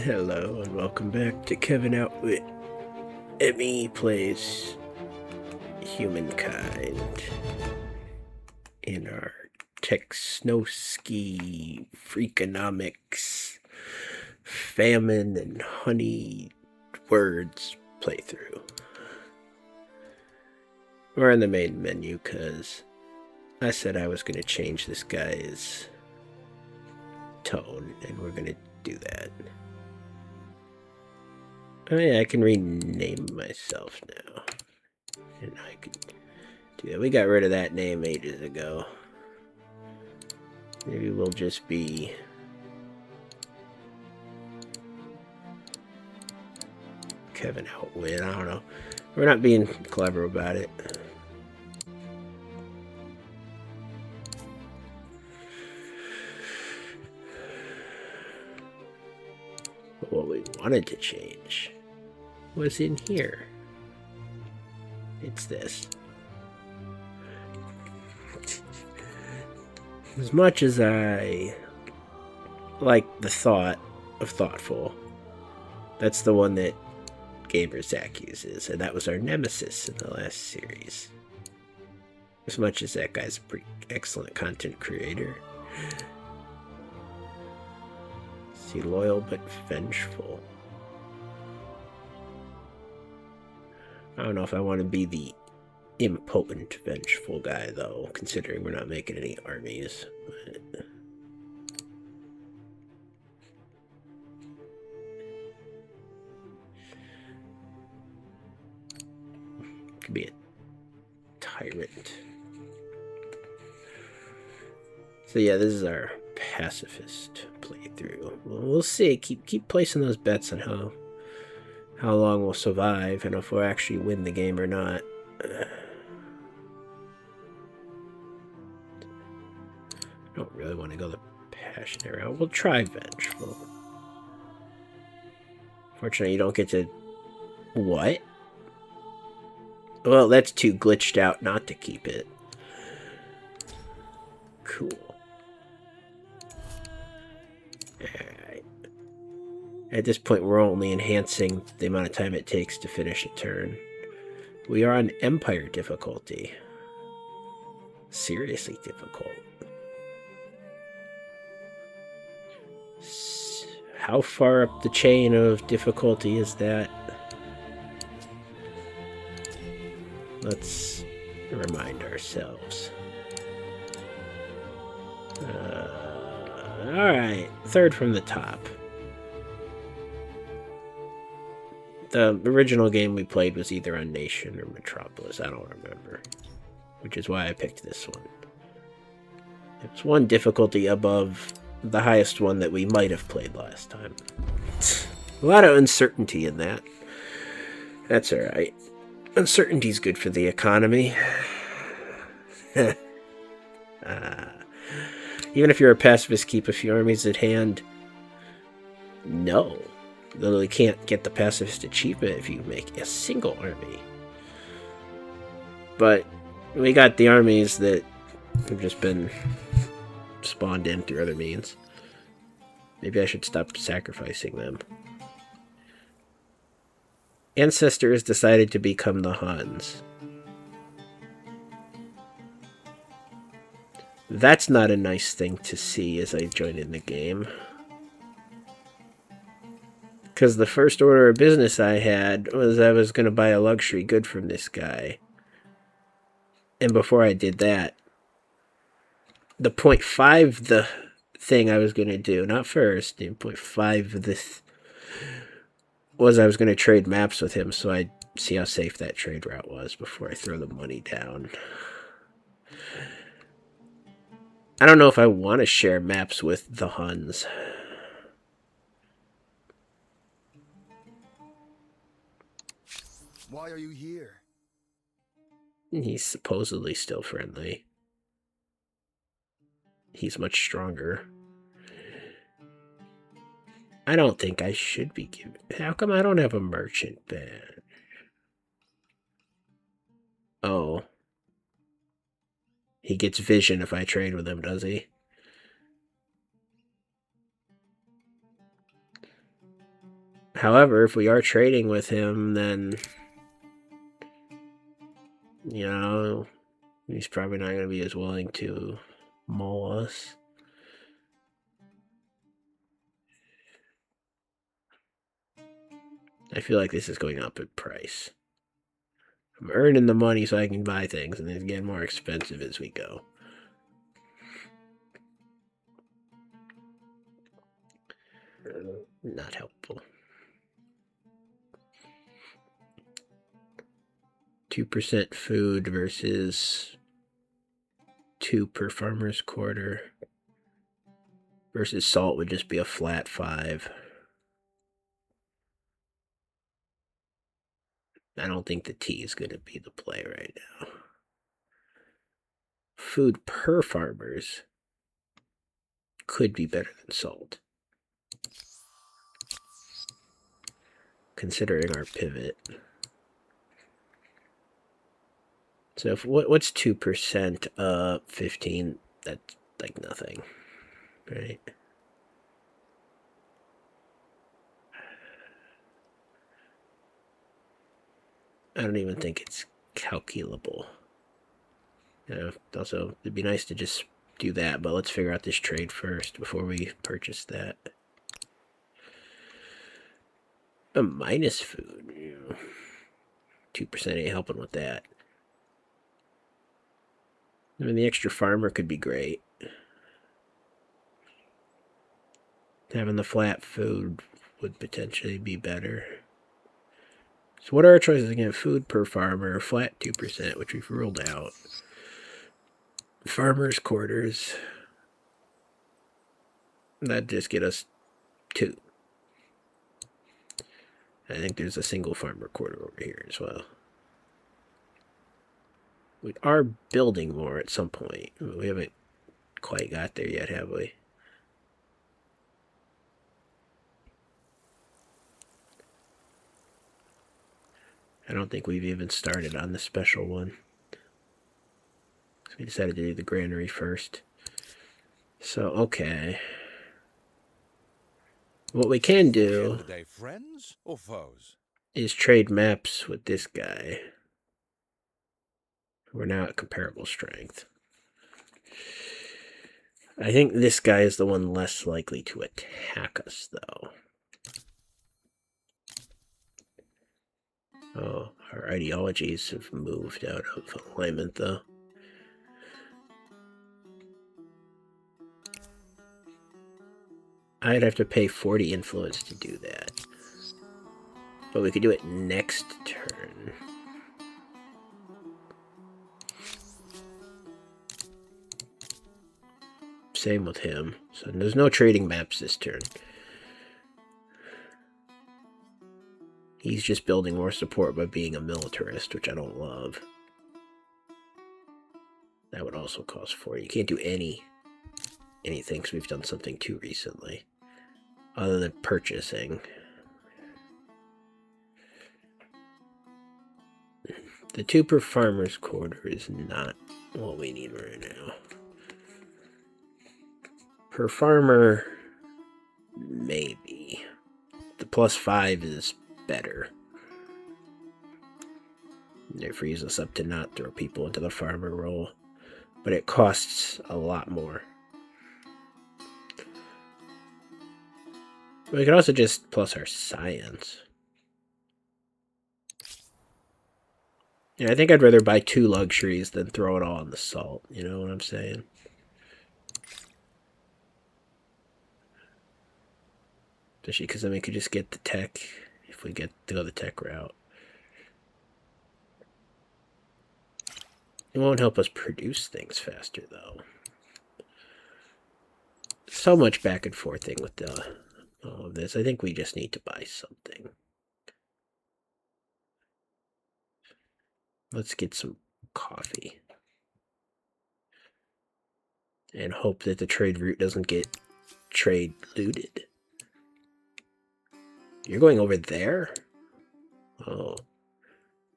Hello and welcome back to Kevin Outwit. Emmy plays Humankind in our Techgrowski Wreckonomics famine and honey words playthrough. We're in the main menu because I said I was going to change this guy's tone, and we're going to do that. Oh yeah, I can rename myself now. And I can do that. We got rid of that name ages ago. Maybe we'll just be Kevin Outwit. I don't know. We're not being clever about it. But what we wanted to change was in here. It's this. As much as I like the thought of thoughtful, that's the one that Gamer Zach uses, and that was our nemesis in the last series. As much as that guy's a pretty excellent content creator, is he loyal but vengeful? I don't know if I want to be the impotent, vengeful guy, though, considering we're not making any armies. But could be a tyrant. So yeah, this is our pacifist playthrough. We'll see. Keep placing those bets on how long we'll survive and if we'll actually win the game or not. I don't really want to go the passionate route. We'll try vengeful. Fortunately, you don't get to... What? Well, that's too glitched out not to keep it. Cool. Alright. At this point, we're only enhancing the amount of time it takes to finish a turn. We are on Empire difficulty. Seriously difficult. How far up the chain of difficulty is that? Let's remind ourselves. Alright, third from the top. The original game we played was either on Nation or Metropolis, I don't remember. Which is why I picked this one. It was one difficulty above the highest one that we might have played last time. A lot of uncertainty in that. That's alright. Uncertainty's good for the economy. Even if you're a pacifist, keep a few armies at hand. No. You literally can't get the pacifist achievement if you make a single army. But we got the armies that have just been spawned in through other means. Maybe I should stop sacrificing them. Ancestors decided to become the Huns. That's not a nice thing to see as I join in the game. Because the first order of business I had was I was going to buy a luxury good from this guy. And before I did that, the 0.5 the thing I was going to do, not first, the 0.5 this was I was going to trade maps with him so I'd see how safe that trade route was before I throw the money down. I don't know if I want to share maps with the Huns. Why are you here? He's supposedly still friendly. He's much stronger. I don't think I should be giving... How come I don't have a merchant badge? Oh. He gets vision if I trade with him, does he? However, if we are trading with him, then, you know, he's probably not going to be as willing to maul us. I feel like this is going up in price. I'm earning the money so I can buy things, and it's getting more expensive as we go. Not helpful. 2% food versus 2 per farmer's quarter. Versus salt would just be a flat 5. I don't think the tea is going to be the play right now. Food per farmers could be better than salt, considering our pivot. So if, what's 2% 15? That's like nothing, right? I don't even think it's calculable. Also, it'd be nice to just do that, but let's figure out this trade first before we purchase that. A minus food. 2% ain't helping with that. I mean, the extra farmer could be great. Having the flat food would potentially be better. So what are our choices again? Food per farmer, flat 2%, which we've ruled out. Farmer's quarters. That'd just get us 2. I think there's a single farmer quarter over here as well. We are building more at some point. We haven't quite got there yet, have we? I don't think we've even started on the special one. So we decided to do the granary first. So, okay. What we can do friends or foes? Is trade maps with this guy. We're now at comparable strength. I think this guy is the one less likely to attack us, though. Oh, our ideologies have moved out of alignment, though. I'd have to pay 40 influence to do that. But we could do it next turn. Same with him. So there's no trading maps this turn. He's just building more support by being a militarist, which I don't love. That would also cost 40. You can't do anything because we've done something too recently. Other than purchasing. The 2 per farmer's quarter is not what we need right now. Per farmer, maybe. The +5 is better. It frees us up to not throw people into the farmer role. But it costs a lot more. We could also just plus our science. Yeah, I think I'd rather buy 2 luxuries than throw it all on the salt. You know what I'm saying? Especially because then we could just get the tech if we get to go the tech route. It won't help us produce things faster, though. So much back and forth thing with all of this. I think we just need to buy something. Let's get some coffee. And hope that the trade route doesn't get trade looted. You're going over there? Oh.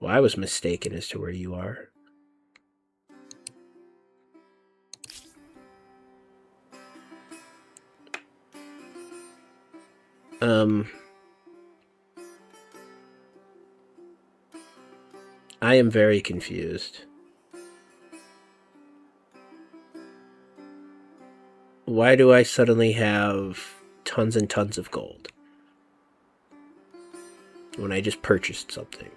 Well, I was mistaken as to where you are. I am very confused. Why do I suddenly have tons and tons of gold when I just purchased something?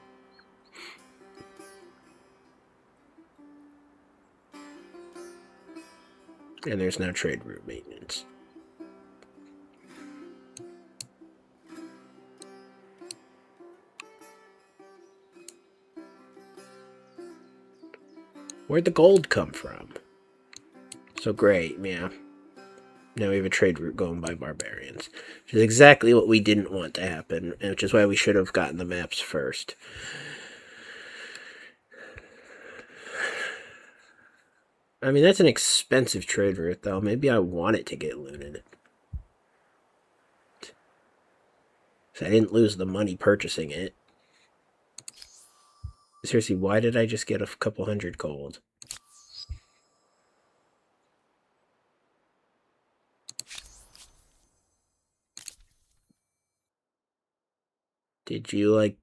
And there's no trade route maintenance. Where'd the gold come from? So great, yeah. Now we have a trade route going by barbarians. Which is exactly what we didn't want to happen, which is why we should have gotten the maps first. I mean, that's an expensive trade route, though. Maybe I want it to get looted. So I didn't lose the money purchasing it. Seriously, why did I just get a couple hundred gold? Did you, like,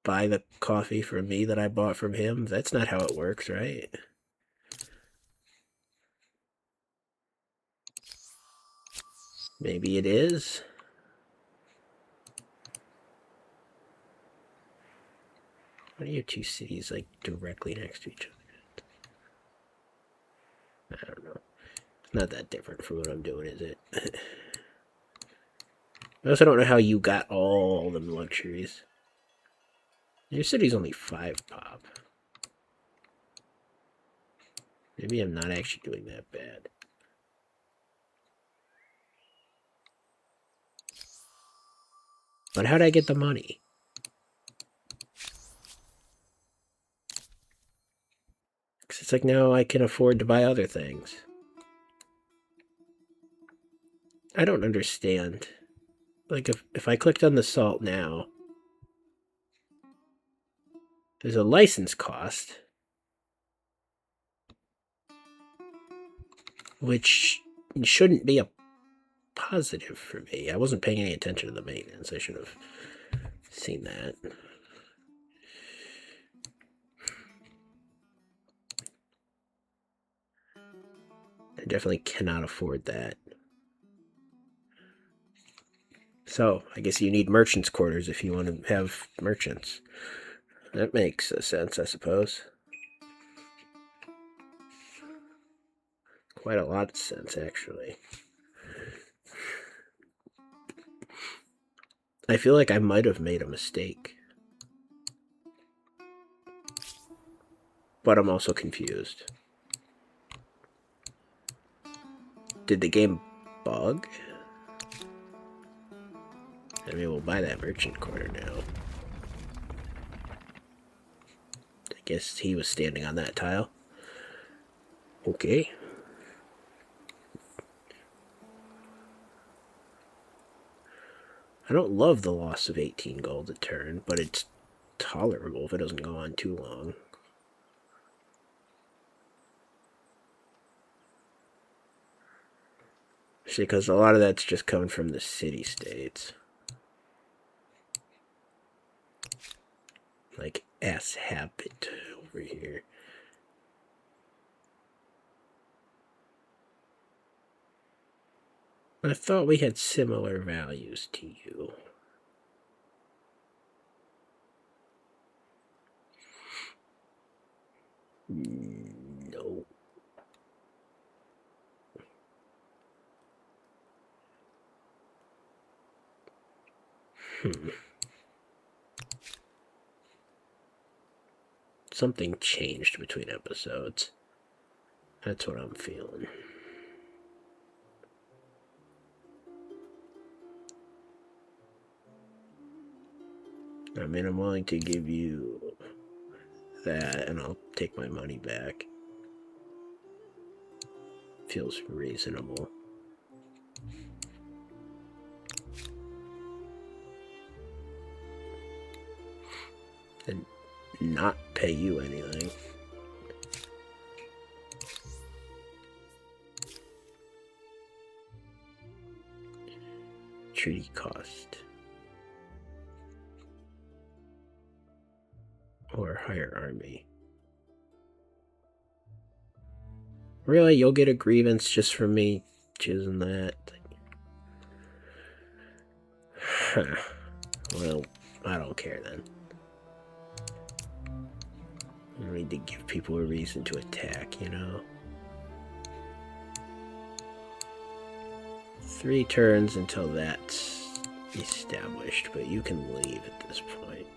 buy the coffee from me that I bought from him? That's not how it works, right? Maybe it is. Why are your two cities, like, directly next to each other? I don't know. It's not that different from what I'm doing, is it? I also don't know how you got all them luxuries. Your city's only 5 pop. Maybe I'm not actually doing that bad. But how'd I get the money? Because it's like now I can afford to buy other things. I don't understand. Like, if I clicked on the salt now, there's a license cost, which shouldn't be a positive for me. I wasn't paying any attention to the maintenance. I should have seen that. I definitely cannot afford that. So, I guess you need merchants' quarters if you want to have merchants. That makes sense, I suppose. Quite a lot of sense, actually. I feel like I might have made a mistake. But I'm also confused. Did the game bug? I mean, we'll buy that merchant quarter now. I guess he was standing on that tile. Okay. I don't love the loss of 18 gold a turn, but it's tolerable if it doesn't go on too long. Because a lot of that's just coming from the city-states. Like ass habit over here. I thought we had similar values to you. No. Something changed between episodes. That's what I'm feeling. I mean, I'm willing to give you that, and I'll take my money back. Feels reasonable. And not pay you anything. Treaty cost. Or hire army. Really? You'll get a grievance just from me choosing that? Huh. Well, I don't care then. I need to give people a reason to attack, you know? 3 turns until that's established, but you can leave at this point.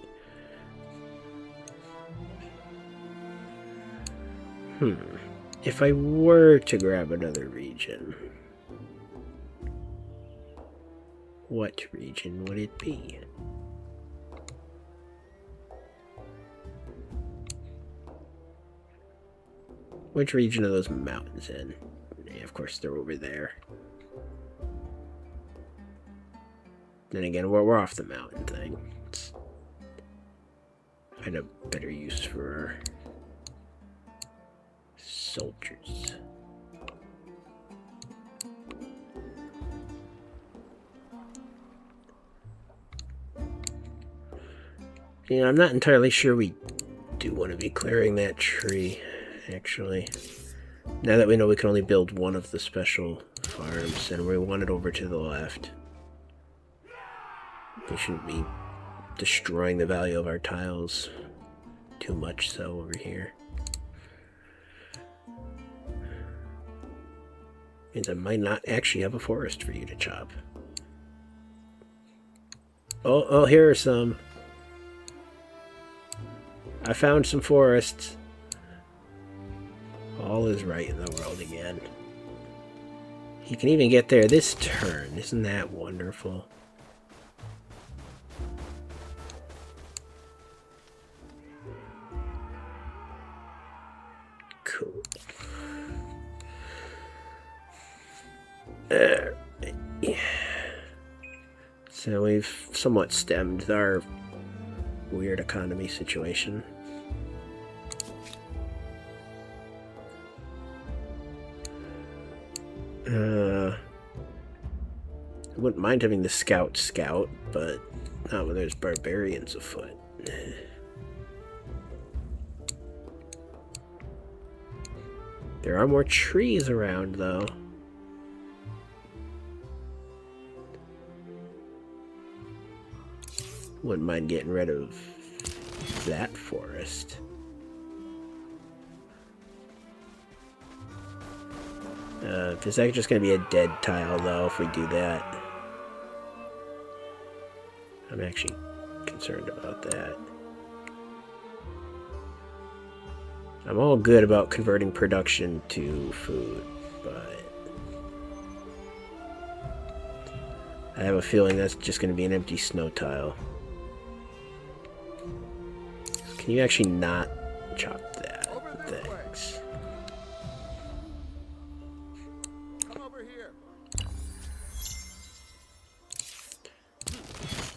If I were to grab another region, what region would it be? Which region are those mountains in? Yeah, of course, they're over there. Then again, we're off the mountain thing. Find a better use for soldiers. Yeah, I'm not entirely sure we do want to be clearing that tree, actually. Now that we know we can only build one of the special farms, and we want it over to the left. We shouldn't be destroying the value of our tiles too much so over here. Means I might not actually have a forest for you to chop. Oh, here are some. I found some forests. All is right in the world again. He can even get there this turn. Isn't that wonderful? Cool. Yeah. So we've somewhat stemmed our weird economy situation. I wouldn't mind having the scout, but not when there's barbarians afoot. There are more trees around, though. Wouldn't mind getting rid of that forest. Is that just going to be a dead tile, though, if we do that? I'm actually concerned about that. I'm all good about converting production to food, but I have a feeling that's just going to be an empty snow tile. Can you actually not chop that? Thanks.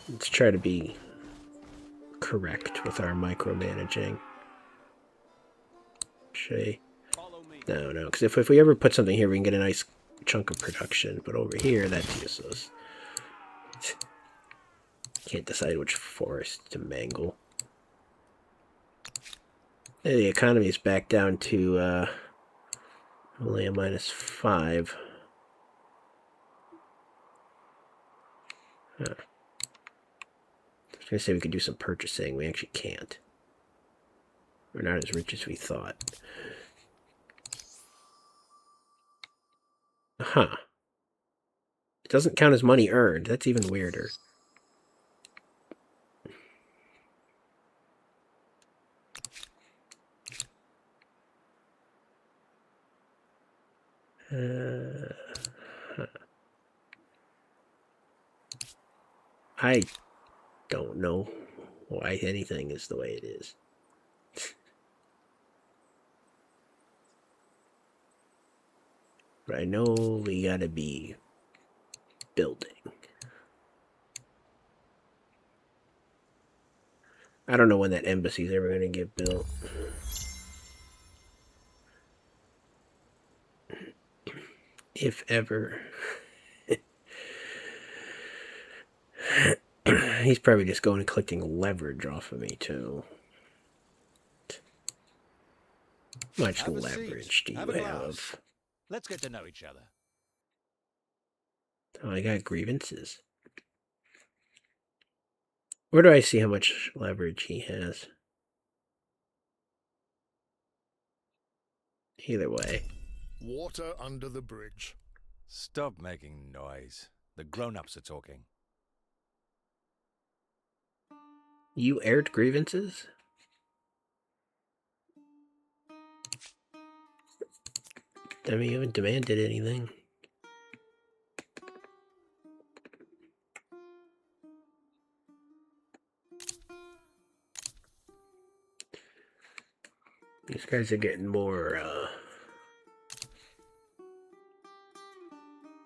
Let's try to be correct with our micromanaging. Actually, no, because if we ever put something here, we can get a nice chunk of production. But over here, that's useless. Can't decide which forest to mangle. Hey, the economy's back down to only a -5. Huh. I was going to say we could do some purchasing. We actually can't. We're not as rich as we thought. Huh. It doesn't count as money earned. That's even weirder. Huh. I don't know why anything is the way it is. But I know we gotta be building. I don't know when that embassy's ever gonna get built. If ever. He's probably just going and collecting leverage off of me, too. Much Have a seat. leverage do you Have a glass. have? Let's get to know each other. Oh, I got grievances. Where do I see how much leverage he has? Either way. Water under the bridge. Stop making noise. The grown-ups are talking. You aired grievances? I mean, you haven't demanded anything. These guys are getting more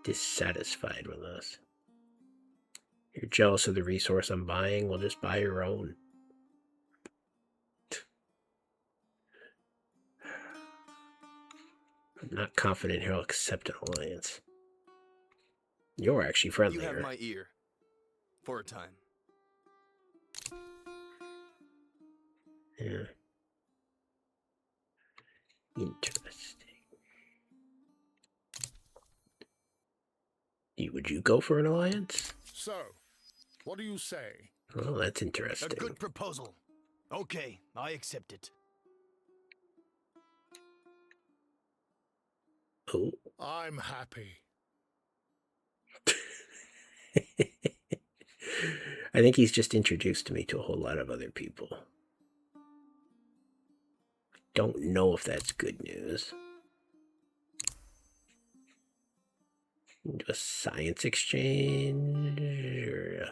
dissatisfied with us. You're jealous of the resource I'm buying? Well, just buy your own. I'm not confident he'll accept an alliance. You're actually friendlier. You have my ear. For a time. Yeah. Interesting. Would you go for an alliance? So, what do you say? Well, that's A interesting. good proposal. Okay, I accept it. Oh. I'm happy. I think he's just introduced me to a whole lot of other people. Don't know if that's good news. A science exchange? Or,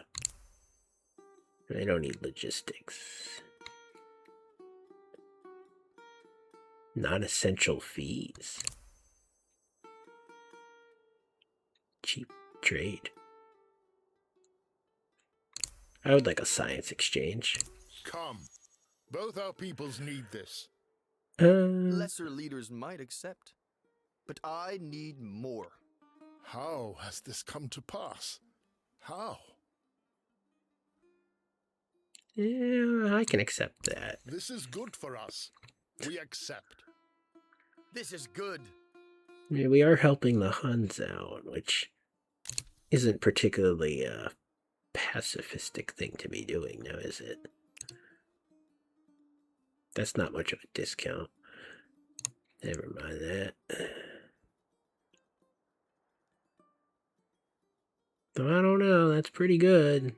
I don't need logistics. Non-essential fees. Cheap trade. I would like a science exchange. Come. Both our peoples need this. Lesser leaders might accept. But I need more. How has this come to pass? How? Yeah, I can accept that. This is good for us. We accept. This is good. I mean, we are helping the Huns out, which isn't particularly a pacifistic thing to be doing now, is it? That's not much of a discount. Never mind that. I don't know, that's pretty good.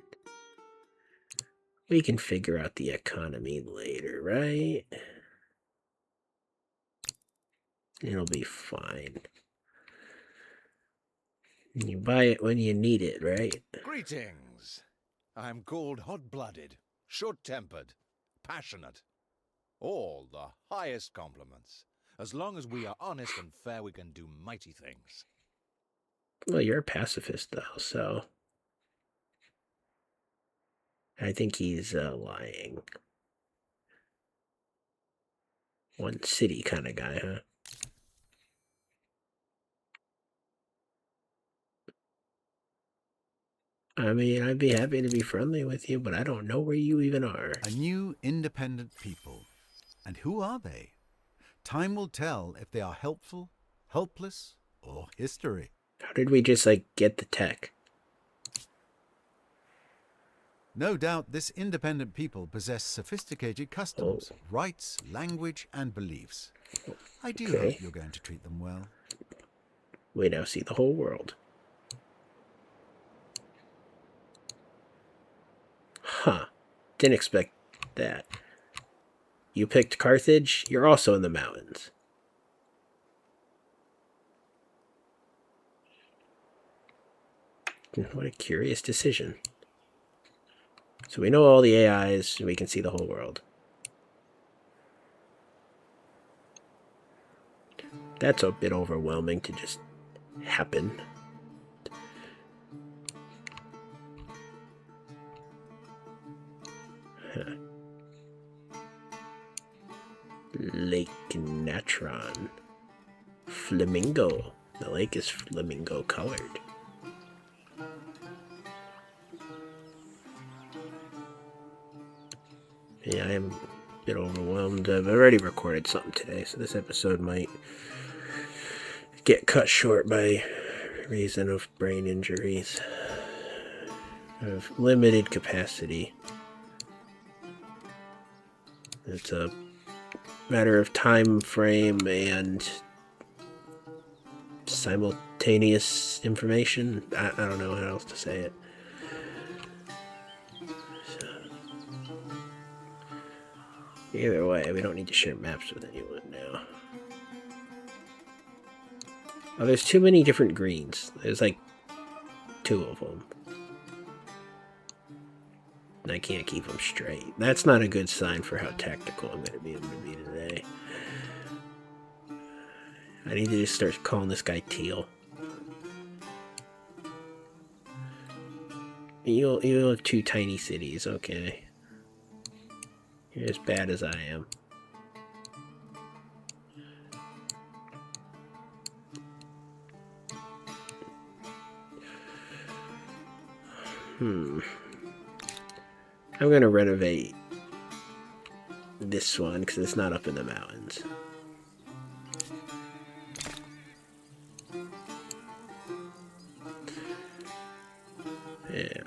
We can figure out the economy later, right? It'll be fine. You buy it when you need it, right? Greetings. I'm called hot-blooded, short-tempered, passionate. All the highest compliments. As long as we are honest and fair, we can do mighty things. Well, you're a pacifist, though, so... I think he's lying. One city kind of guy, huh? I mean, I'd be happy to be friendly with you, but I don't know where you even are. A new independent people. And who are they? Time will tell if they are helpful, helpless, or history. How did we just, like, get the tech? No doubt this independent people possess sophisticated customs, rights, language, and beliefs. I do Okay. hope you're going to treat them well. We now see the whole world. Huh. Didn't expect that. You picked Carthage? You're also in the mountains. What a curious decision. So we know all the AIs, and we can see the whole world. That's a bit overwhelming to just happen. Huh. Lake Natron. Flamingo. The lake is flamingo colored. Yeah, get overwhelmed. I've already recorded something today, so this episode might get cut short by reason of brain injuries. I have limited capacity. It's a matter of time frame and simultaneous information. I don't know how else to say it. So, either way, we don't need to share maps with anyone now. Oh, there's too many different greens. There's like 2 of them. And I can't keep them straight. That's not a good sign for how tactical I'm going to be able to be today. I need to just start calling this guy Teal. You have 2 tiny cities, okay. You're as bad as I am. I'm going to renovate this one because it's not up in the mountains. Yeah,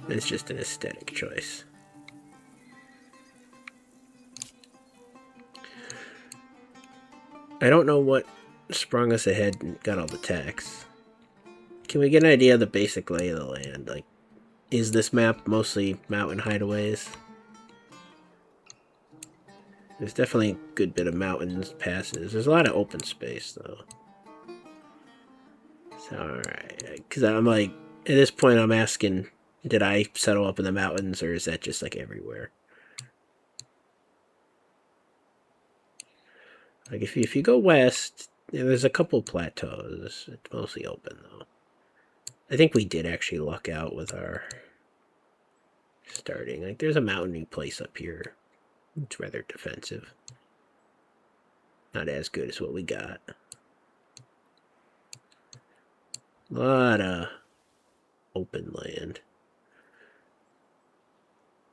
it's just an aesthetic choice. I don't know what sprung us ahead and got all the text. Can we get an idea of the basic lay of the land? Like, is this map mostly mountain hideaways? There's definitely a good bit of mountains, passes. There's a lot of open space, though. So, alright. Because I'm like, at this point, I'm asking, did I settle up in the mountains, or is that just like everywhere? Like, if you go west, there's a couple plateaus. It's mostly open, though. I think we did actually luck out with our starting. Like, there's a mountainy place up here. It's rather defensive. Not as good as what we got. A lot of open land.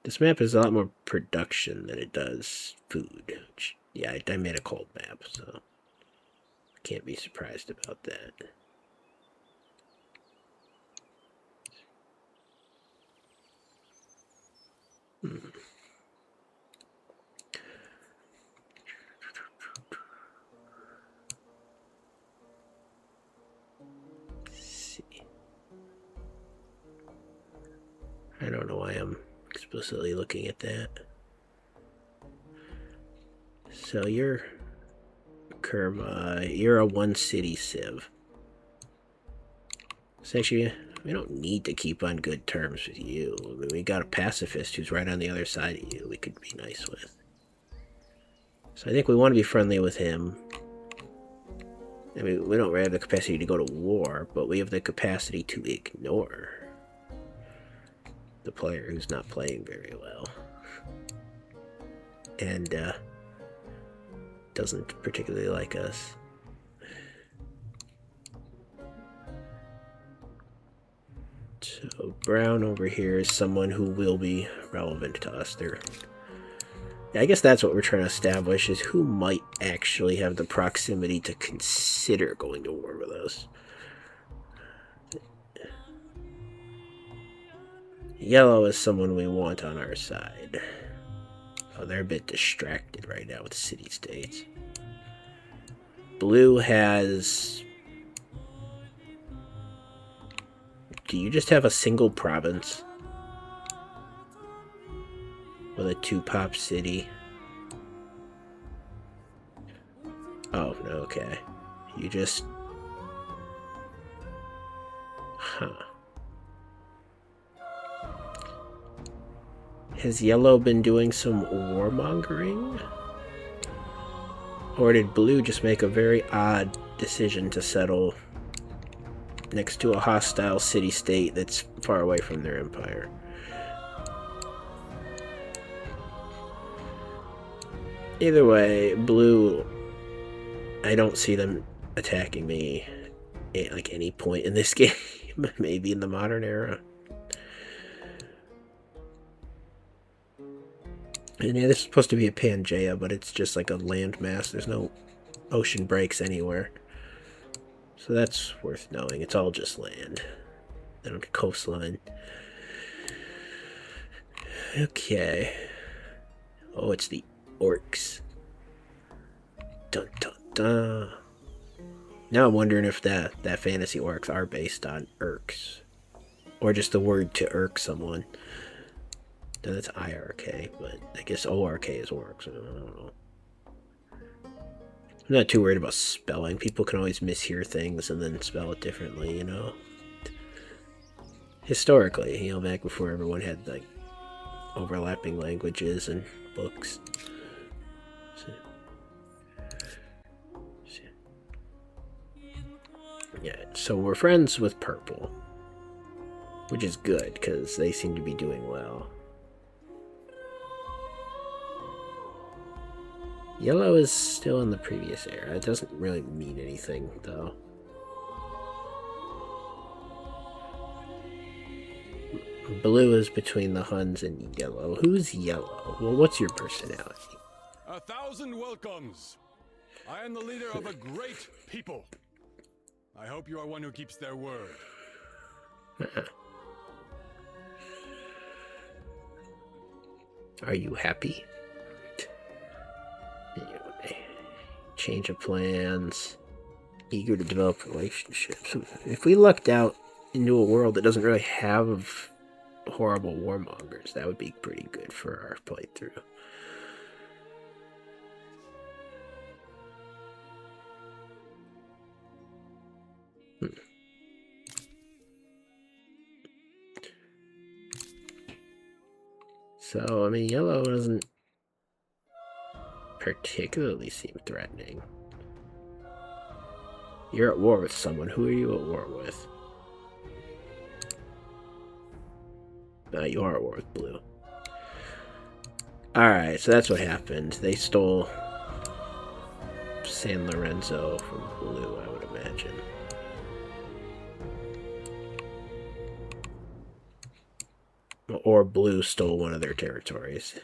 This map is a lot more production than it does food. Which, yeah, I made a cold map, so can't be surprised about that. I don't know why I'm explicitly looking at that. So you're Kerma, you're a 1-city civ. So actually, we don't need to keep on good terms with you. I mean, we got a pacifist who's right on the other side of you we could be nice with. So I think we want to be friendly with him. I mean, we don't really have the capacity to go to war, but we have the capacity to ignore the player who's not playing very well. And, doesn't particularly like us. So Brown over here is someone who will be relevant to us. I guess that's what we're trying to establish, is who might actually have the proximity to consider going to war with us. Yellow is someone we want on our side. Oh, they're a bit distracted right now with city-states. Blue has... Do you just have a single province? With a 2-pop city? Oh, no, okay. You just... Huh. Has Yellow been doing some warmongering? Or did Blue just make a very odd decision to settle next to a hostile city-state that's far away from their empire? Either way, Blue, I don't see them attacking me at like any point in this game. Maybe in the modern era. And yeah, this is supposed to be a Pangea, but it's just like a landmass. There's no ocean breaks anywhere. So that's worth knowing. It's all just land. And a coastline. Okay. Oh, it's the orcs. Dun dun dun. Now I'm wondering if that fantasy orcs are based on Urks. Or just the word to irk someone. No, that's IRK, but I guess ORK is orcs. I don't know. I'm not too worried about spelling. People can always mishear things and then spell it differently, you know? Historically, you know, back before everyone had, like, overlapping languages and books. Yeah, so we're friends with Purple. Which is good, because they seem to be doing well. Yellow is still in the previous era. It doesn't really mean anything, though. Blue is between the Huns and yellow. Who's yellow? Well, what's your personality? 1,000 welcomes. I am the leader of a great people. I hope you are one who keeps their word. Are you happy? Change of plans. Eager to develop relationships. If we lucked out into a world that doesn't really have horrible warmongers, that would be pretty good for our playthrough. So, I mean, yellow doesn't particularly seem threatening. You're at war with someone. Who are you at war with? You are at war with blue. Alright, so that's what happened. They stole San Lorenzo from blue, I would imagine. Or blue stole one of their territories.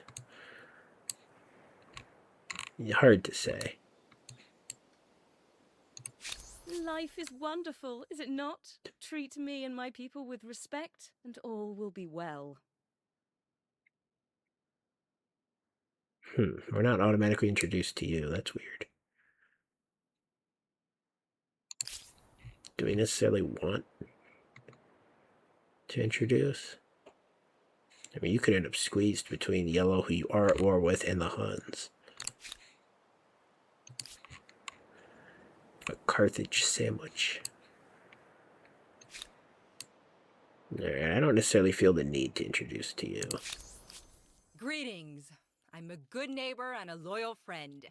Hard to say. Life is wonderful, is it not? Treat me and my people with respect, and all will be well. We're not automatically introduced to you. That's weird. Do we necessarily want to introduce? I mean, you could end up squeezed between yellow, who you are at war with, and the Huns. A Carthage sandwich. I don't necessarily feel the need to introduce to you. Greetings. I'm a good neighbor and a loyal friend,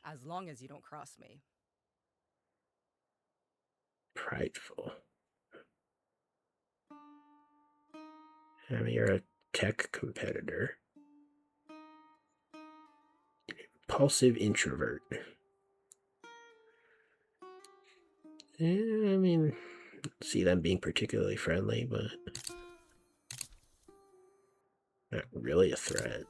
as long as you don't cross me. Prideful. I mean, you're a tech competitor. Impulsive introvert. I mean, I don't see them being particularly friendly, but not really a threat.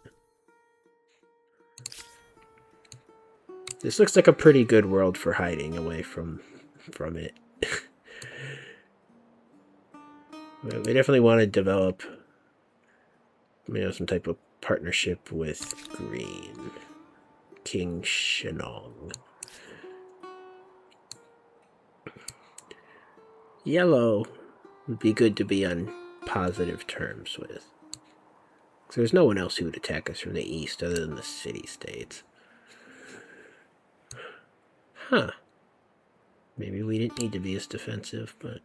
This looks like a pretty good world for hiding away from it. We definitely want to develop, some type of partnership with green. King Shenong. Yellow would be good to be on positive terms with. So there's no one else who would attack us from the east other than the city-states. Huh. Maybe we didn't need to be as defensive, but...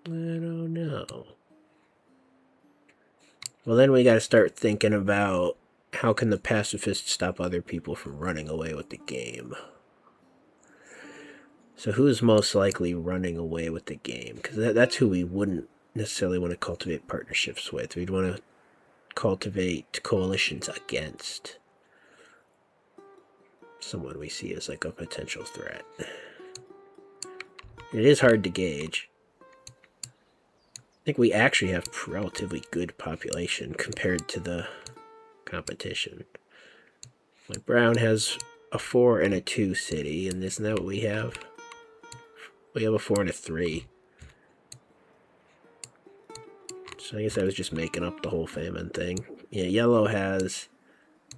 I don't know. Well, then we gotta start thinking about how can the pacifists stop other people from running away with the game. So who's most likely running away with the game? Because that's who we wouldn't necessarily want to cultivate partnerships with. We'd want to cultivate coalitions against someone we see as like a potential threat. It is hard to gauge. I think we actually have relatively good population compared to the competition. Like Brown has a 4 and a 2 city, and isn't that what we have? We have a 4 and a 3. So I guess I was just making up the whole famine thing. Yeah, Yellow has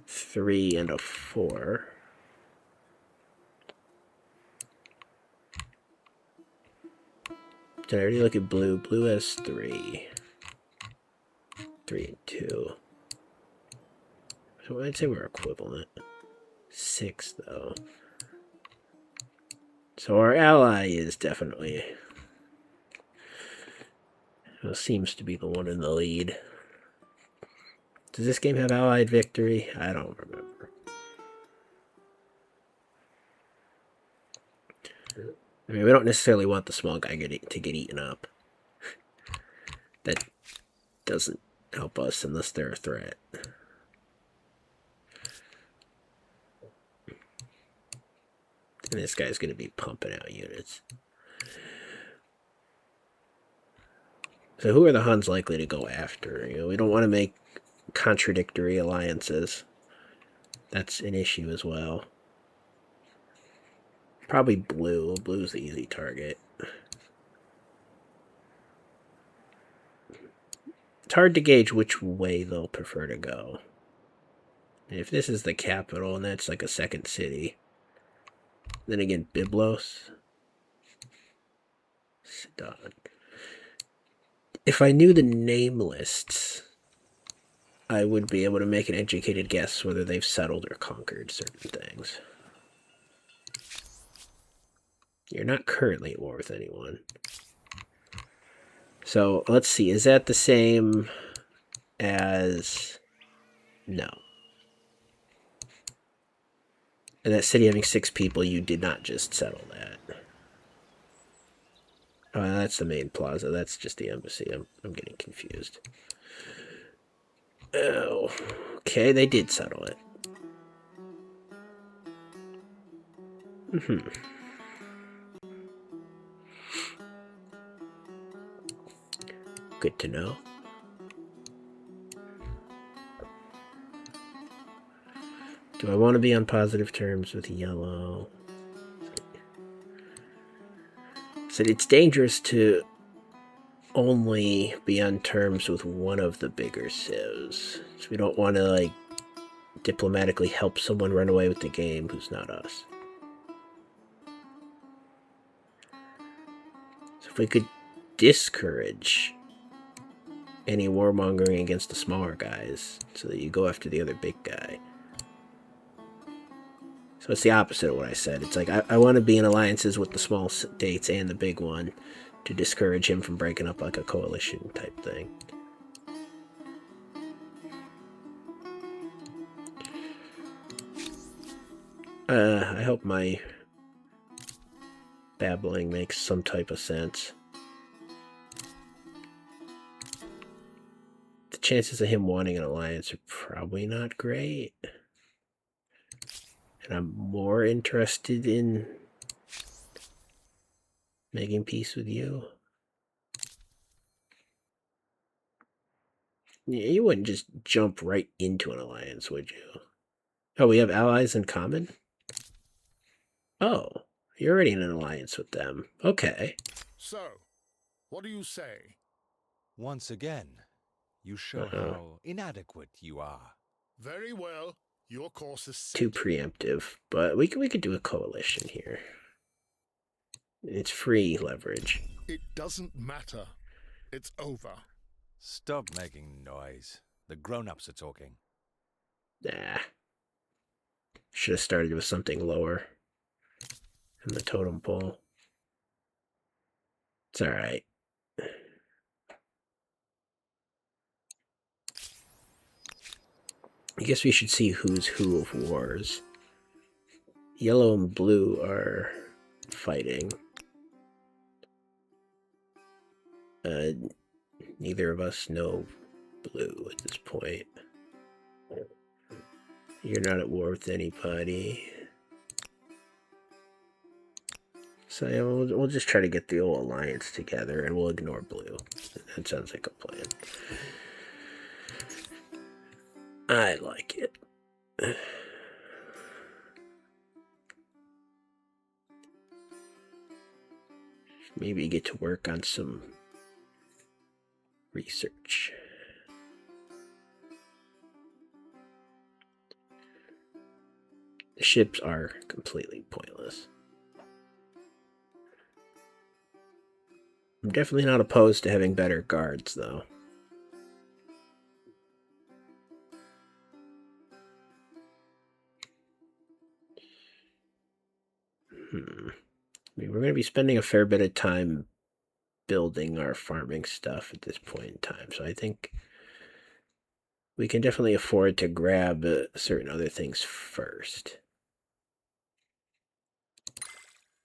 3 and a 4. Did I already look at Blue? Blue has 3. 3 and 2. So I'd say we're equivalent. 6, though. So our ally is definitely... Well, seems to be the one in the lead. Does this game have allied victory? I don't remember. I mean, we don't necessarily want the small guy to get eaten up. That doesn't help us unless they're a threat. And this guy's going to be pumping out units. So who are the Huns likely to go after? You know, we don't want to make contradictory alliances. That's an issue as well. Probably Blue. Blue's the easy target. It's hard to gauge which way they'll prefer to go. If this is the capital and that's like a second city, then again, Byblos, Sidon. If I knew the name lists, I would be able to make an educated guess whether they've settled or conquered certain things. You're not currently at war with anyone. So, let's see. Is that the same as... No. And that city having 6 people, you did not just settle that. Oh, that's the main plaza. That's just the embassy. I'm getting confused. Oh, okay, they did settle it. Good to know. Do I want to be on positive terms with Yellow? So it's dangerous to only be on terms with one of the bigger civs. So we don't want to, like, diplomatically help someone run away with the game who's not us. So if we could discourage any warmongering against the smaller guys so that you go after the other big guy. So it's the opposite of what I said. It's like I want to be in alliances with the small states and the big one to discourage him from breaking up like a coalition type thing. I hope my babbling makes some type of sense. The chances of him wanting an alliance are probably not great. And I'm more interested in making peace with you. You wouldn't just jump right into an alliance, would you? Oh, we have allies in common? Oh, you're already in an alliance with them. Okay. So, what do you say? Once again, you show how inadequate you are. Very well. Your course is set. Too preemptive, but we could do a coalition here. It's free leverage. It doesn't matter. It's over. Stop making noise. The grown-ups are talking. Nah. Should have started with something lower in the totem pole. It's alright. I guess we should see who's who of wars. Yellow and Blue are fighting. Neither of us know Blue at this point. You're not at war with anybody. So yeah, we'll just try to get the old alliance together, and we'll ignore blue. That sounds like a plan. I like it. Maybe get to work on some research. The ships are completely pointless. I'm definitely not opposed to having better guards, though. I mean, we're going to be spending a fair bit of time building our farming stuff at this point in time, so I think we can definitely afford to grab certain other things first.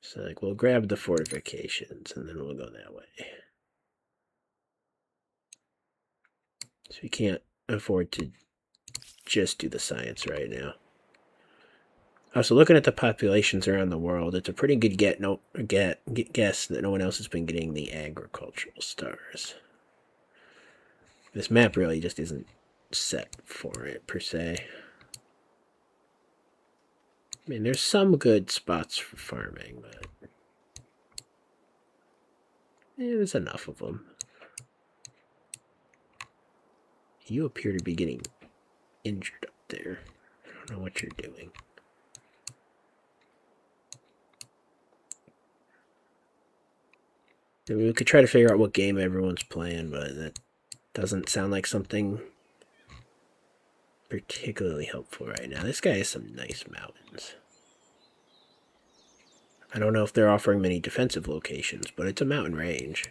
So, like, we'll grab the fortifications, and then we'll go that way. So we can't afford to just do the science right now. Also, looking at the populations around the world, it's a pretty good guess that no one else has been getting the agricultural stars. This map really just isn't set for it, per se. I mean, there's some good spots for farming, but there's enough of them. You appear to be getting injured up there. I don't know what you're doing. I mean, we could try to figure out what game everyone's playing, but that doesn't sound like something particularly helpful right now. This guy has some nice mountains. I don't know if they're offering many defensive locations, but it's a mountain range.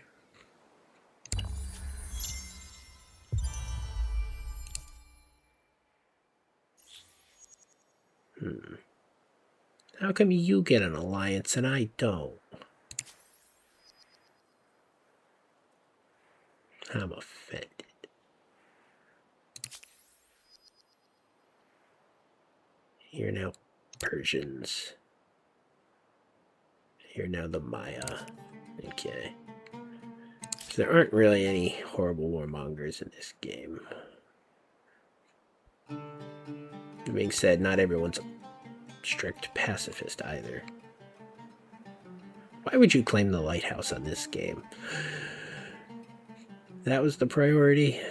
How come you get an alliance and I don't? I'm offended. You're now Persians. You're now the Maya. Okay. So there aren't really any horrible warmongers in this game. That being said, not everyone's a strict pacifist either. Why would you claim the lighthouse on this game? That was the priority.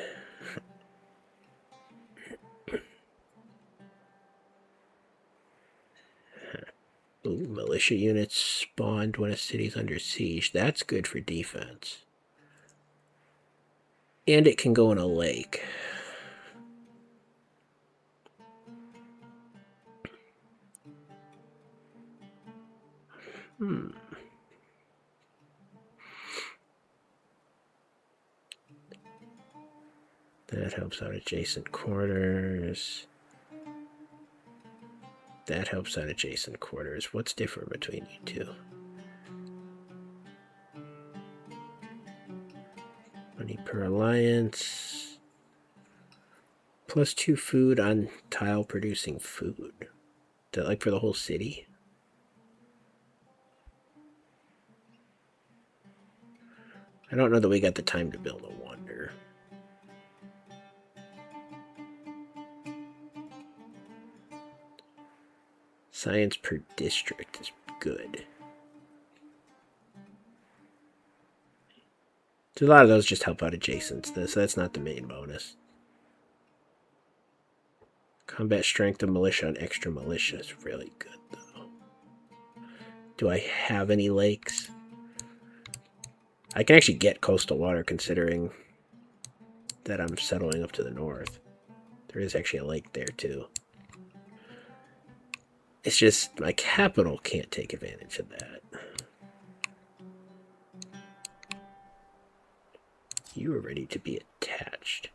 Ooh, militia units spawned when a city's under siege. That's good for defense. And it can go in a lake. That helps out adjacent quarters. That helps out adjacent quarters. What's different between you two? Money per alliance. +2 food on tile producing food. Is that like for the whole city? I don't know that we got the time to build a wonder. Science per district is good. So a lot of those just help out adjacents, so that's not the main bonus. Combat strength of militia on extra militia is really good, though. Do I have any lakes? I can actually get coastal water considering that I'm settling up to the north. There is actually a lake there, too. It's just my capital can't take advantage of that. You are ready to be attached.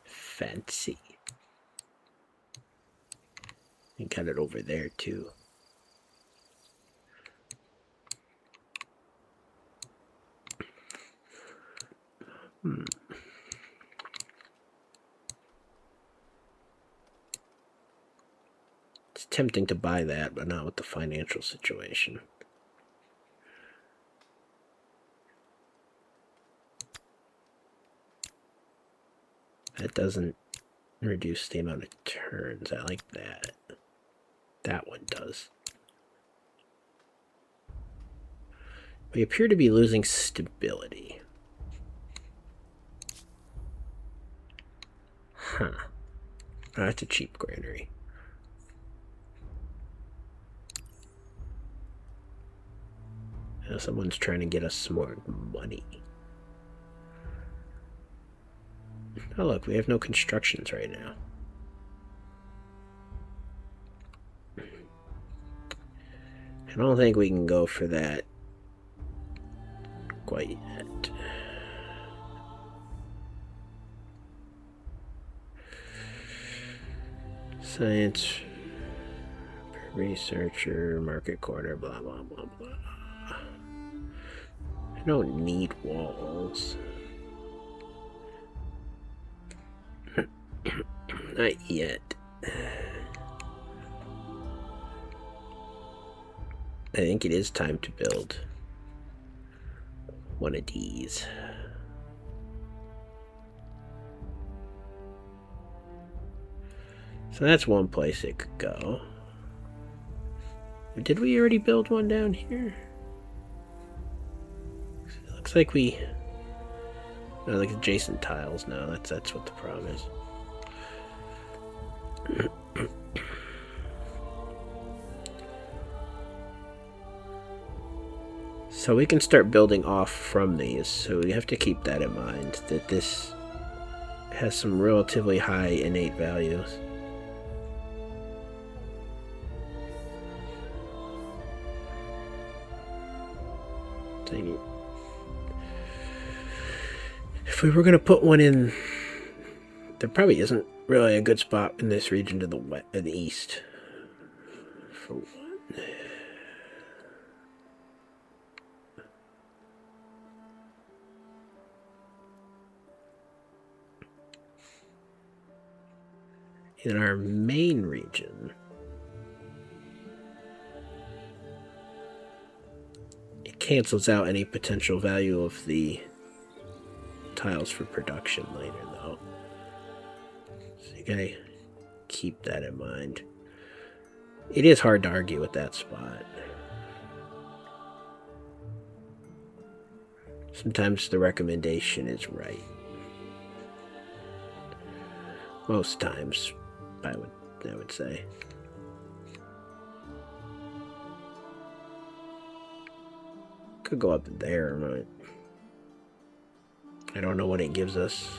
Fancy. You got it over there, too. tempting to buy that, but not with the financial situation. That doesn't reduce the amount of turns. I like that. That one does. We appear to be losing stability. Huh. Oh, that's a cheap granary. Now someone's trying to get us some more money. Oh look, we have no constructions right now. I don't think we can go for that quite yet. Science, researcher, market corner, blah, blah, blah, blah. I don't need walls. Not yet. I think it is time to build one of these. So that's one place it could go. Did we already build one down here? It looks like we... Oh, like adjacent tiles. No, that's what the problem is. So we can start building off from these, so we have to keep that in mind, that this has some relatively high innate values. If we were going to put one in, there probably isn't really a good spot in this region to the east for one. In our main region, it cancels out any potential value of the tiles for production later, though. So you gotta keep that in mind. It is hard to argue with that spot. Sometimes the recommendation is right. Most times, I would say. Could go up there, but I don't know what it gives us.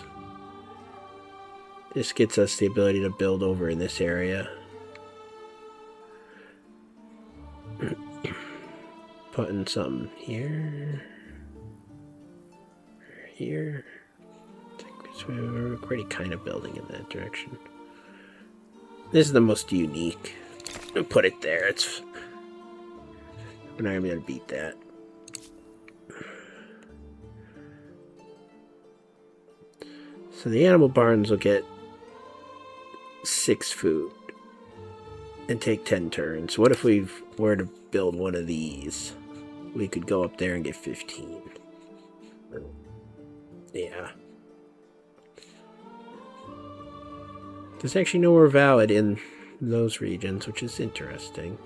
This gets us the ability to build over in this area. Putting something here. Here. We're already kind of building in that direction. This is the most unique. I'll put it there. We're not gonna be able to beat that. So the animal barns will get 6 food and take 10 turns. What if we were to build one of these? We could go up there and get 15. Yeah. There's actually nowhere valid in those regions, which is interesting.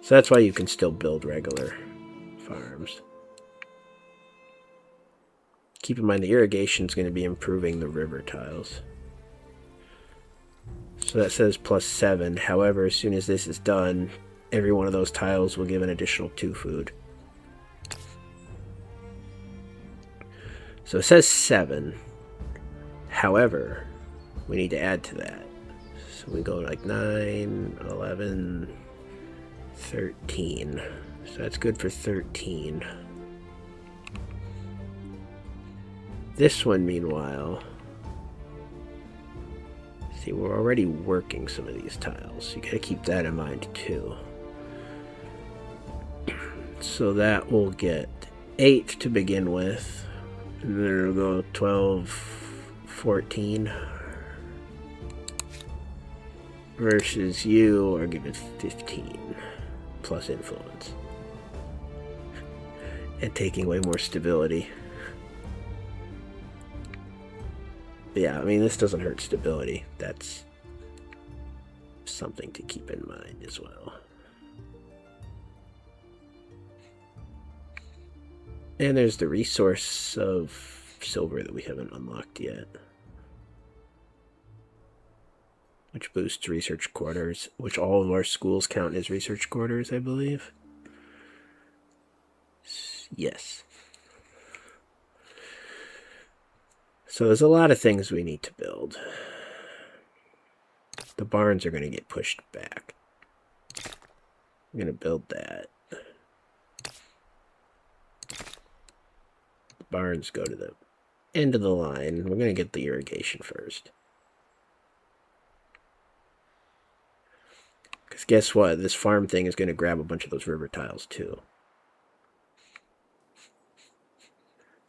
So that's why you can still build regular farms. Keep in mind the irrigation is going to be improving the river tiles. So that says +7. However, as soon as this is done, every one of those tiles will give an additional 2 food. So it says 7. However, we need to add to that. So we go like 9, 11, 13. So that's good for 13. This one, meanwhile, see, we're already working some of these tiles. You gotta keep that in mind too. So that will get 8 to begin with. And then it'll go 12, 14. versus you are given 15 plus influence. And taking away more stability. Yeah, I mean, this doesn't hurt stability. That's something to keep in mind as well. And there's the resource of silver that we haven't unlocked yet. Which boosts research quarters, which all of our schools count as research quarters, I believe. Yes. So there's a lot of things we need to build. The barns are going to get pushed back. I'm going to build that. The barns go to the end of the line. We're going to get the irrigation first. Because guess what? This farm thing is going to grab a bunch of those river tiles too.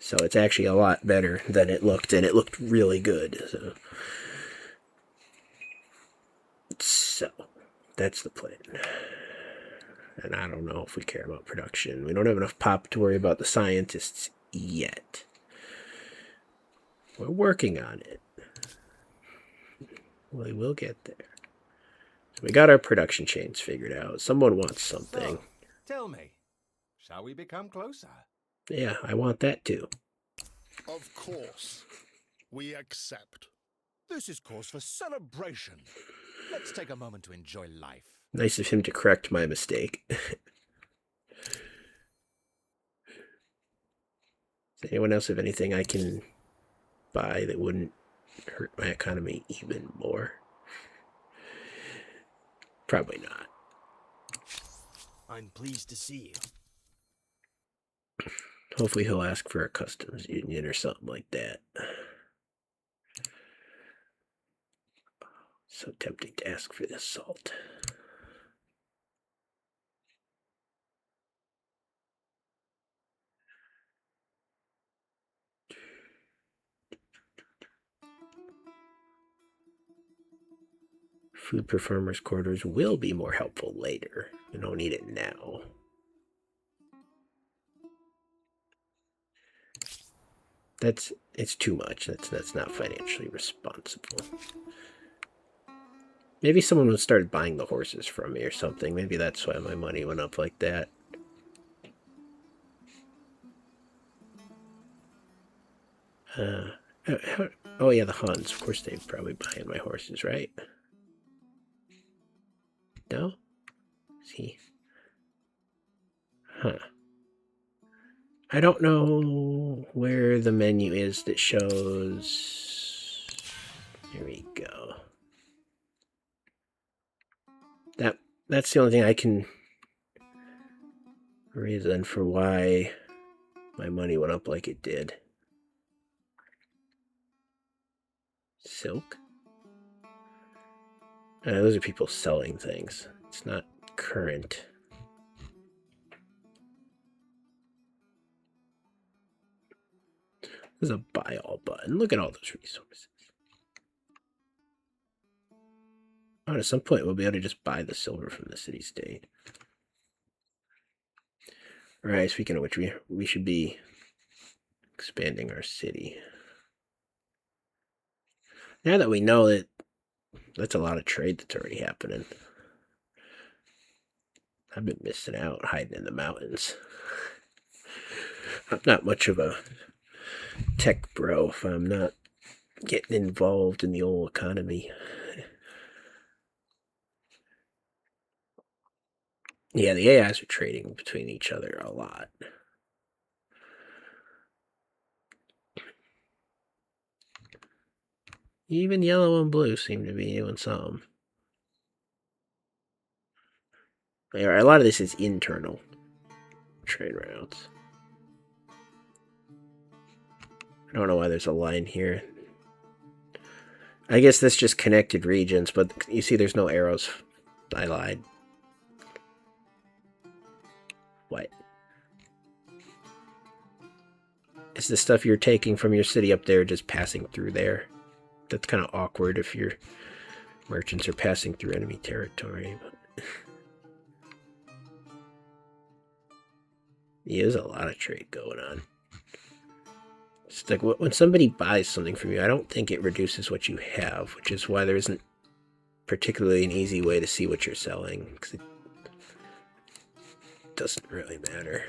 So it's actually a lot better than it looked, and it looked really good. So that's the plan. And I don't know if we care about production. We don't have enough pop to worry about the scientists yet. We're working on it. We will get there. So we got our production chains figured out. Someone wants something. So, tell me, shall we become closer? Yeah, I want that too. Of course. We accept. This is cause for celebration. Let's take a moment to enjoy life. Nice of him to correct my mistake. Does anyone else have anything I can buy that wouldn't hurt my economy even more? Probably not. I'm pleased to see you. Hopefully he'll ask for a customs union or something like that. So tempting to ask for this salt. Food performers' quarters will be more helpful later. We don't need it now. It's too much. That's not financially responsible. Maybe someone would start buying the horses from me or something. Maybe that's why my money went up like that. Oh yeah, the Huns. Of course they're probably buying my horses, right? No? See? Huh. I don't know where the menu is that shows... Here we go. That's the only thing I can reason for why my money went up like it did. Silk? Those are people selling things. It's not current. There's a buy all button. Look at all those resources. Oh, at some point we'll be able to just buy the silver from the city-state. Alright, speaking of which, we should be expanding our city. Now that we know that that's a lot of trade that's already happening. I've been missing out, hiding in the mountains. I'm not much of a tech bro if I'm not getting involved in the old economy. Yeah, the AIs are trading between each other a lot. Even yellow and blue seem to be doing some. A lot of this is internal trade routes. I don't know why there's a line here. I guess this just connected regions, but you see there's no arrows. I lied. What? Is the stuff you're taking from your city up there just passing through there? That's kind of awkward if you're Merchants are passing through enemy territory, but yeah, there's a lot of trade going on. It's like when somebody buys something from you, I don't think it reduces what you have, which is why there isn't particularly an easy way to see what you're selling, because it doesn't really matter.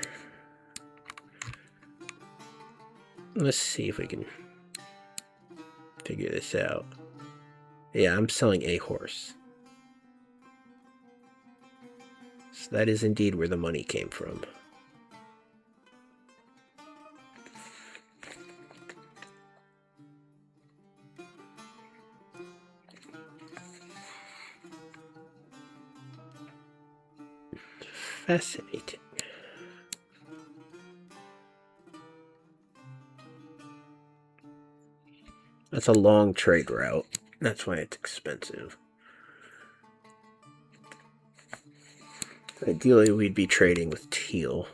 Let's see if we can figure this out. Yeah, I'm selling a horse. So that is indeed where the money came from. Fascinating. That's a long trade route. That's why it's expensive. Ideally, we'd be trading with teal.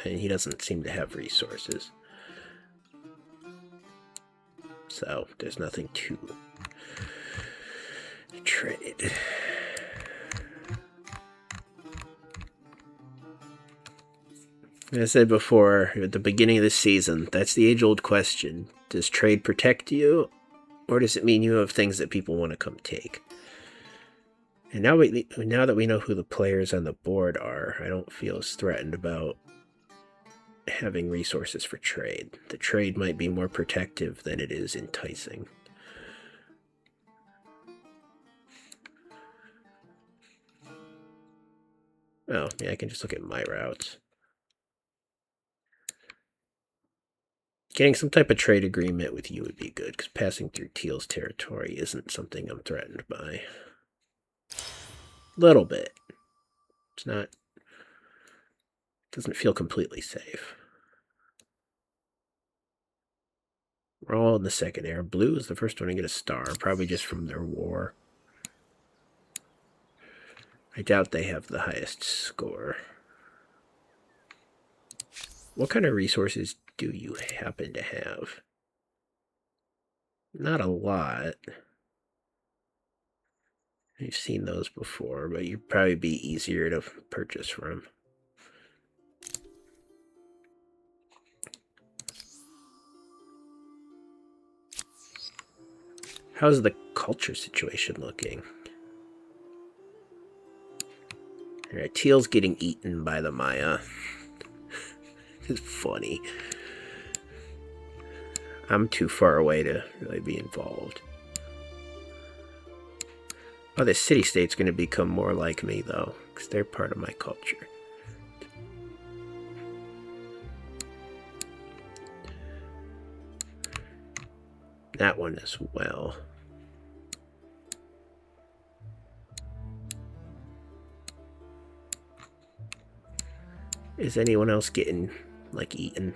And he doesn't seem to have resources. So, there's nothing to trade. As I said before, at the beginning of the season, that's the age-old question. Does trade protect you, or does it mean you have things that people want to come take? And now that we know who the players on the board are, I don't feel as threatened about having resources for trade. The trade might be more protective than it is enticing. Oh, yeah, I can just look at my routes. Getting some type of trade agreement with you would be good, because passing through Teal's territory isn't something I'm threatened by. Little bit. It's not... doesn't feel completely safe. We're all in the second air. Blue is the first one to get a star, probably just from their war. I doubt they have the highest score. What kind of resources do you happen to have? Not a lot. You've seen those before, but you'd probably be easier to purchase from. How's the culture situation looking? Alright, Teal's getting eaten by the Maya. It's funny. I'm too far away to really be involved. Oh, the city-state's going to become more like me, though, because they're part of my culture. That one as well. Is anyone else getting, like, eaten?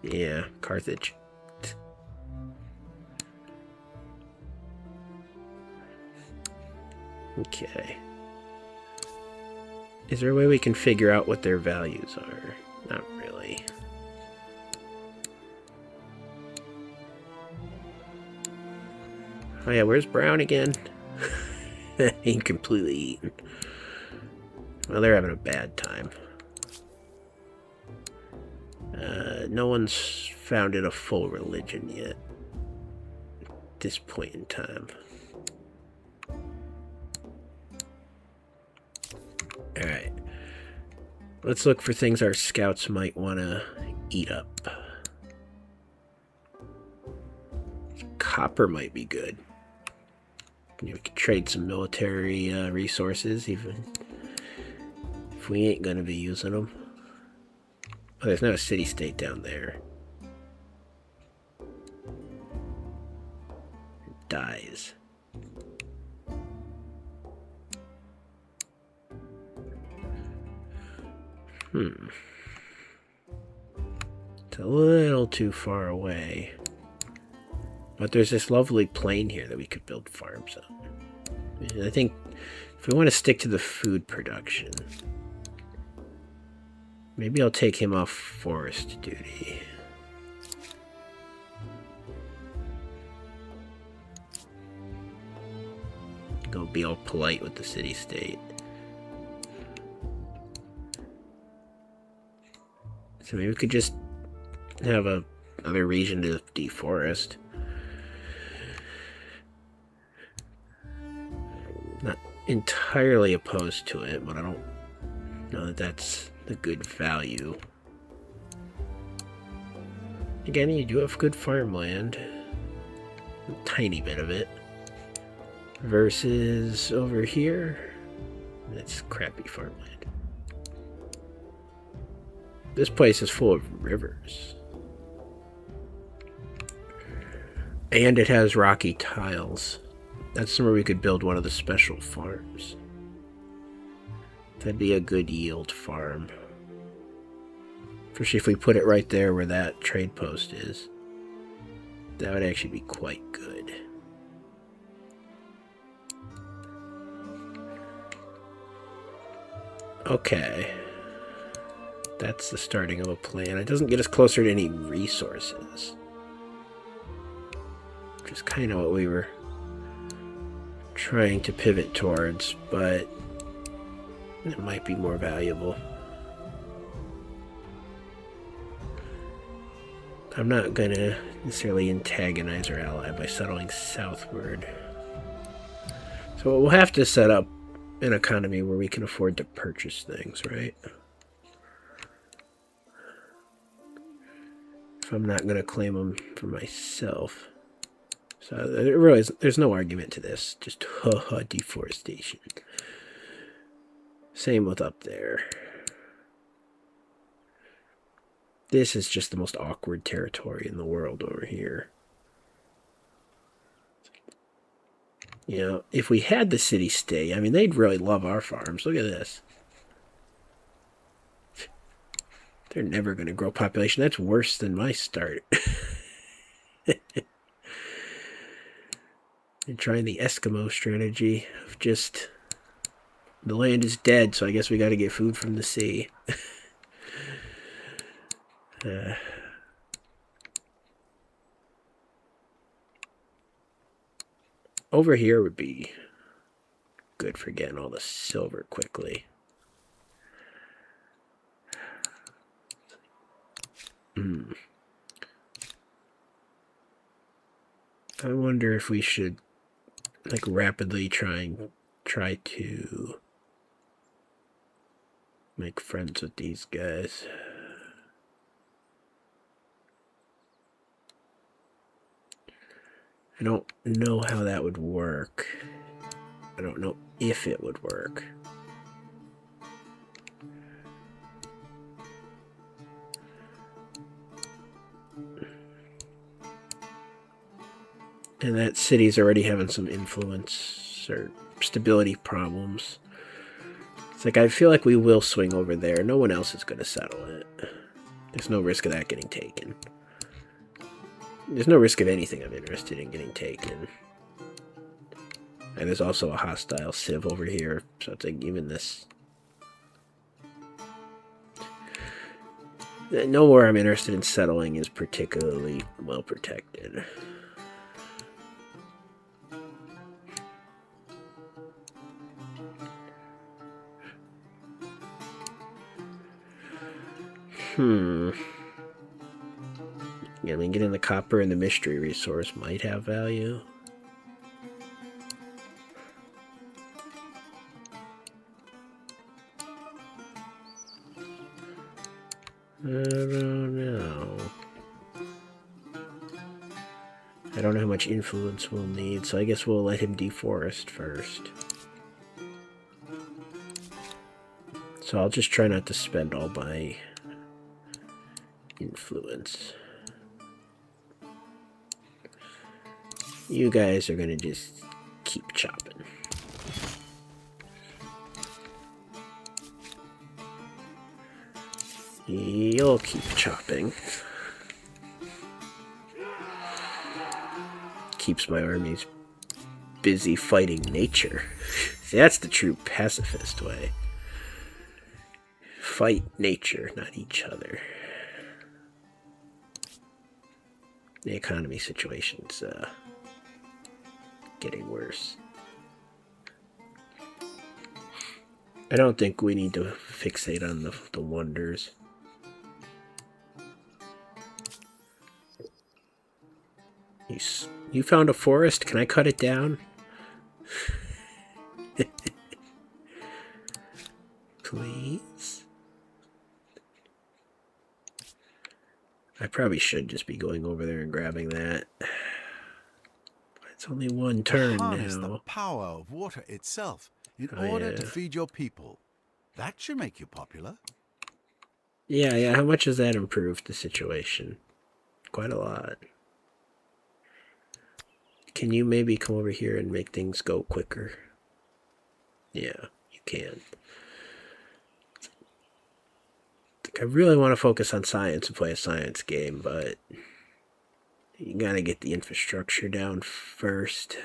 Yeah, Carthage. Okay. Is there a way we can figure out what their values are? Not really. Oh yeah, where's Brown again? He completely eaten. Well, they're having a bad time. No one's founded a full religion yet. At this point in time. Alright. Let's look for things our scouts might want to eat up. Copper might be good. We could trade some military resources, even if we ain't going to be using them. Oh, there's no city-state down there. It dies. It's a little too far away. But there's this lovely plain here that we could build farms on. And I think if we want to stick to the food production, Maybe I'll take him off forest duty. Go be all polite with the city-state. So maybe we could just have another region to deforest. Not entirely opposed to it, but I don't know that that's the good value. Again, you do have good farmland. A tiny bit of it. Versus over here, that's crappy farmland. This place is full of rivers. And it has rocky tiles. That's somewhere we could build one of the special farms. That'd be a good yield farm. Especially if we put it right there where that trade post is. That would actually be quite good. Okay. That's the starting of a plan. It doesn't get us closer to any resources. Which is kind of what we were trying to pivot towards, but it might be more valuable. I'm not going to necessarily antagonize our ally by settling southward. So we'll have to set up an economy where we can afford to purchase things, right? If I'm not going to claim them for myself. So there's no argument to this. Just deforestation. Same with up there. This is just the most awkward territory in the world over here. You know, if we had the city stay, I mean, they'd really love our farms. Look at this. They're never going to grow population. That's worse than my start. And trying the Eskimo strategy of just, the land is dead, so I guess we got to get food from the sea. Over here would be good for getting all the silver quickly. I wonder if we should like rapidly try to make friends with these guys. I don't know how that would work. I don't know if it would work. And that city's already having some influence or stability problems. It's like I feel like we will swing over there. No one else is going to settle it. There's no risk of that getting taken. There's no risk of anything I'm interested in getting taken. And there's also a hostile civ over here, so it's like even this... Nowhere I'm interested in settling is particularly well protected. Yeah, I mean, getting the copper and the mystery resource might have value. I don't know. I don't know how much influence we'll need, so I guess we'll let him deforest first. So I'll just try not to spend all my influence. You guys are gonna just keep chopping. You'll keep chopping. Keeps my armies busy fighting nature. See, that's the true pacifist way. fight nature, not each other. The economy situation's getting worse. I don't think we need to fixate on the wonders. You found a forest? Can I cut it down? Please? I probably should just be going over there and grabbing that. It's only one turn Harness now. the power of water itself in Oh, order to yeah. feed your people. That should make you popular. Yeah, how much has that improved the situation? Quite a lot. Can you maybe come over here and make things go quicker? Yeah, you can. I really want to focus on science and play a science game, but you gotta get the infrastructure down first.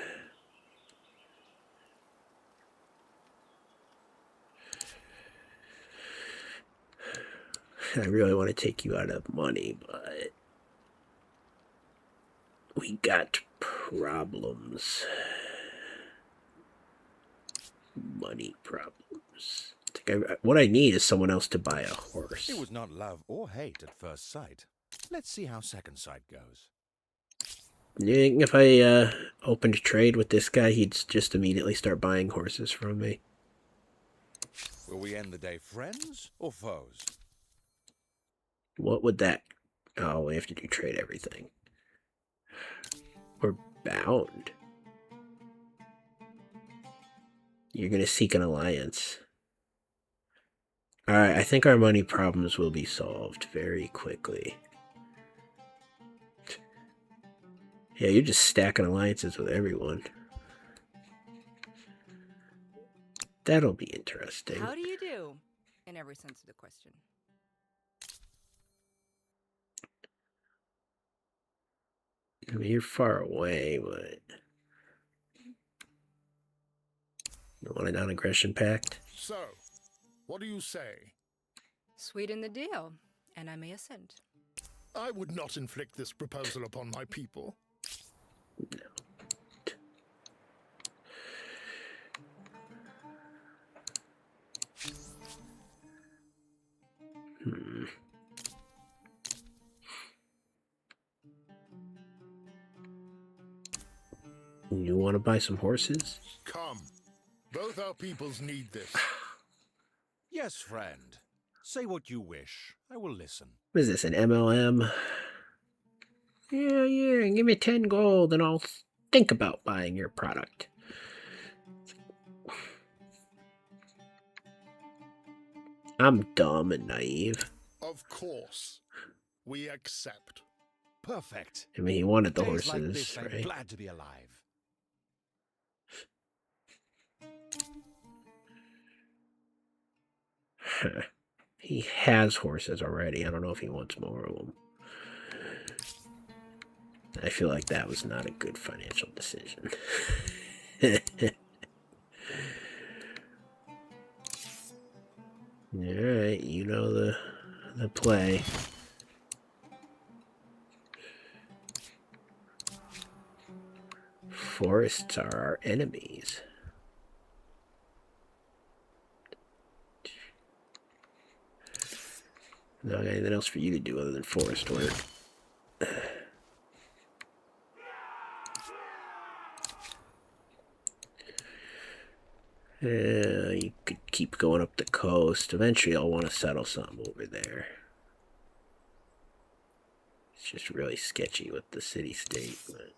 I really want to take you out of money, but we got problems. Money problems. What I need is someone else to buy a horse. It was not love or hate at first sight. Let's see how second sight goes. You think if I opened trade with this guy, he'd just immediately start buying horses from me? Will we end the day friends or foes? What would that... Oh, we have to do trade everything. We're bound. You're going to seek an alliance. Alright, I think our money problems will be solved very quickly. Yeah, you're just stacking alliances with everyone. That'll be interesting. How do you do? In every sense of the question. I mean, you're far away, but... You want a non-aggression pact? So, what do you say? Sweeten the deal, and I may assent. I would not inflict this proposal upon my people. Hmm. You want to buy some horses? Come. Both our peoples need this. Yes, friend. Say what you wish. I will listen. What is this, an MLM? Yeah, give me 10 gold and I'll think about buying your product. I'm dumb and naive. Of course. We accept. Perfect. I mean, he wanted the Days horses, like this, I'm right? glad to be alive. He has horses already. I don't know if he wants more of them. I feel like that was not a good financial decision. Alright, you know the play. Forests are our enemies. Not anything else for you to do other than forest work. You could keep going up the coast. Eventually I'll want to settle something over there. It's just really sketchy with the city-state. But...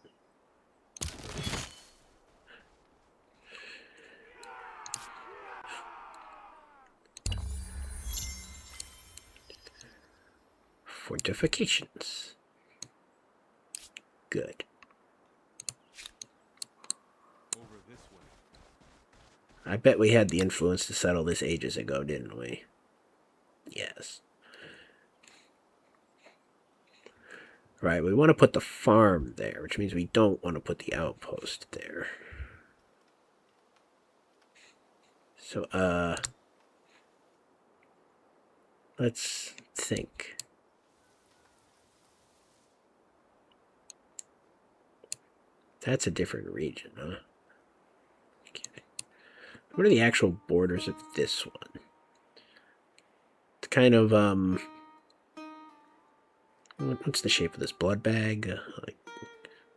Fortifications. Good. I bet we had the influence to settle this ages ago, didn't we? Yes. Right, we want to put the farm there, which means we don't want to put the outpost there. So, Let's think. That's a different region, huh? Okay. What are the actual borders of this one? It's kind of, what's the shape of this? Blood bag? Like,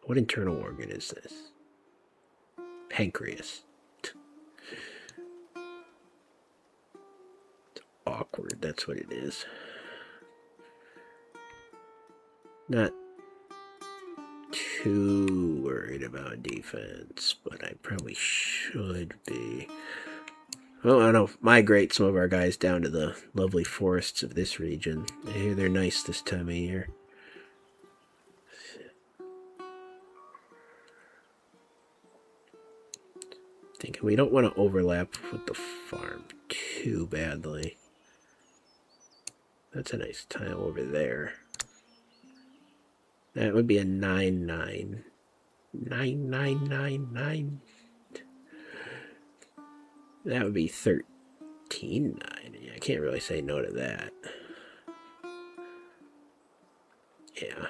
what internal organ is this? Pancreas. It's awkward, that's what it is. Not too worried about defense, but I probably should be. Well, I don't know, migrate some of our guys down to the lovely forests of this region. I hear they're nice this time of year. Thinking we don't want to overlap with the farm too badly. That's a nice tile over there. That would be a 9-9. 9-9-9-9. That would be 13-9. Yeah, I can't really say no to that. Yeah.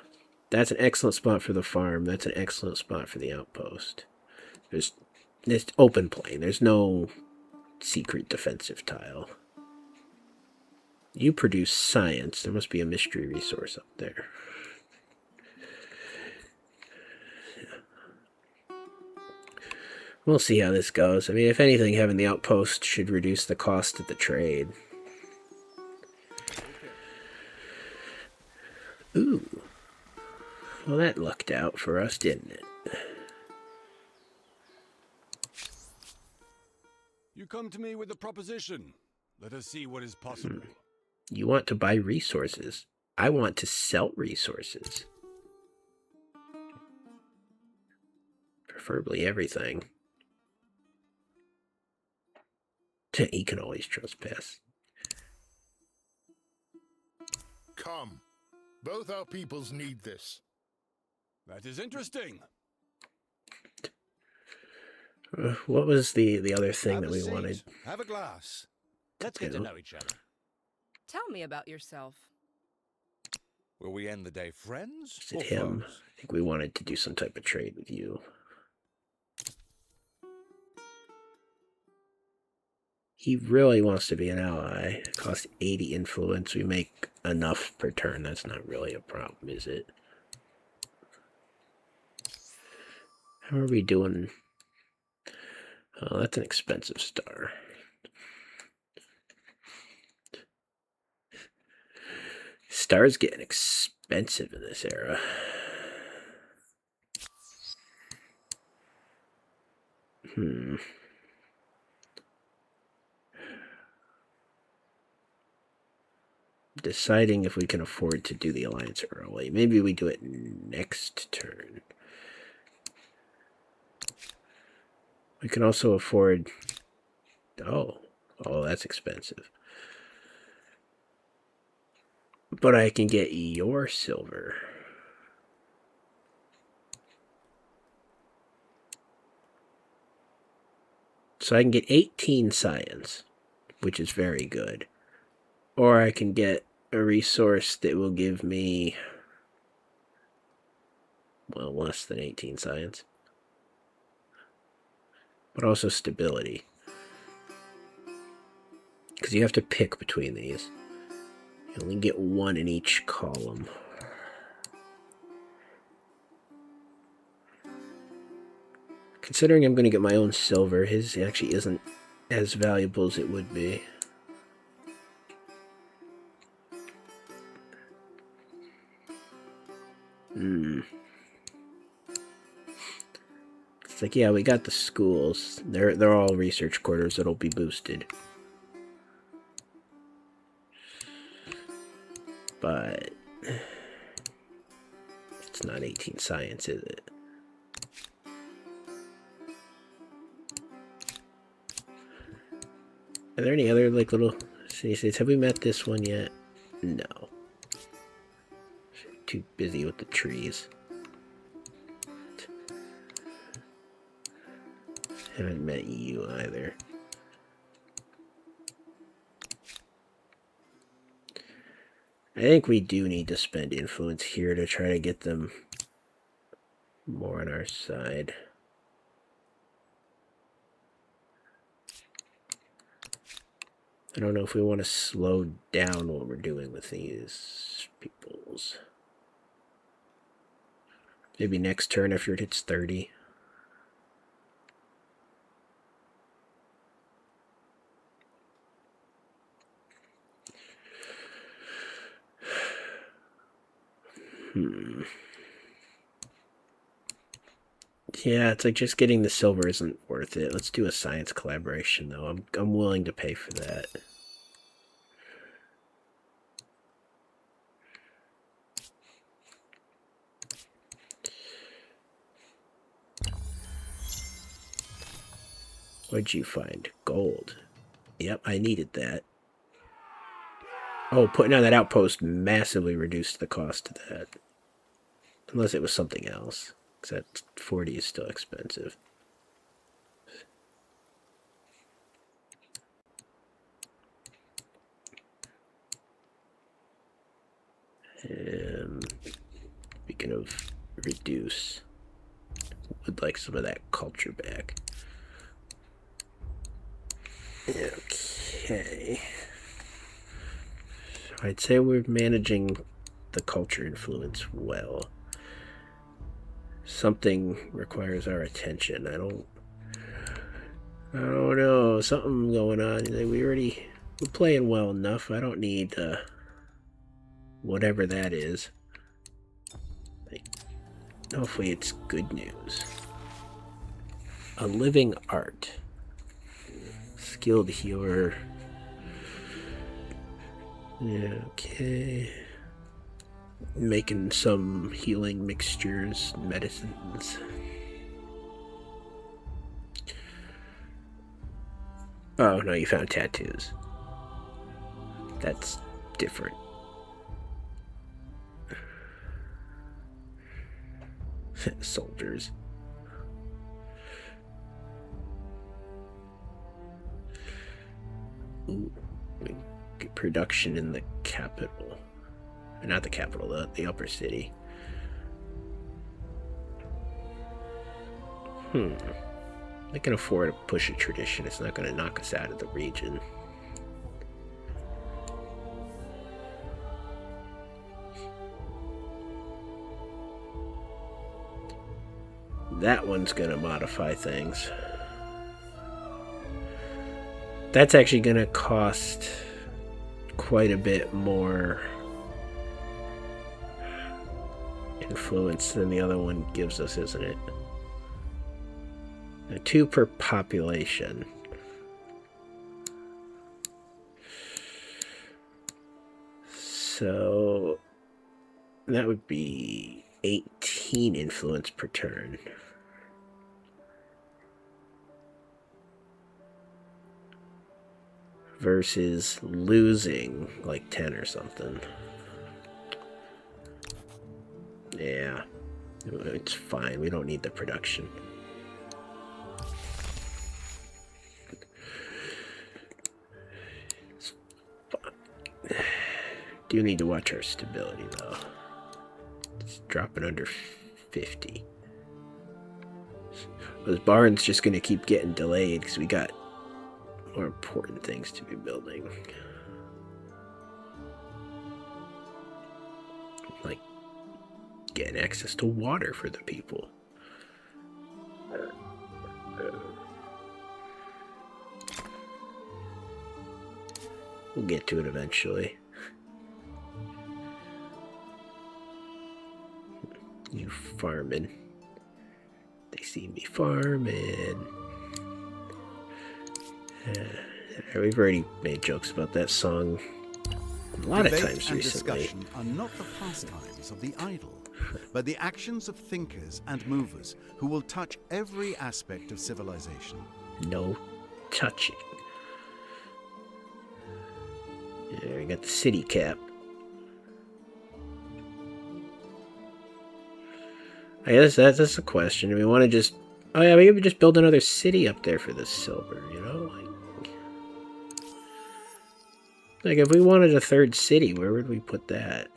That's an excellent spot for the farm. That's an excellent spot for the outpost. There's open plain. There's no secret defensive tile. You produce science. There must be a mystery resource up there. We'll see how this goes. I mean, if anything, having the outpost should reduce the cost of the trade. Ooh. Well, that lucked out for us, didn't it? You come to me with a proposition. Let us see what is possible. You want to buy resources. I want to sell resources. Preferably everything. He can always trespass. Come. Both our peoples need this. That is interesting. What was the other thing that we seat. wanted? Have a glass. Let's get to know each other. Tell me about yourself. Will we end the day friends Is or it him? foes? I think we wanted to do some type of trade with you. He really wants to be an ally. It costs 80 influence. We make enough per turn. That's not really a problem, is it? How are we doing? Oh, that's an expensive star. Stars getting expensive in this era. Deciding if we can afford to do the alliance early. Maybe we do it next turn. We can also afford... Oh, that's expensive. But I can get your silver. So I can get 18 science, which is very good. Or I can get a resource that will give me, well, less than 18 science. But also stability. Because you have to pick between these. You only get one in each column. Considering I'm going to get my own silver, his actually isn't as valuable as it would be. It's like, yeah, we got the schools. They're all research quarters that'll be boosted. But it's not 18 science, is it? Are there any other like little city states? Have we met this one yet? No. Too busy with the trees. Haven't met you either. I think we do need to spend influence here to try to get them more on our side. I don't know if we want to slow down what we're doing with these peoples. Maybe next turn after it hits 30. Yeah, it's like just getting the silver isn't worth it. Let's do a science collaboration, though. I'm willing to pay for that. What'd you find? Gold. Yep, I needed that. Oh, putting on that outpost massively reduced the cost of that. Unless it was something else. Because that 40 is still expensive. Speaking of reduce, would like some of that culture back. Okay. So I'd say we're managing the culture influence well. Something requires our attention. I don't know. Something going on. We're playing well enough. I don't need whatever that is. Hopefully it's good news. A living art. Skilled healer. Yeah, okay. Making some healing mixtures, medicines. Oh, no, you found tattoos. That's different. Soldiers. Ooh, production in the capital. Not the capital, the upper city. I can afford to push a tradition. It's not going to knock us out of the region. That one's going to modify things. That's actually going to cost quite a bit more influence than the other one gives us, isn't it? 2 per population. So that would be 18 influence per turn. Versus losing like 10 or something. Yeah, it's fine. We don't need the production. Do need to watch our stability though. It's dropping under 50. Those barns just gonna keep getting delayed because we got more important things to be building. Like getting access to water for the people. We'll get to it eventually. You farming. They see me farming. We've already made jokes about that song a lot of times recently. Discussion are not the pastimes of the idle, but the actions of thinkers and movers who will touch every aspect of civilization. No touching. Yeah, we got the city cap. I guess that's a question. Do we want to just... Oh yeah, we could just build another city up there for the silver, you know? Like, if we wanted a third city, where would we put that?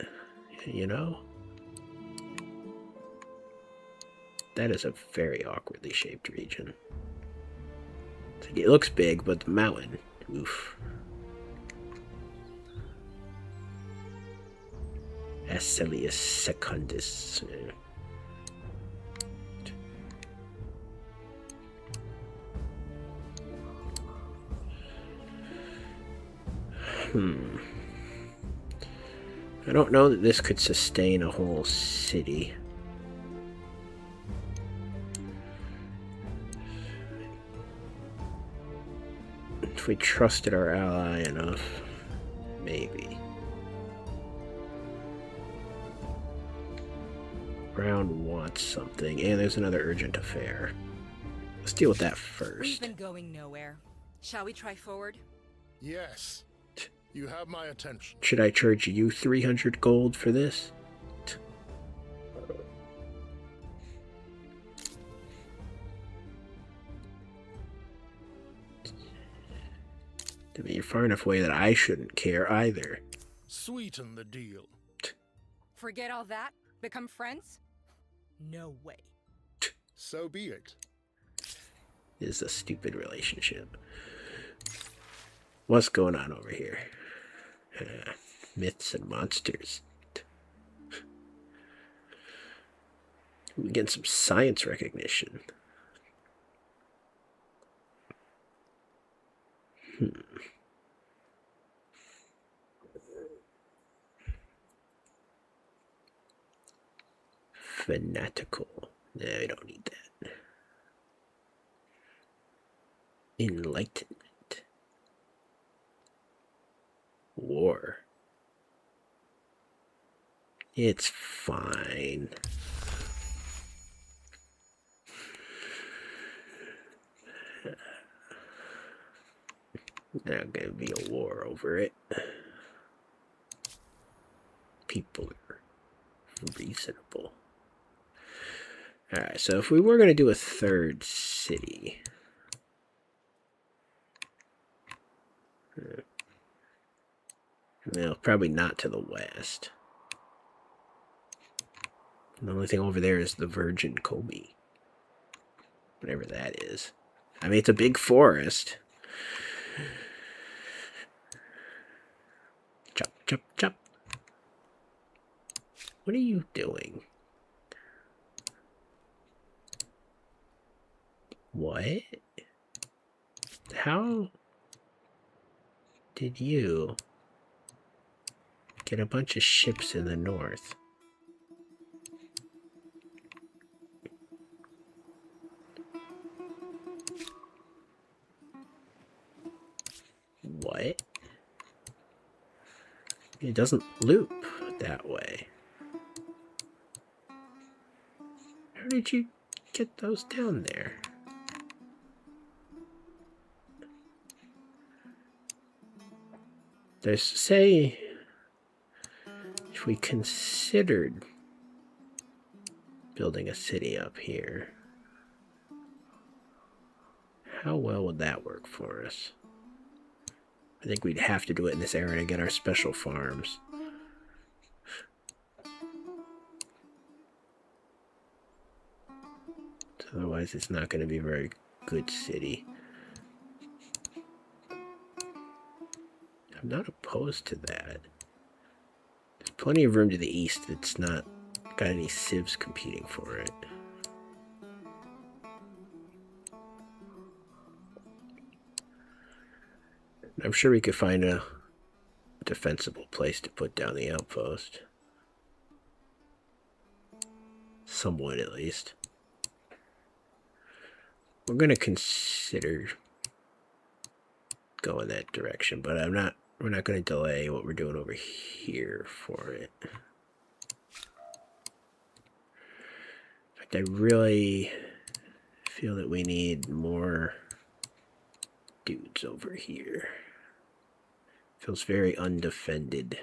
You know? That is a very awkwardly shaped region. It looks big, but the mountain, oof. Acelius Secundus. I don't know that this could sustain a whole city. If we trusted our ally enough, maybe. Brown wants something, and there's another urgent affair. Let's deal with that We've first. been going nowhere. Shall we try forward? Yes. You have my attention. Should I charge you 300 gold for this? I mean, you're far enough away that I shouldn't care either. Sweeten the deal. Forget all that? Become friends? No way. So be it. This is a stupid relationship. What's going on over here? Myths and monsters. We get some science recognition. Fanatical. No, we don't need that. Enlightenment. War. It's fine. Not gonna be a war over it. People are reasonable. Alright, so if we were gonna do a third city. Well, probably not to the west. The only thing over there is the Virgin Kobe. Whatever that is. I mean, it's a big forest. Chop, chop, chop. What are you doing? What? How did you get a bunch of ships in the north? What? It doesn't loop that way. How did you get those down there? There's, say, if we considered building a city up here, how well would that work for us? I think we'd have to do it in this area to get our special farms. Otherwise, it's not going to be a very good city. I'm not opposed to that. There's plenty of room to the east that's not got any civs competing for it. I'm sure we could find a defensible place to put down the outpost. Somewhat, at least. We're going to consider going that direction, but we're not going to delay what we're doing over here for it. In fact, I really feel that we need more dudes over here. Feels very undefended.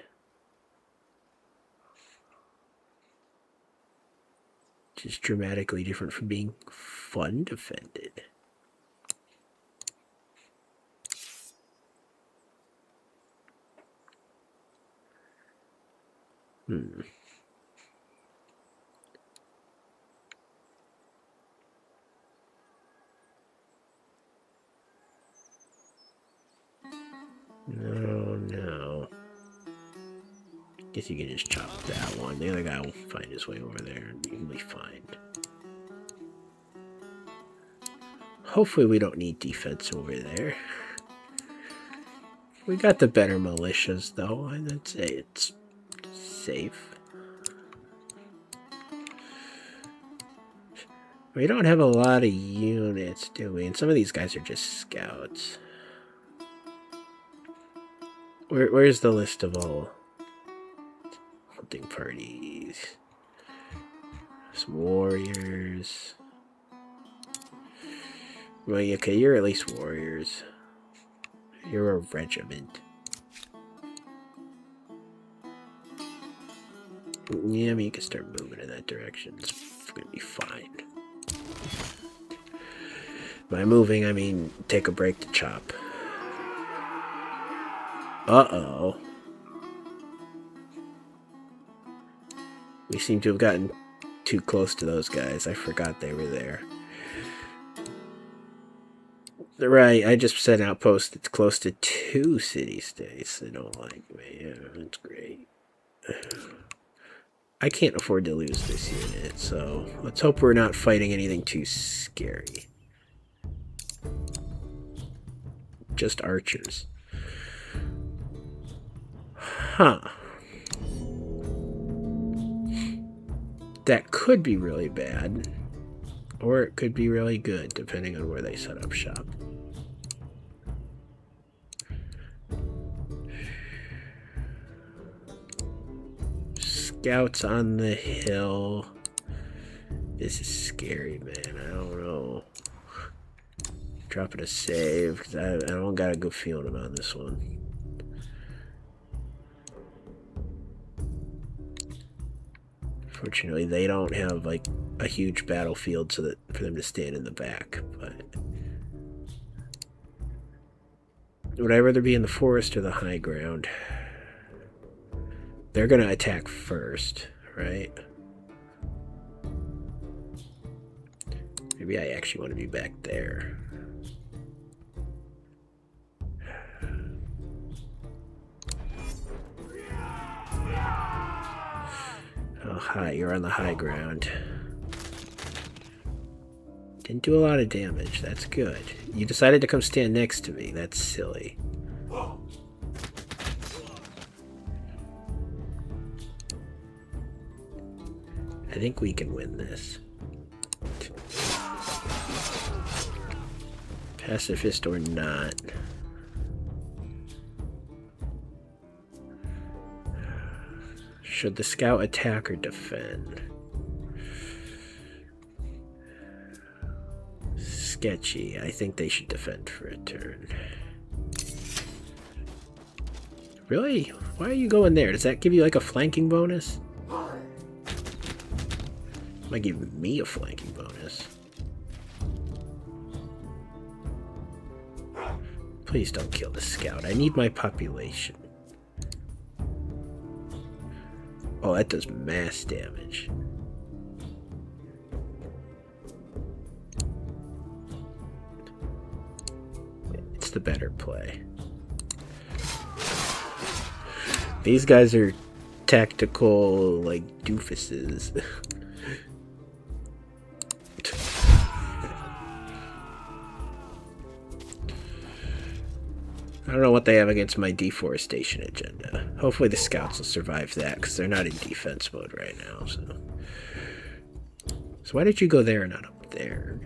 Which is dramatically different from being fun defended. Hmm. No. Guess you can just chop that one. The other guy will find his way over there and he'll be fine. Hopefully we don't need defense over there. We got the better militias though, and I'd say it's safe. We don't have a lot of units, do we? And some of these guys are just scouts. Where's the list of all hunting parties? Some warriors. Well, okay, you're at least warriors. You're a regiment. Yeah, I mean, you can start moving in that direction. It's gonna be fine. By moving, I mean take a break to chop. Uh-oh. We seem to have gotten too close to those guys. I forgot they were there. Right, I just set an outpost that's close to 2 city-states. They don't like me. Yeah, that's great. I can't afford to lose this unit, so let's hope we're not fighting anything too scary. Just archers. Huh. That could be really bad, or it could be really good, depending on where they set up shop. Scouts on the hill. This is scary, man. I don't know. Dropping a save, because I don't got a good feeling about this one. Fortunately, they don't have like a huge battlefield so that for them to stand in the back, but would I rather be in the forest or the high ground? They're gonna attack first, right? Maybe I actually want to be back there. Oh, hi, you're on the high ground. Didn't do a lot of damage, that's good. You decided to come stand next to me, that's silly. I think we can win this. Pacifist or not. Should the scout attack or defend? Sketchy. I think they should defend for a turn. Really? Why are you going there? Does that give you like a flanking bonus? Might give me a flanking bonus. Please don't kill the scout. I need my population. Oh, that does mass damage. It's the better play. These guys are tactical, like, doofuses. I don't know what they have against my deforestation agenda. Hopefully the scouts will survive that, because they're not in defense mode right now. So why did you go there and not up there?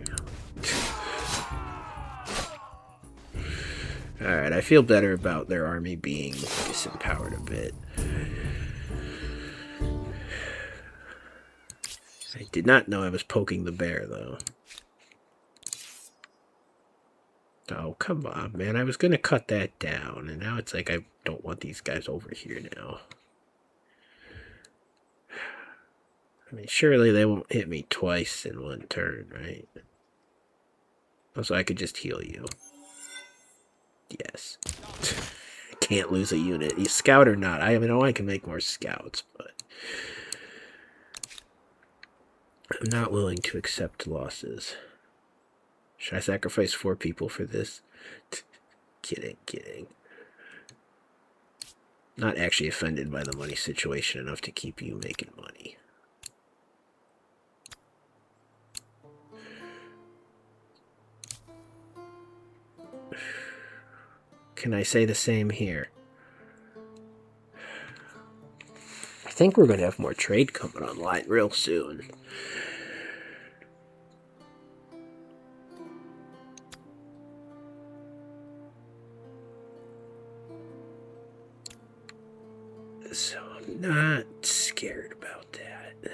Alright, I feel better about their army being disempowered a bit. I did not know I was poking the bear, though. Oh, come on, man. I was going to cut that down, and now it's like I don't want these guys over here now. I mean, surely they won't hit me twice in one turn, right? Also, I could just heal you. Yes. Can't lose a unit. You scout or not. I mean, I can make more scouts, but I'm not willing to accept losses. Should I sacrifice 4 people for this? Kidding. Not actually offended by the money situation enough to keep you making money. Can I say the same here? I think we're going to have more trade coming online real soon. So I'm not scared about that.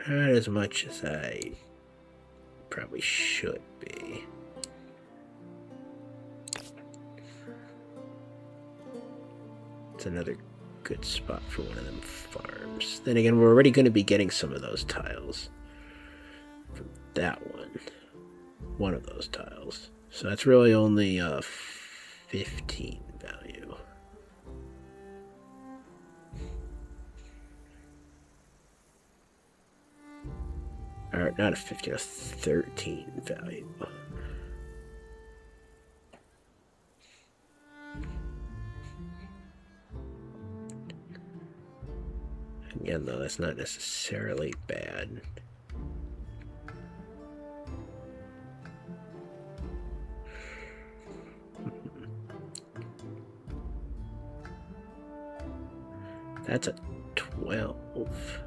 Not as much as I probably should be. It's another good spot for one of them farms. Then again, we're already going to be getting some of those tiles from that one. One of those tiles. So that's really only 15 value. Or not a 15, a 13 value. Again, though, that's not necessarily bad. That's a 12.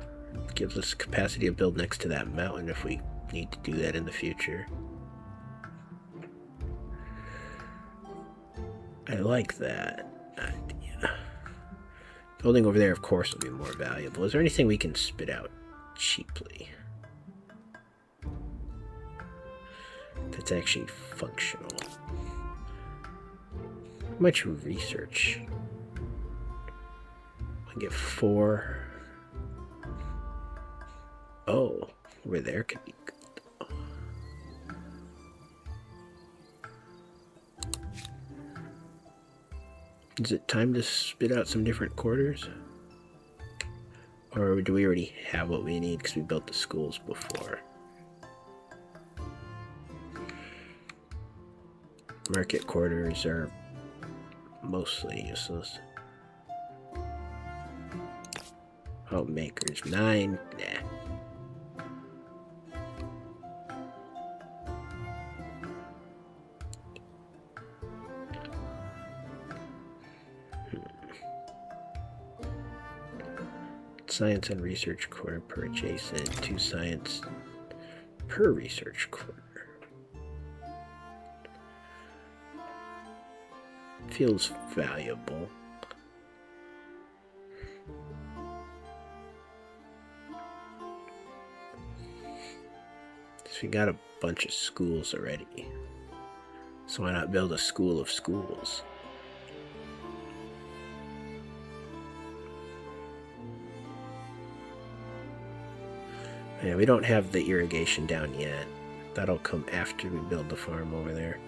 Gives us capacity to build next to that mountain if we need to do that in the future. I like that idea. Building over there, of course, will be more valuable. Is there anything we can spit out cheaply that's actually functional? How much research? I get 4. Oh, over there could be good. Is it time to spit out some different quarters? Or do we already have what we need because we built the schools before? Market quarters are mostly useless. Homemakers, 9. Nah. Science and research quarter per adjacent, 2 science per research quarter. Feels valuable. So we got a bunch of schools already. So why not build a school of schools? Yeah, we don't have the irrigation down yet. That'll come after we build the farm over there.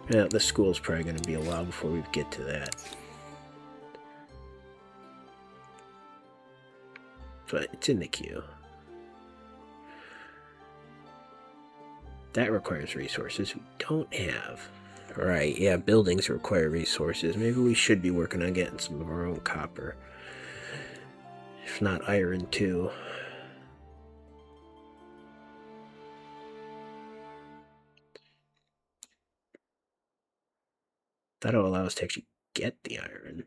Yeah, the school's probably going to be a while before we get to that. But it's in the queue. That requires resources we don't have. Right, yeah, buildings require resources. Maybe we should be working on getting some of our own copper. If not iron, too. That'll allow us to actually get the iron.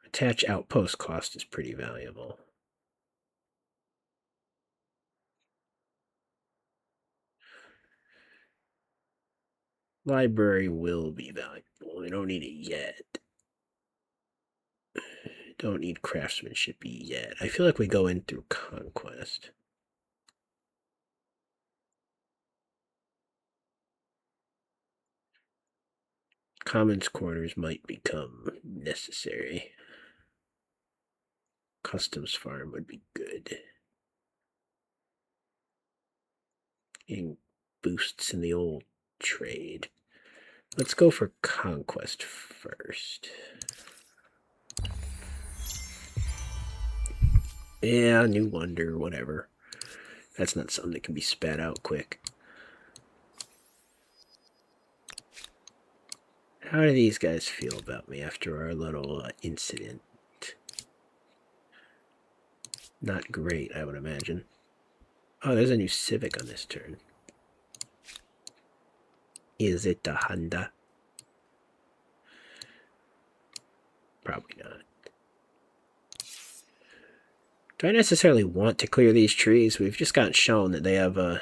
Attach outpost cost is pretty valuable. Library will be valuable. We don't need it yet. Don't need craftsmanship yet. I feel like we go in through conquest. Commons quarters might become necessary. Customs farm would be good. Getting boosts in the old trade. Let's go for conquest first. Yeah, new wonder, whatever. That's not something that can be spat out quick. How do these guys feel about me after our little incident? Not great, I would imagine. Oh, there's a new Civic on this turn. Is it the Honda? Probably not. Do I necessarily want to clear these trees? We've just gotten shown that they have a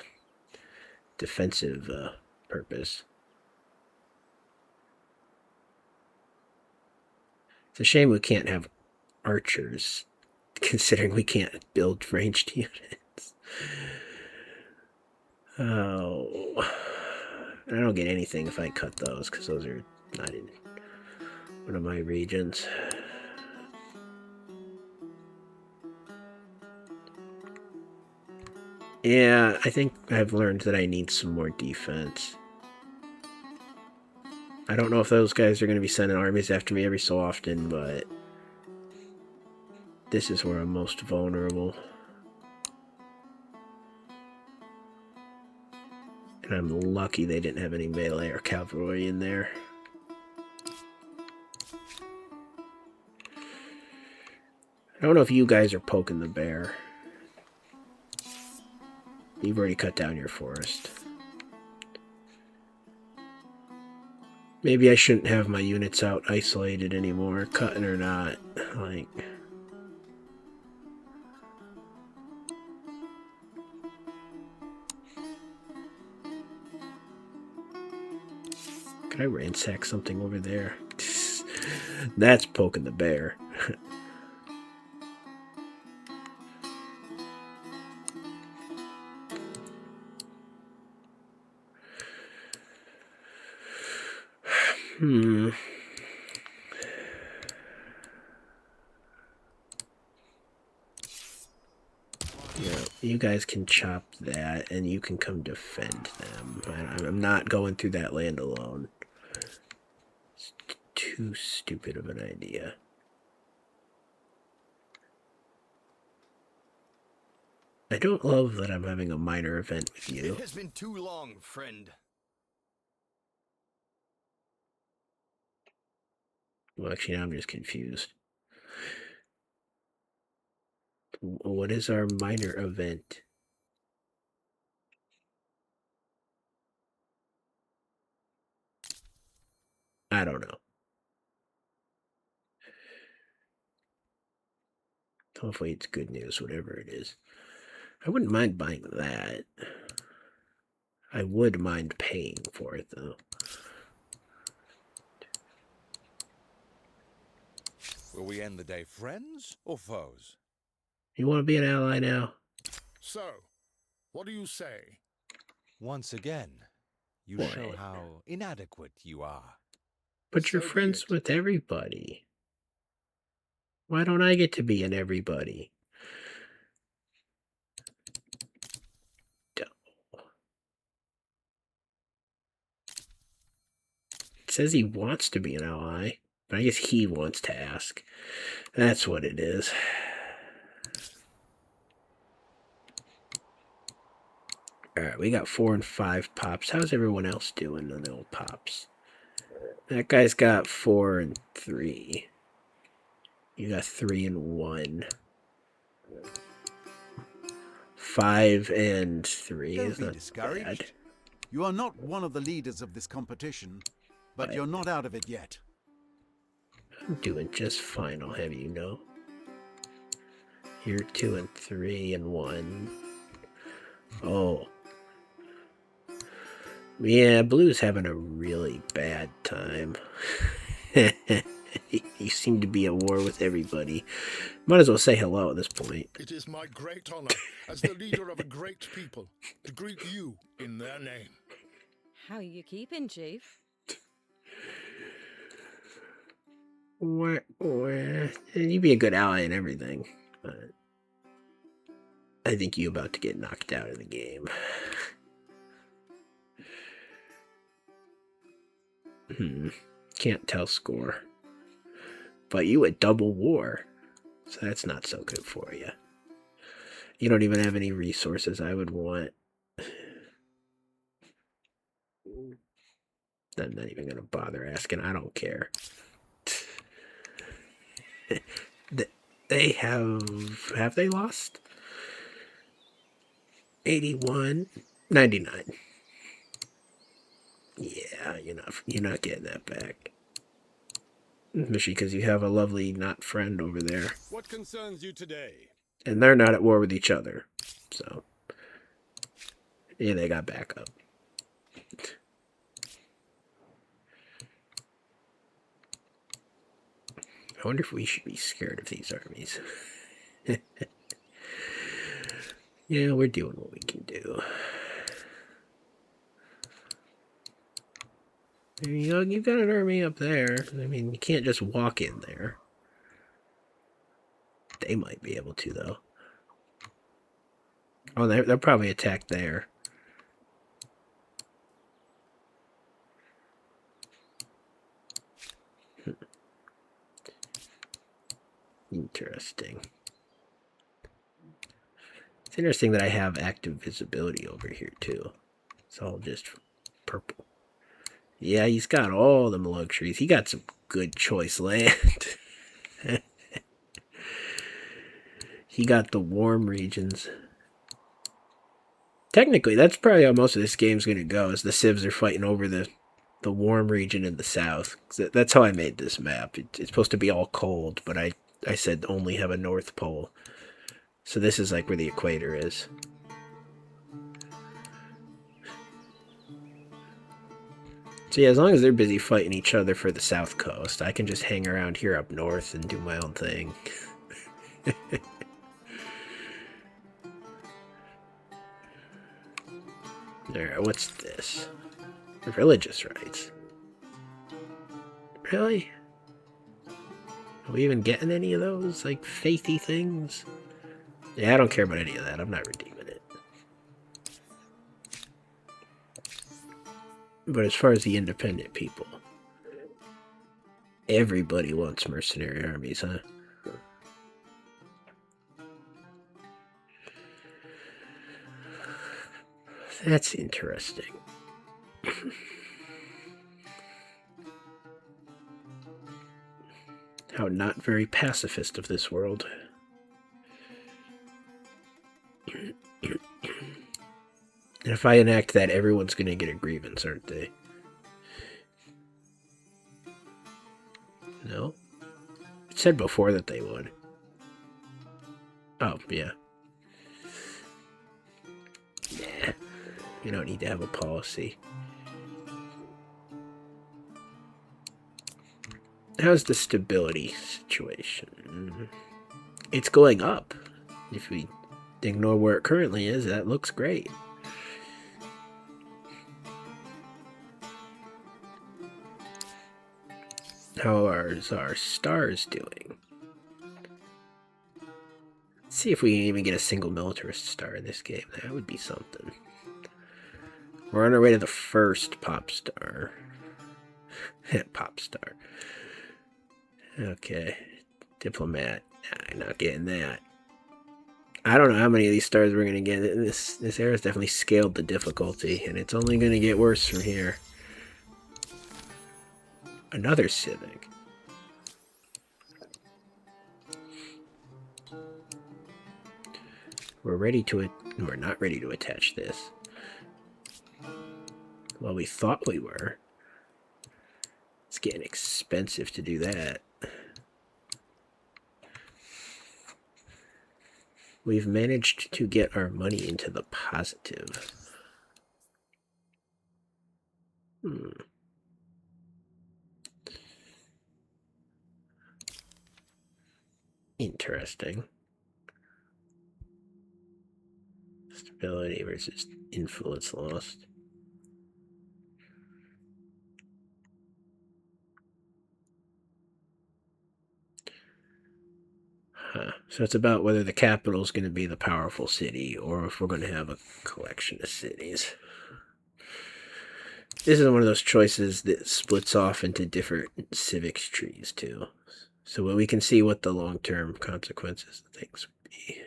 defensive purpose. It's a shame we can't have archers, considering we can't build ranged units. Oh, I don't get anything if I cut those, because those are not in one of my regions. Yeah, I think I've learned that I need some more defense. I don't know if those guys are going to be sending armies after me every so often, but this is where I'm most vulnerable. And I'm lucky they didn't have any melee or cavalry in there. I don't know if you guys are poking the bear. You've already cut down your forest. Maybe I shouldn't have my units out isolated anymore, cutting or not. Like, can I ransack something over there? That's poking the bear. Yeah, you guys can chop that, and you can come defend them. I'm not going through that land alone. It's too stupid of an idea. I don't love that I'm having a minor event with you. It has been too long, friend. Well, actually, now I'm just confused. What is our minor event? I don't know. Hopefully it's good news, whatever it is. I wouldn't mind buying that. I would mind paying for it, though. Will we end the day friends or foes? You want to be an ally now? So, what do you say? Once again, you Boy. show how inadequate you are. But you're So be friends it. with everybody. Why don't I get to be in everybody? It says he wants to be an ally, but I guess he wants to ask. That's what it is. Alright, we got 4 and 5 pops. How's everyone else doing on the old pops? That guy's got 4 and 3. You got 3 and 1. 5 and 3 Don't is be not discouraged. bad. You are not one of the leaders of this competition, but you're not out of it yet. I'm doing just fine, I'll have you know. You're 2 and 3 and 1. Oh. Yeah, Blue's having a really bad time. You seem to be at war with everybody. Might as well say hello at this point. It is my great honor, as the leader of a great people, to greet you in their name. How you keeping, Chief? You'd be a good ally and everything. But I think you about to get knocked out of the game. Can't tell score. But you at double war. So that's not so good for you. You don't even have any resources I would want. I'm not even going to bother asking. I don't care. They have they lost? 81, 99. Yeah, you're not getting that back. Especially because you have a lovely not friend over there. What concerns you today? And they're not at war with each other. So, yeah, they got backup. I wonder if we should be scared of these armies. Yeah, we're doing what we can do. There you go. You've got an army up there. I mean, you can't just walk in there. They might be able to, though. Oh, they'll probably attack there. Interesting. It's interesting that I have active visibility over here, too. It's all just purple. Yeah, he's got all them luxuries. He got some good choice land. He got the warm regions. Technically, that's probably how most of this game's going to go, is the civs are fighting over the warm region in the south. That's how I made this map. It's supposed to be all cold, but I said only have a North Pole. So this is like where the equator is. So yeah, as long as they're busy fighting each other for the south coast, I can just hang around here up north and do my own thing. Alright, what's this? Religious rights. Really? Are we even getting any of those, like, faithy things? Yeah, I don't care about any of that. I'm not redeeming it. But as far as the independent people, everybody wants mercenary armies, huh? That's interesting. How not very pacifist of this world. And if I enact that, everyone's going to get a grievance, aren't they? No? It said before that they would. Oh, yeah. Nah. You don't need to have a policy. How's the stability situation? It's going up. If we ignore where it currently is, that looks great. How are our stars doing? Let's see if we can even get a single militarist star in this game. That would be something. We're on our way to the first pop star. Pop star. Okay. Diplomat. I'm not getting that. I don't know how many of these stars we're going to get. This era has definitely scaled the difficulty, and it's only going to get worse from here. Another civic. We're not ready to attach this. Well, we thought we were. It's getting expensive to do that. We've managed to get our money into the positive. Interesting. Stability versus influence lost. So it's about whether the capital is going to be the powerful city or if we're going to have a collection of cities. This is one of those choices that splits off into different civics trees, too. So we can see what the long-term consequences of things would be.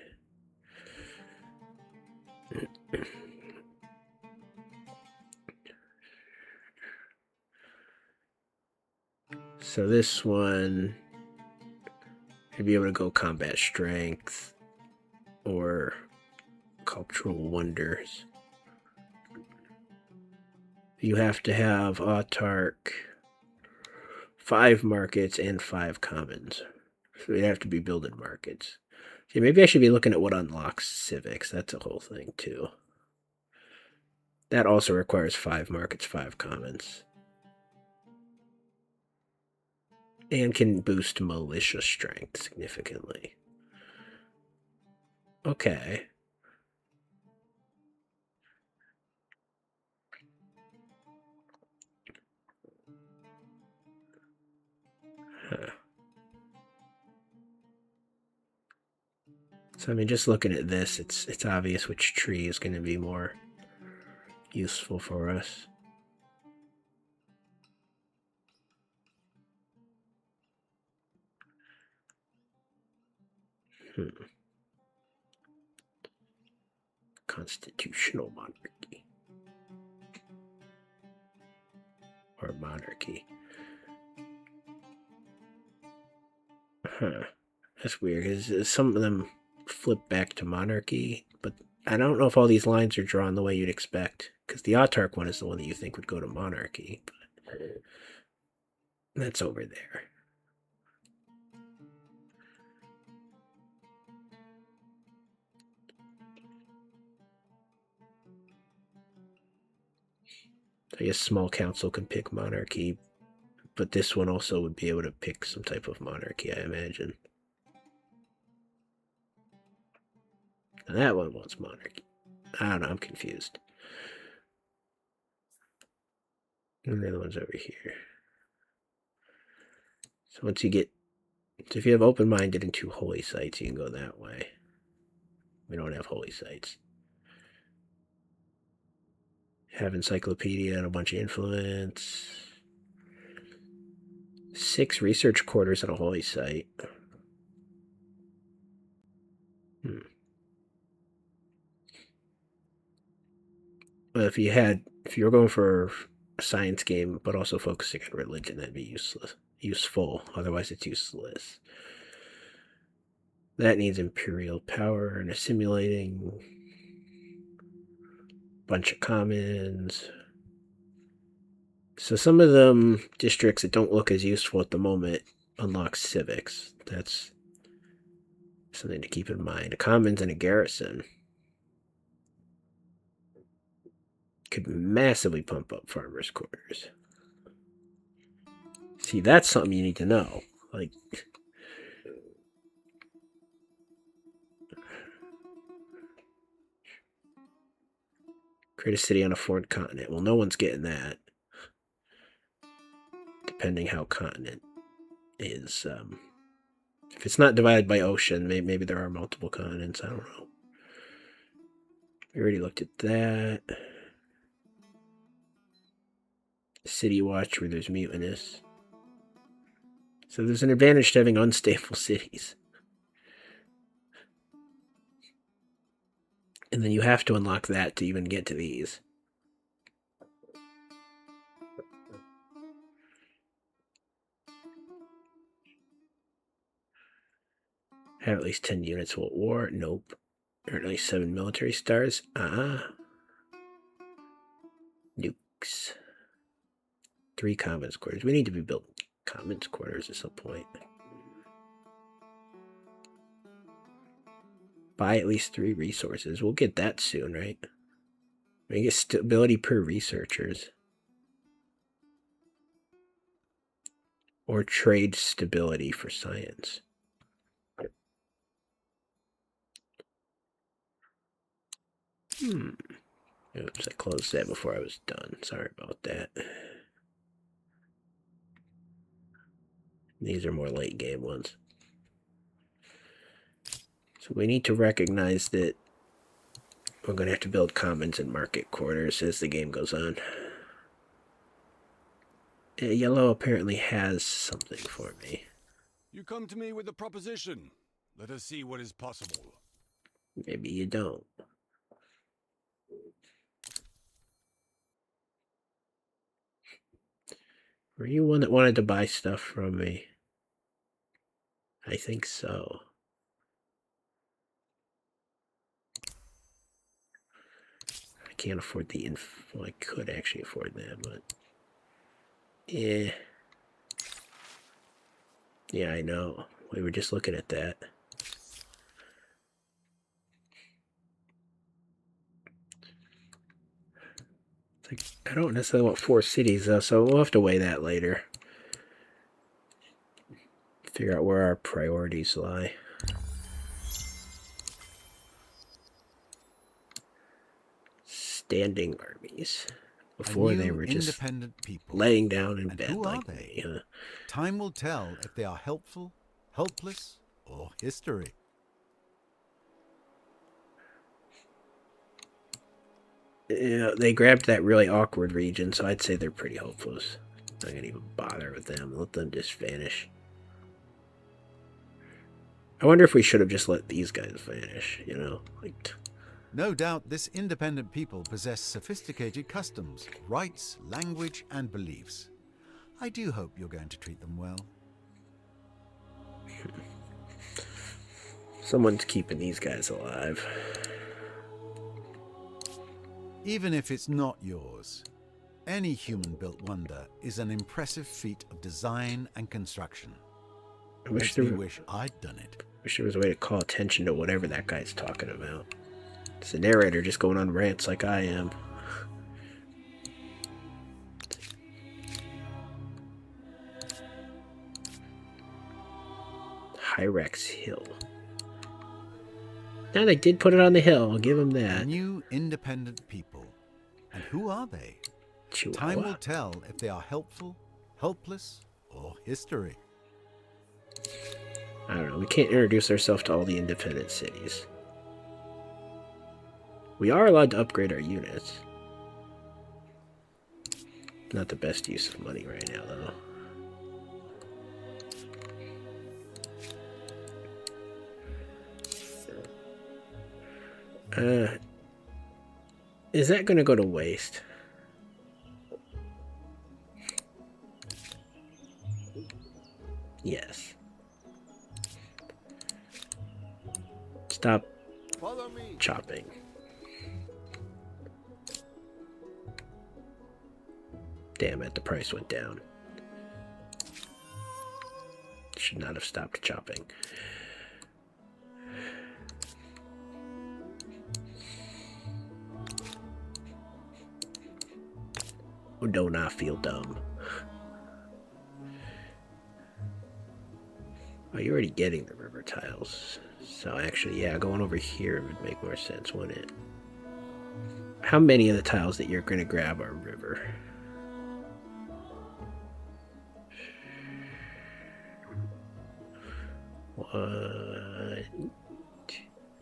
So this one, you'd be able to go combat strength or cultural wonders. You have to have autark, 5 markets and 5 commons. So you'd have to be building markets. See, maybe I should be looking at what unlocks civics. That's a whole thing, too. That also requires 5 markets, 5 commons. And can boost militia strength significantly. Okay. Huh. So I mean, just looking at this, it's obvious which tree is going to be more useful for us. Constitutional monarchy. Or monarchy. Huh. That's weird, because some of them flip back to monarchy, but I don't know if all these lines are drawn the way you'd expect, because the autark one is the one that you think would go to monarchy, but that's over there. I guess small council can pick monarchy, but this one also would be able to pick some type of monarchy, I imagine. And that one wants monarchy. I don't know, I'm confused. And the other one's over here. So once you get... So if you have open-minded and 2 holy sites, you can go that way. We don't have holy sites. Have encyclopedia and a bunch of influence. 6 research quarters and a holy site. Well, if you were going for a science game, but also focusing on religion, that'd be useful. Otherwise, it's useless. That needs imperial power and assimilating. Bunch of commons. So some of them districts that don't look as useful at the moment unlock civics. That's something to keep in mind. A commons and a garrison could massively pump up farmers' quarters. See, that's something you need to know. Like, create a city on a foreign continent. Well, no one's getting that. Depending how continent is. If it's not divided by ocean, maybe there are multiple continents. I don't know. We already looked at that. City watch where there's mutinous. So there's an advantage to having unstable cities. And then you have to unlock that to even get to these. Have at least 10 units at war? Nope. Or at least 7 military stars? Nukes. 3 commons quarters. We need to be building commons quarters at some point. Buy at least 3 resources. We'll get that soon, right? We get stability per researchers. Or trade stability for science. Oops, I closed that before I was done. Sorry about that. These are more late game ones. So we need to recognize that we're going to have to build commons and market quarters as the game goes on. Yellow apparently has something for me. You come to me with a proposition. Let us see what is possible. Maybe you don't. Were you one that wanted to buy stuff from me? I think so. I can't afford the well, I could actually afford that, but yeah. Yeah, I know. We were just looking at that. It's like, I don't necessarily want 4 cities though, so we'll have to weigh that later. Figure out where our priorities lie. Standing armies. Before they were just people. laying down in And bed who like are they? me. Huh? Time will tell if they are helpful, helpless, or history. Yeah, they grabbed that really awkward region, so I'd say they're pretty hopeless. I'm not gonna even bother with them. Let them just vanish. I wonder if we should have just let these guys vanish, you know? Like, No doubt this independent people possess sophisticated customs, rights, language, and beliefs. I do hope you're going to treat them well. someone's keeping these guys alive. Even if it's not yours, any human-built wonder is an impressive feat of design and construction. I wish Makes me wish I'd done it. wish there was a way to call attention to whatever that guy's talking about. It's the narrator just going on rants like I am. Hyrax Hill. Now they did put it on the hill. I'll give them that. New independent people. And who are they? Chihuahua. Time will tell if they are helpful, helpless, or history. I don't know. We can't introduce ourselves to all the independent cities. We are allowed to upgrade our units. Not the best use of money right now, though. Is that going to go to waste? Yes. Stop Follow me. chopping. Damn it, the price went down. Should not have stopped chopping. Oh, do not feel dumb. Oh, you're already getting the river tiles. So actually, yeah, going over here would make more sense, wouldn't it? How many of the tiles that you're going to grab are river?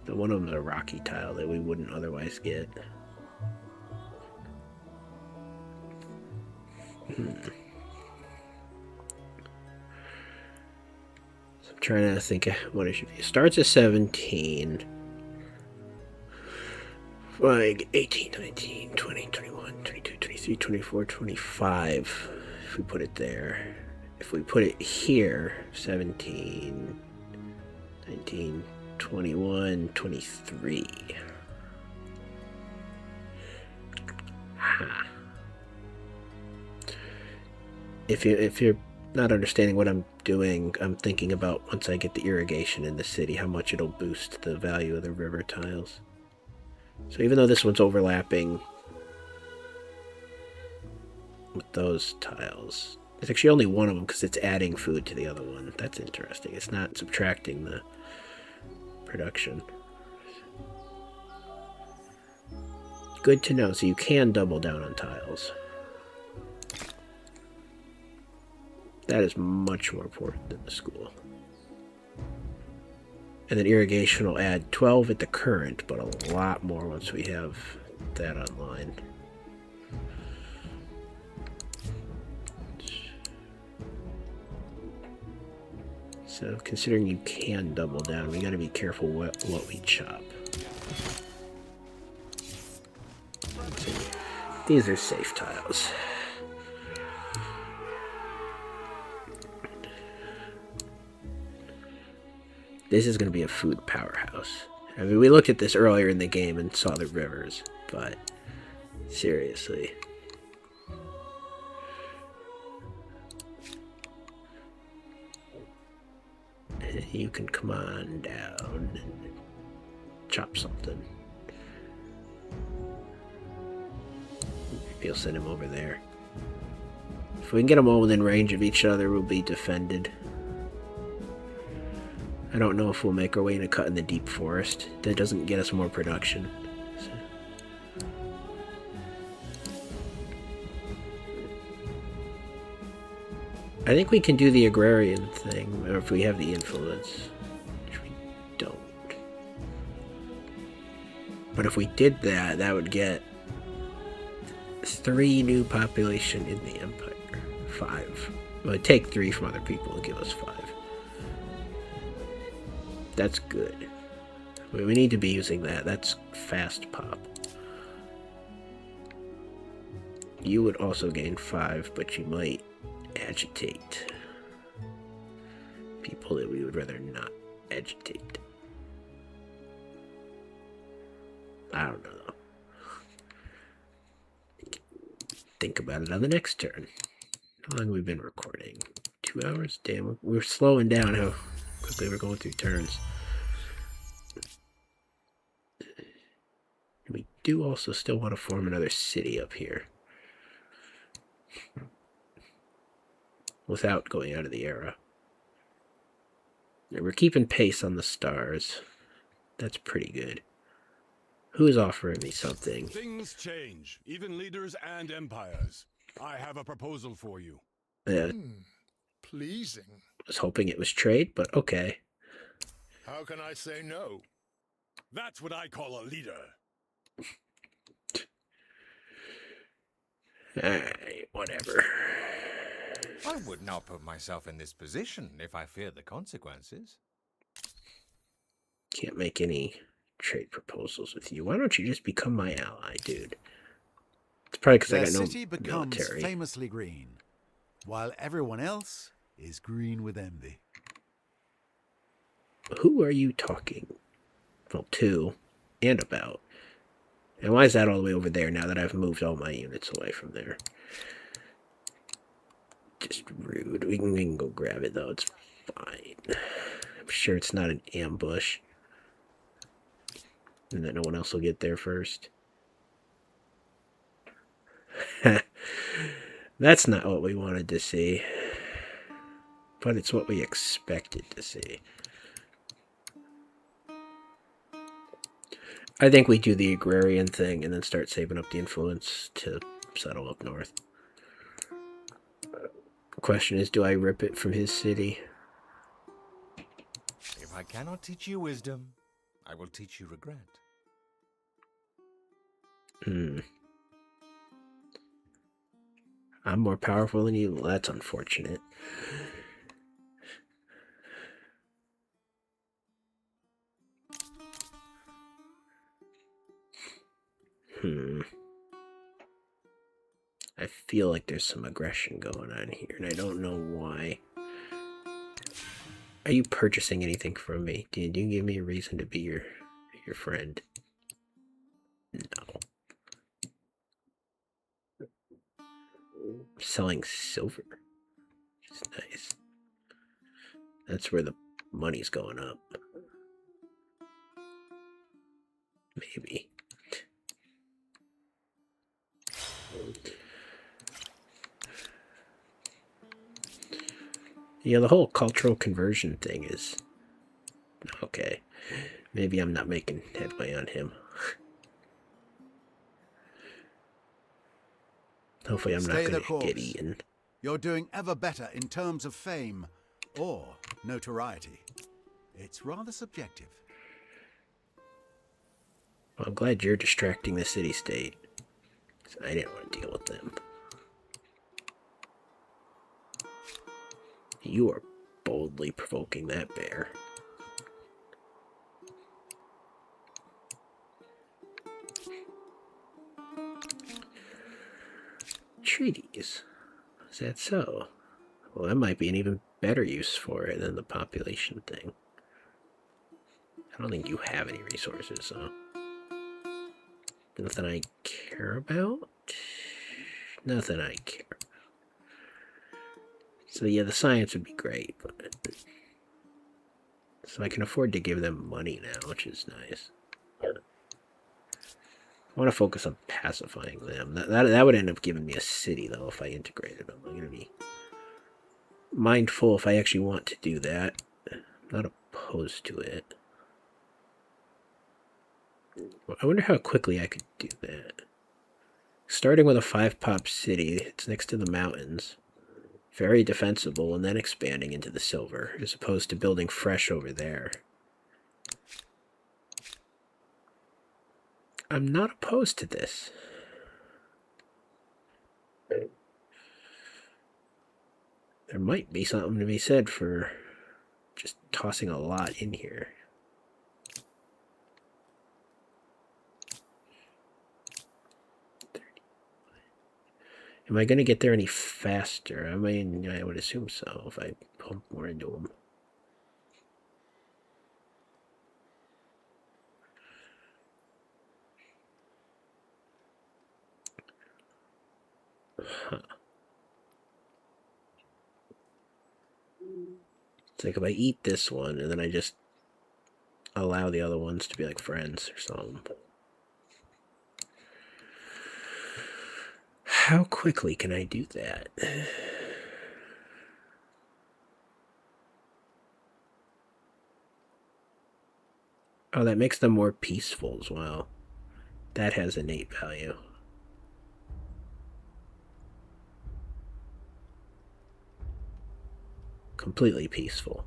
One of them is a rocky tile that we wouldn't otherwise get. So I'm trying to think of what it should be. It starts at 17. Like 18, 19, 20, 21, 22, 23, 24, 25. If we put it there. If we put it here, 17, 19, 21, 23. Ha. If you're not understanding what I'm doing, I'm thinking about once I get the irrigation in the city, how much it'll boost the value of the river tiles. So even though this one's overlapping with those tiles, it's actually only one of them because it's adding food to the other one. That's interesting. It's not subtracting the production. Good to know. So you can double down on tiles. That is much more important than the school. And then irrigation will add 12 at the current, but a lot more once we have that online. So considering you can double down, we gotta be careful what we chop. These are safe tiles. This is going to be a food powerhouse. I mean, we looked at this earlier in the game and saw the rivers, but seriously. You can come on down and chop something. Maybe you'll send him over there. If we can get them all within range of each other, we'll be defended. I don't know if we'll make our way in a cut in the deep forest. That doesn't get us more production. So. I think we can do the agrarian thing, or if we have the influence, which we don't. But if we did that, that would get 3 new population in the empire. 5. Well, it'd take 3 from other people and give us 5. That's good. We need to be using that. That's fast pop. You would also gain 5, but you might agitate people that we would rather not agitate. I don't know. Think about it on the next turn. How long have we been recording? 2 hours? Damn, we're slowing down how quickly we're going through turns. We do also still want to form another city up here. Without going out of the era. And we're keeping pace on the stars. That's pretty good. Who's offering me something? Things change, even leaders and empires. I have a proposal for you. Pleasing. I was hoping it was trade, but okay. How can I say no? That's what I call a leader. Alright, whatever. I would not put myself in this position if I feared the consequences. Can't make any trade proposals with you. Why don't you just become my ally, dude? It's probably because I Their got no city becomes military. famously green, while everyone else is green with envy. Who are you talking, well, to and about? And why is that all the way over there now that I've moved all my units away from there? Just rude. We can go grab it, though. It's fine. I'm sure it's not an ambush. And that no one else will get there first. That's not what we wanted to see. But it's what we expected to see. I think we do the agrarian thing and then start saving up the influence to settle up north. The question is, do I rip it from his city? If I cannot teach you wisdom, I will teach you regret. I'm more powerful than you? Well, that's unfortunate. I feel like there's some aggression going on here, and I don't know why. Are you purchasing anything from me? Do you give me a reason to be your friend? No. Selling silver. It's nice. That's where the money's going up. Maybe. Yeah, the whole cultural conversion thing is... Okay. Maybe I'm not making headway on him. Hopefully I'm not going to get eaten. You're doing ever better in terms of fame or notoriety. It's rather subjective. Well, I'm glad you're distracting the city-state. 'Cause I didn't want to deal with them. You are boldly provoking that bear. Treaties. Is that so? Well, that might be an even better use for it than the population thing. I don't think you have any resources, so. Nothing I care about? Nothing I care about. So yeah, the science would be great, but... So I can afford to give them money now, which is nice. I want to focus on pacifying them. That would end up giving me a city, though, if I integrated them. I'm going to be mindful if I actually want to do that. I'm not opposed to it. I wonder how quickly I could do that. Starting with a 5-pop city, it's next to the mountains. Very defensible, and then expanding into the silver, as opposed to building fresh over there. I'm not opposed to this. There might be something to be said for just tossing a lot in here. Am I going to get there any faster? I mean, I would assume so if I pump more into them. Huh. It's like if I eat this one and then I just allow the other ones to be like friends or something. How quickly can I do that? Oh, that makes them more peaceful as well. That has innate value. Completely peaceful.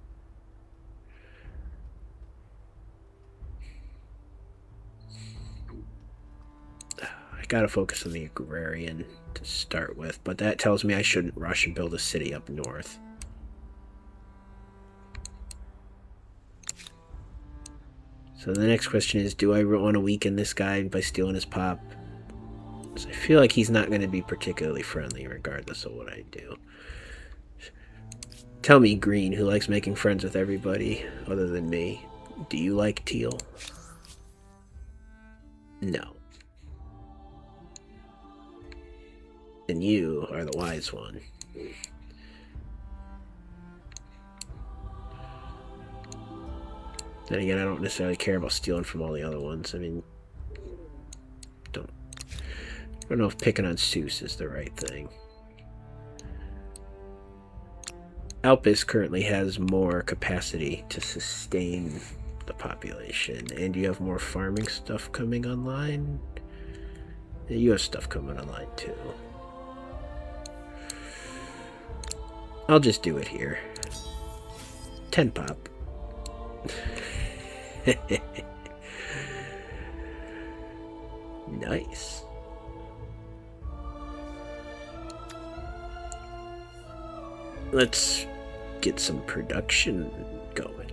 I gotta focus on the agrarian to start with, but that tells me I shouldn't rush and build a city up north. So the next question is, do I want to weaken this guy by stealing his pop? So I feel like he's not going to be particularly friendly regardless of what I do. Tell me, Green, who likes making friends with everybody other than me, do you like Teal? No. And you are the wise one. Then again, I don't necessarily care about stealing from all the other ones. I mean, I don't know if picking on Seuss is the right thing. Alpis currently has more capacity to sustain the population, and you have more farming stuff coming online. Yeah, you have stuff coming online too. I'll just do it here. 10 pop. Nice. Let's get some production going.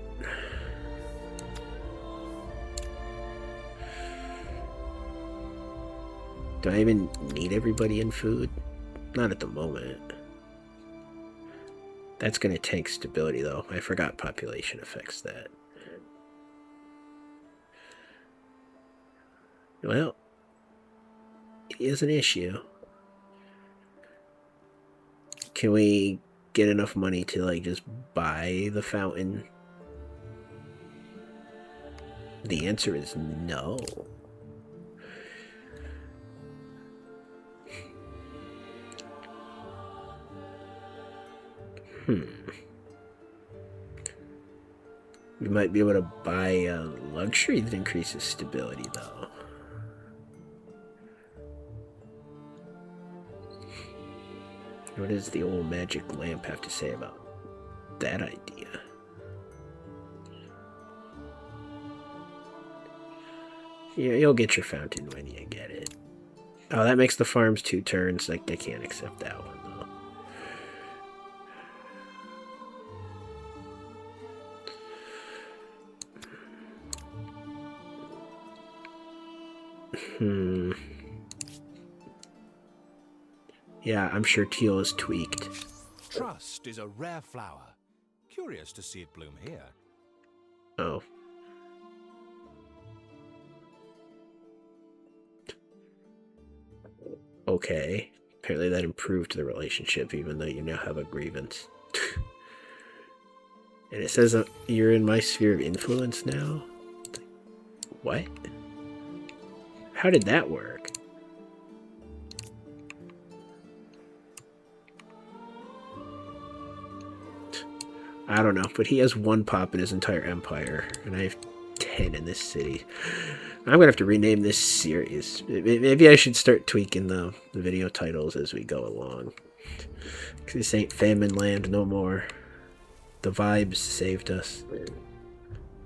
Do I even need everybody in food? Not at the moment. That's going to tank stability, though. I forgot population affects that. Well, it is an issue. Can we get enough money to, like, just buy the fountain? The answer is no. We might be able to buy a luxury that increases stability, though. What does the old magic lamp have to say about that idea? Yeah, you'll get your fountain when you get it. Oh, that makes the farms 2 turns. Like, they can't accept that one, though. Yeah, I'm sure teal is tweaked. Trust is a rare flower. Curious to see it bloom here. Oh. Okay. Apparently that improved the relationship, even though you now have a grievance. And it says you're in my sphere of influence now? What? How did that work? I don't know, but he has 1 pop in his entire empire, and I have 10 in this city. I'm gonna have to rename this series. Maybe I should start tweaking the video titles as we go along. This ain't famine land no more. The vibes saved us.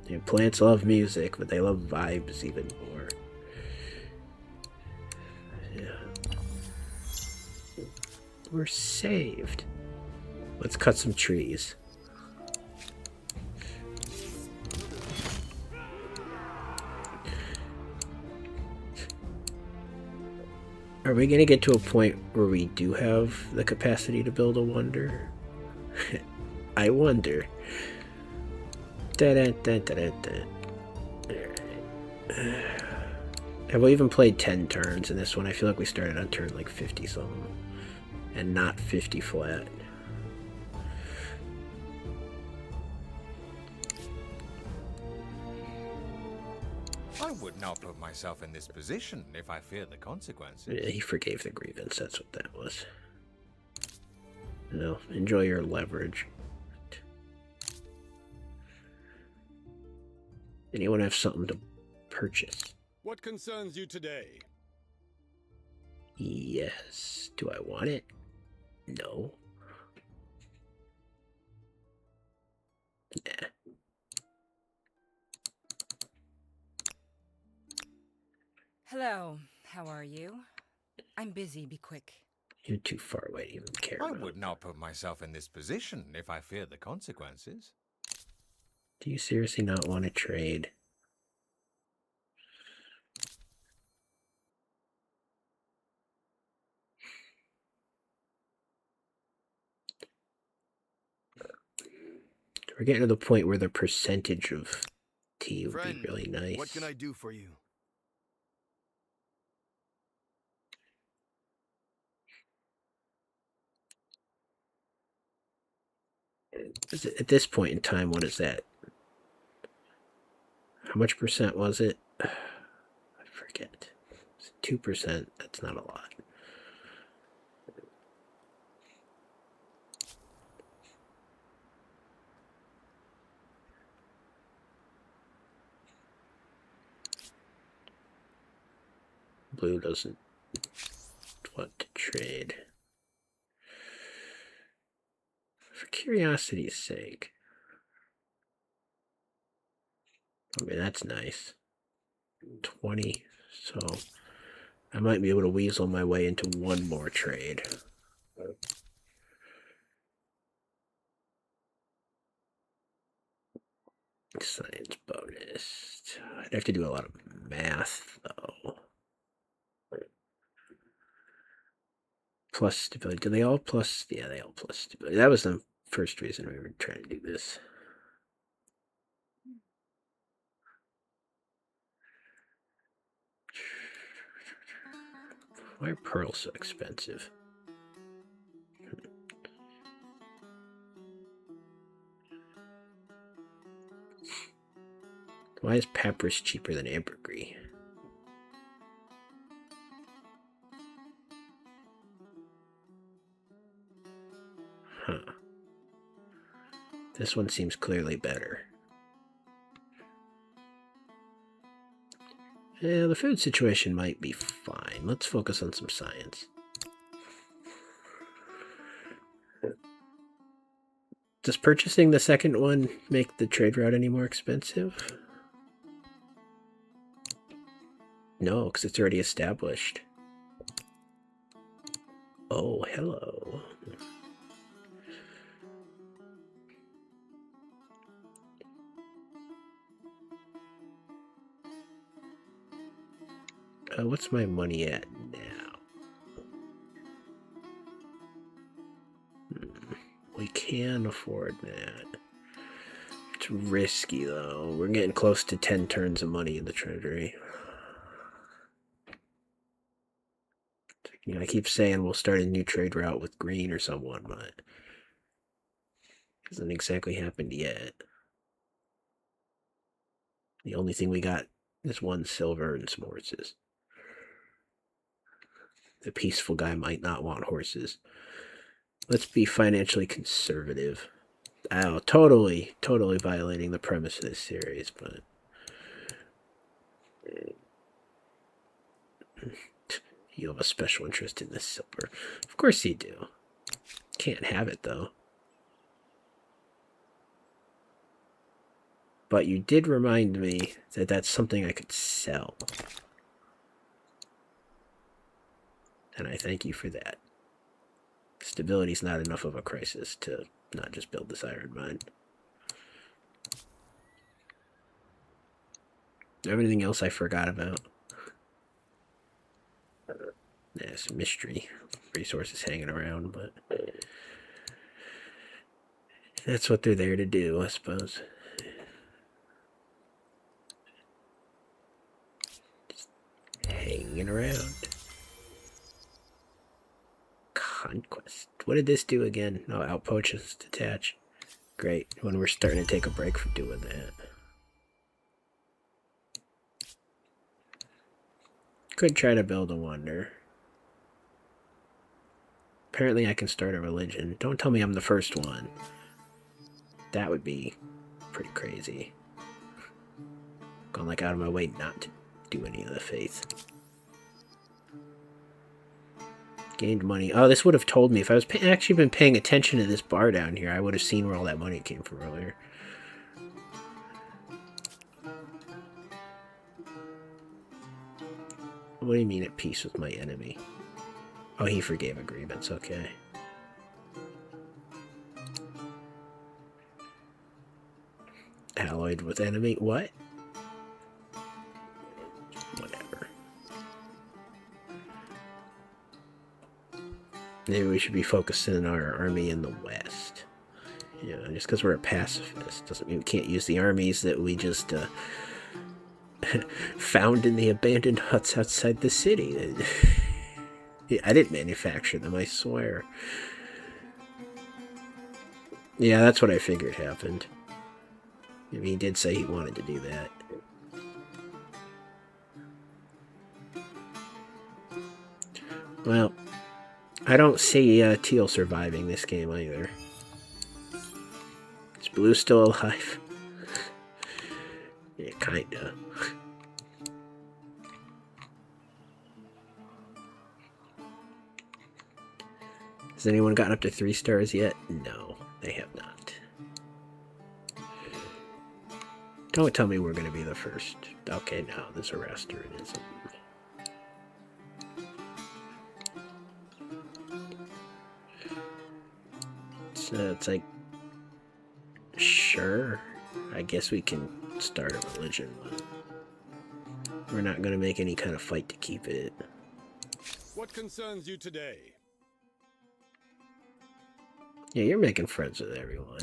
Yeah, plants love music, but they love vibes even more. Yeah. We're saved. Let's cut some trees. Are we going to get to a point where we do have the capacity to build a wonder? I wonder. Have we even played 10 turns in this one? I feel like we started on turn like 50 something. And not 50 flat. I would not put myself in this position if I feared the consequences. Yeah, he forgave the grievance, that's what that was. No, enjoy your leverage. Anyone have something to purchase? What concerns you today? Yes. Do I want it? No. Nah. Hello, how are you? I'm busy, be quick. You're too far away to even care I about. would not put myself in this position if I feared the consequences. Do you seriously not want to trade? We're getting to the point where the percentage of tea would Friend, be really nice. what can I do for you? At this point in time, what is that? How much percent was it? I forget. 2%. That's not a lot. Blue doesn't want to trade. For curiosity's sake. I mean, that's nice. 20. So I might be able to weasel my way into one more trade. Science bonus. I'd have to do a lot of math, though. Plus stability. Do they all plus? Yeah, they all plus stability. That was the first reason we were trying to do this. Why are pearls so expensive? Why is papyrus cheaper than ambergris? Huh. This one seems clearly better. Yeah, the food situation might be fine. Let's focus on some science. Does purchasing the second one make the trade route any more expensive? No, because it's already established. Oh, hello. What's my money at now? We can afford that. It's risky, though. We're getting close to 10 turns of money in the treasury. You know, I keep saying we'll start a new trade route with green or someone, but it hasn't exactly happened yet. The only thing we got is 1 silver and some horses. The peaceful guy might not want horses. Let's be financially conservative. Oh, totally violating the premise of this series, but... You have a special interest in this silver. Of course you do. Can't have it, though. But you did remind me that that's something I could sell. And I thank you for that. Stability's not enough of a crisis to not just build this iron mine. Everything else I forgot about. There's mystery resources hanging around, but that's what they're there to do, I suppose. Just hanging around. Conquest. What did this do again? No, outposts detach. Great, when we're starting to take a break from doing that. Could try to build a wonder. Apparently I can start a religion. Don't tell me I'm the first one. That would be pretty crazy. Going like out of my way not to do any of the faith. Gained money. Oh, this would have told me. If I was actually been paying attention to this bar down here, I would have seen where all that money came from earlier. What do you mean at peace with my enemy? Oh, he forgave agreements, okay. Alloyed with enemy? What? Whatever. Maybe we should be focusing our army in the west. You know, just because we're a pacifist doesn't mean we can't use the armies that we just found in the abandoned huts outside the city. I didn't manufacture them, I swear. Yeah, that's what I figured happened. I mean, he did say he wanted to do that. Well, I don't see Teal surviving this game either. Is Blue still alive? Yeah, kinda. Has anyone gotten up to 3 stars yet? No, they have not. Don't tell me we're going to be the first. Okay, now there's a raster. It isn't. So it's like, sure, I guess we can start a religion, but we're not going to make any kind of fight to keep it. What concerns you today? Yeah, you're making friends with everyone.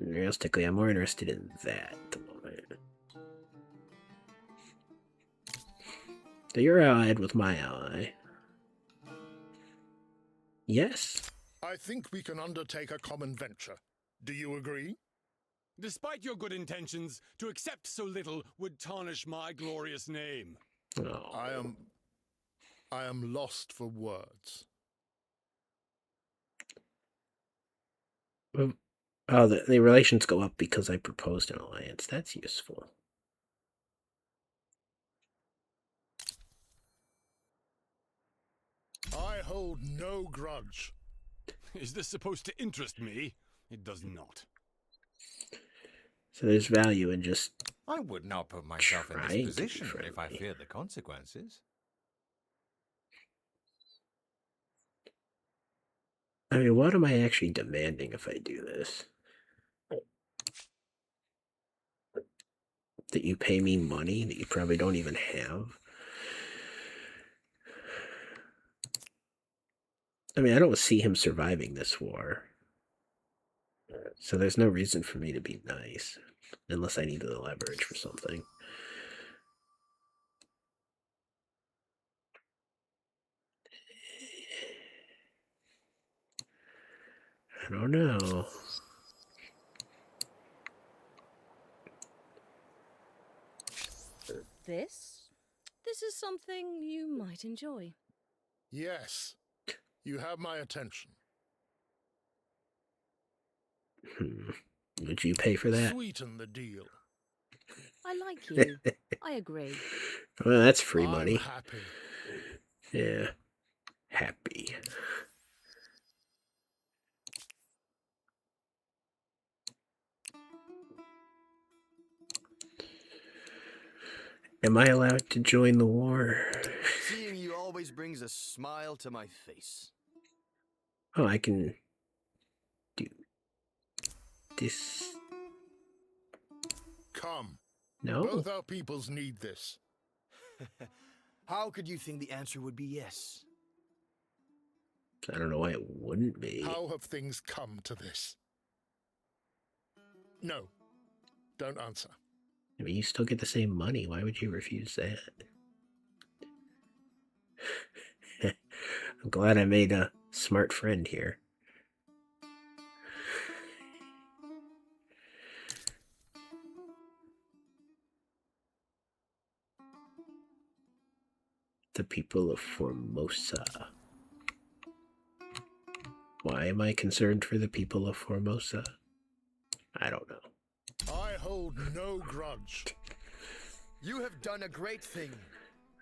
Realistically, I'm more interested in that at the moment. So you're allied with my ally. Yes. I think we can undertake a common venture. Do you agree? Despite your good intentions, to accept so little would tarnish my glorious name. Oh. I am lost for words. Oh, the relations go up because I proposed an alliance. That's useful. I hold no grudge. Is this supposed to interest me? It does not. So there's value in just... I would not put myself in Trying this to be position if I friendly. feared the consequences. I mean, what am I actually demanding if I do this? That you pay me money that you probably don't even have? I mean, I don't see him surviving this war. So there's no reason for me to be nice. Unless I need the leverage for something. I don't know. This is something you might enjoy. Yes, you have my attention. Would you pay for that? Sweeten the deal. I like you. I agree. Well, that's free I'm money. happy. Yeah. Happy. Am I allowed to join the war? Seeing you always brings a smile to my face. Oh, I can do this. Come. No? Both our peoples need this. How could you think the answer would be yes? I don't know why it wouldn't be. How have things come to this? No. Don't answer. I mean, you still get the same money. Why would you refuse that? I'm glad I made a smart friend here. The people of Formosa. Why am I concerned for the people of Formosa? I don't know. I hold no grudge. You have done a great thing.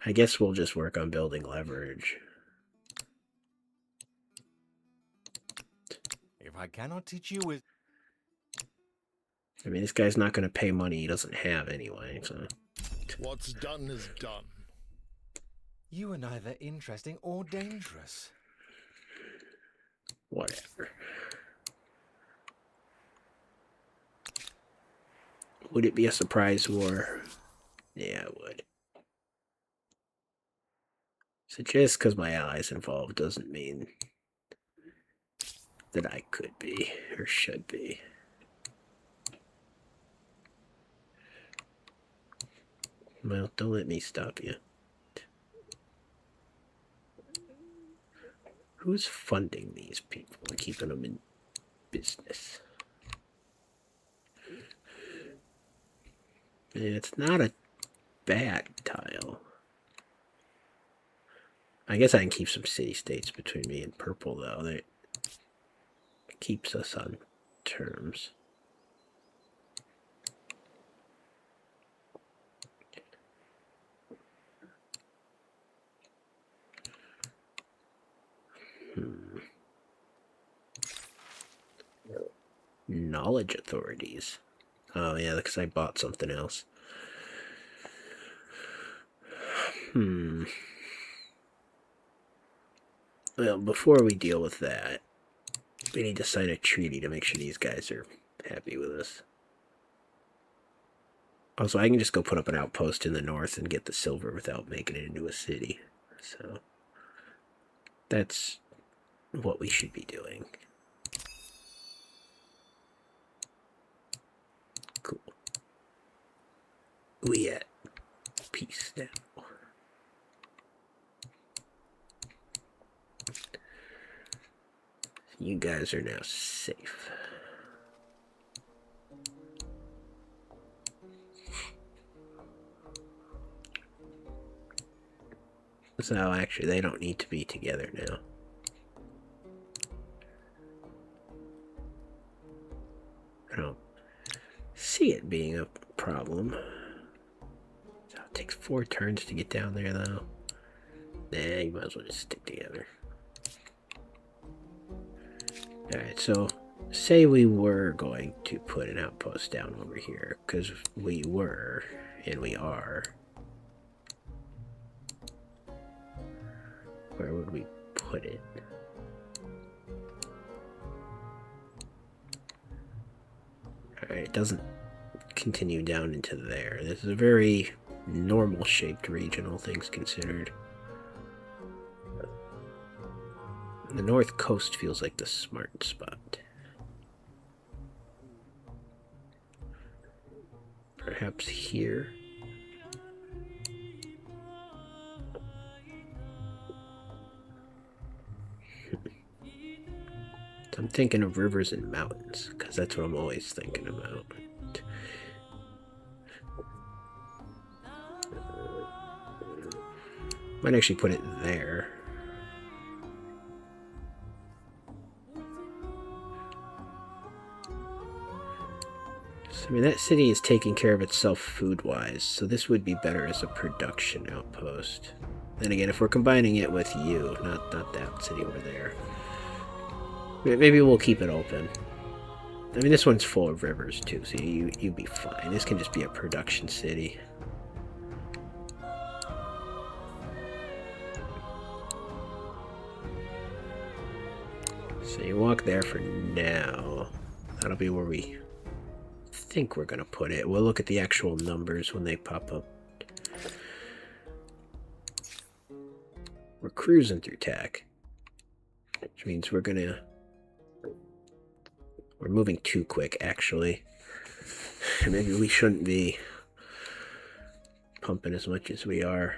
I guess we'll just work on building leverage. If I cannot teach you with... I mean, this guy's not going to pay money he doesn't have anyway, so... What's done is done. You are neither interesting or dangerous. Whatever. Would it be a surprise war? Yeah, it would. So just because my ally's involved doesn't mean that I could be or should be. Well, don't let me stop you. Who's funding these people and keeping them in business? It's not a bad tile. I guess I can keep some city-states between me and purple, though. That keeps us on terms. Knowledge authorities. Oh, yeah, because I bought something else. Well, before we deal with that, we need to sign a treaty to make sure these guys are happy with us. Also, I can just go put up an outpost in the north and get the silver without making it into a city. So, that's what we should be doing. Cool. We at peace now. You guys are now safe. So actually, they don't need to be together now. I don't see it being a problem. So it takes 4 turns to get down there, though. Nah, you might as well just stick together. Alright, so say we were going to put an outpost down over here, because we were, and we are. Where would we put it? Alright, it doesn't continue down into there. This is a very normal shaped region, all things considered. The north coast feels like the smart spot. Perhaps here? I'm thinking of rivers and mountains, because that's what I'm always thinking about. Might actually put it there. So, I mean, that city is taking care of itself food-wise, so this would be better as a production outpost. Then again, if we're combining it with you, not that city over there. Maybe we'll keep it open. I mean, this one's full of rivers, too, so you'd be fine. This can just be a production city. So you walk there for now. That'll be where we think we're going to put it. We'll look at the actual numbers when they pop up. We're cruising through tech, which means we're moving too quick, actually. Maybe we shouldn't be pumping as much as we are.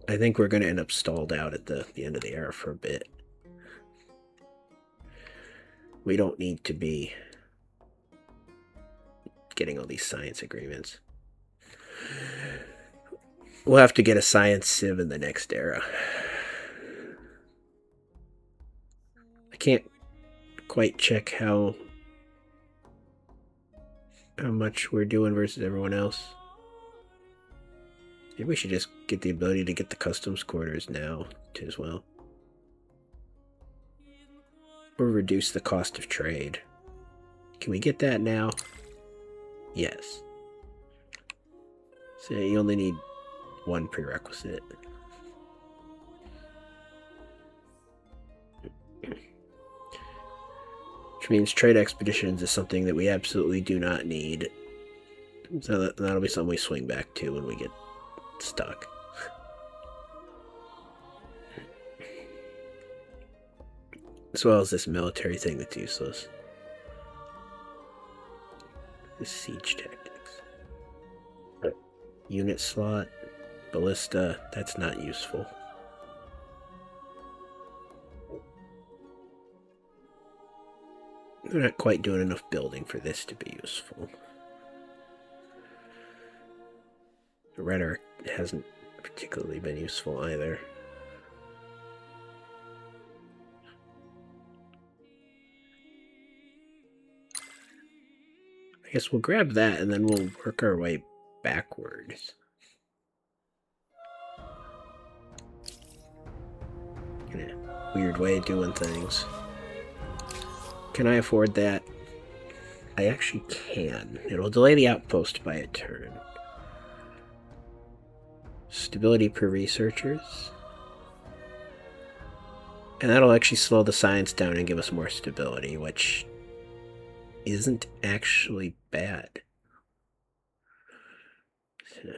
I think we're going to end up stalled out at the end of the era for a bit. We don't need to be getting all these science agreements. We'll have to get a science civ in the next era. I can't quite check how much we're doing versus everyone else. Maybe we should just get the ability to get the customs quarters now as well. Or reduce the cost of trade. Can we get that now? Yes. So you only need one prerequisite. Which means trade expeditions is something that we absolutely do not need. So that'll be something we swing back to when we get stuck. As well as this military thing that's useless. This siege tactics. Unit slot. Ballista. That's not useful. They're not quite doing enough building for this to be useful. The rhetoric hasn't particularly been useful either. I guess we'll grab that and then we'll work our way backwards. In a weird way of doing things. Can I afford that? I actually can. It'll delay the outpost by a turn. Stability per researchers. And that'll actually slow the science down and give us more stability, which isn't actually bad. So,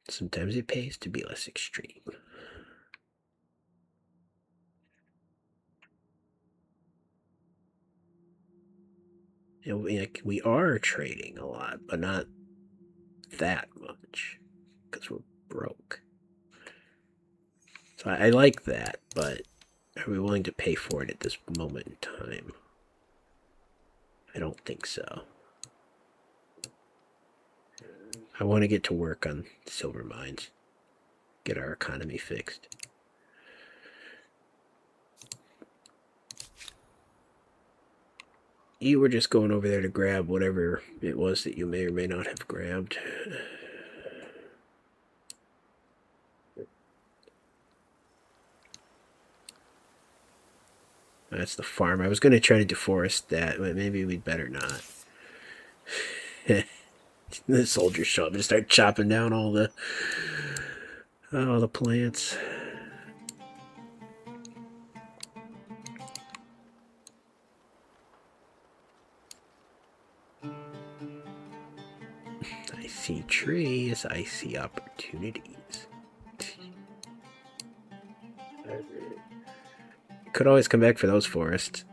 sometimes it pays to be less extreme. You know, like, we are trading a lot, but not that much, because we're broke. So I like that, but are we willing to pay for it at this moment in time? I don't think so. I want to get to work on silver mines. Get our economy fixed. You were just going over there to grab whatever it was that you may or may not have grabbed. That's the farm. I was going to try to deforest that, but maybe we'd better not. The soldiers show up and start chopping down all the plants. I see trees. I see opportunities. Could always come back for those forests.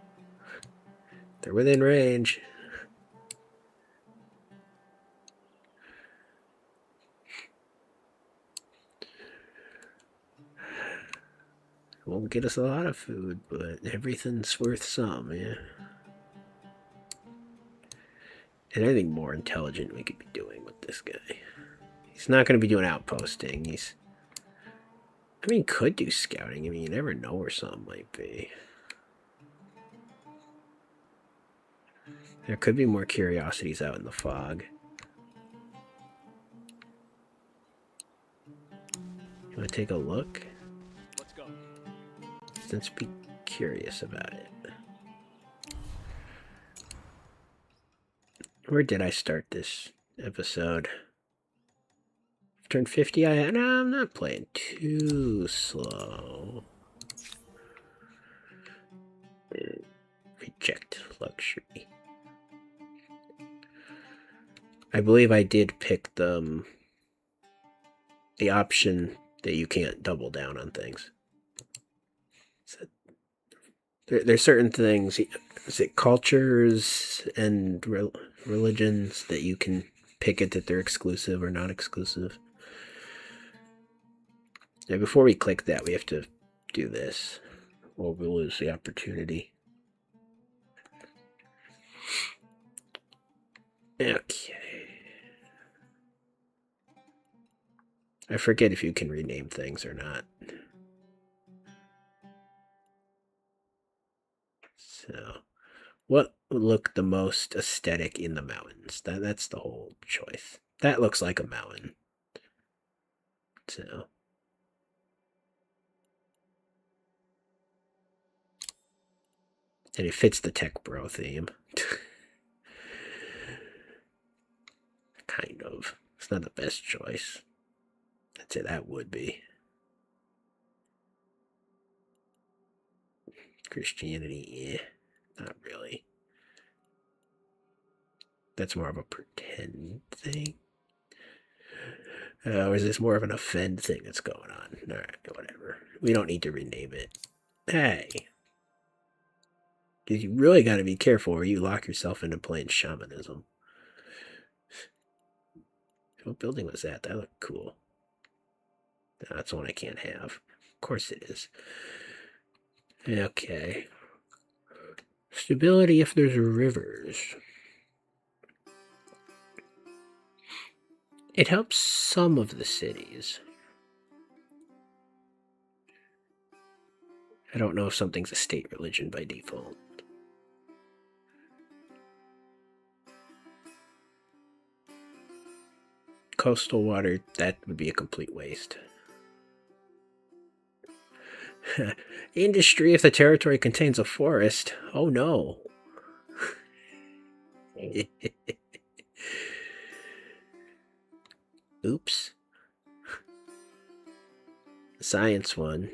They're within range. Won't get us a lot of food, but everything's worth some, yeah. And anything more intelligent we could be doing with this guy. He's not going to be doing outposting. Could do scouting. You never know where something might be. There could be more curiosities out in the fog. You want to take a look? Let's go. Let's be curious about it. Where did I start this episode? Turned 50. No, I'm not playing too slow. Reject luxury. I believe I did pick the option that you can't double down on things. So there's certain things, is it cultures and religions that you can pick it that they're exclusive or not exclusive. Now, before we click that, we have to do this, or we'll lose the opportunity. Okay. I forget if you can rename things or not. So, what would look the most aesthetic in the mountains? That's the whole choice. That looks like a mountain. So. And it fits the tech bro theme. Kind of. It's not the best choice. I'd say that would be. Christianity, not really. That's more of a pretend thing. Or is this more of an offend thing that's going on? Alright, whatever. We don't need to rename it. Hey. Because you really got to be careful or you lock yourself into playing shamanism. What building was that? That looked cool. No, that's one I can't have. Of course it is. Okay. Stability if there's rivers. It helps some of the cities. I don't know if something's a state religion by default. Coastal water, that would be a complete waste. Industry if the territory contains a forest. Oh no. Oops. Science one.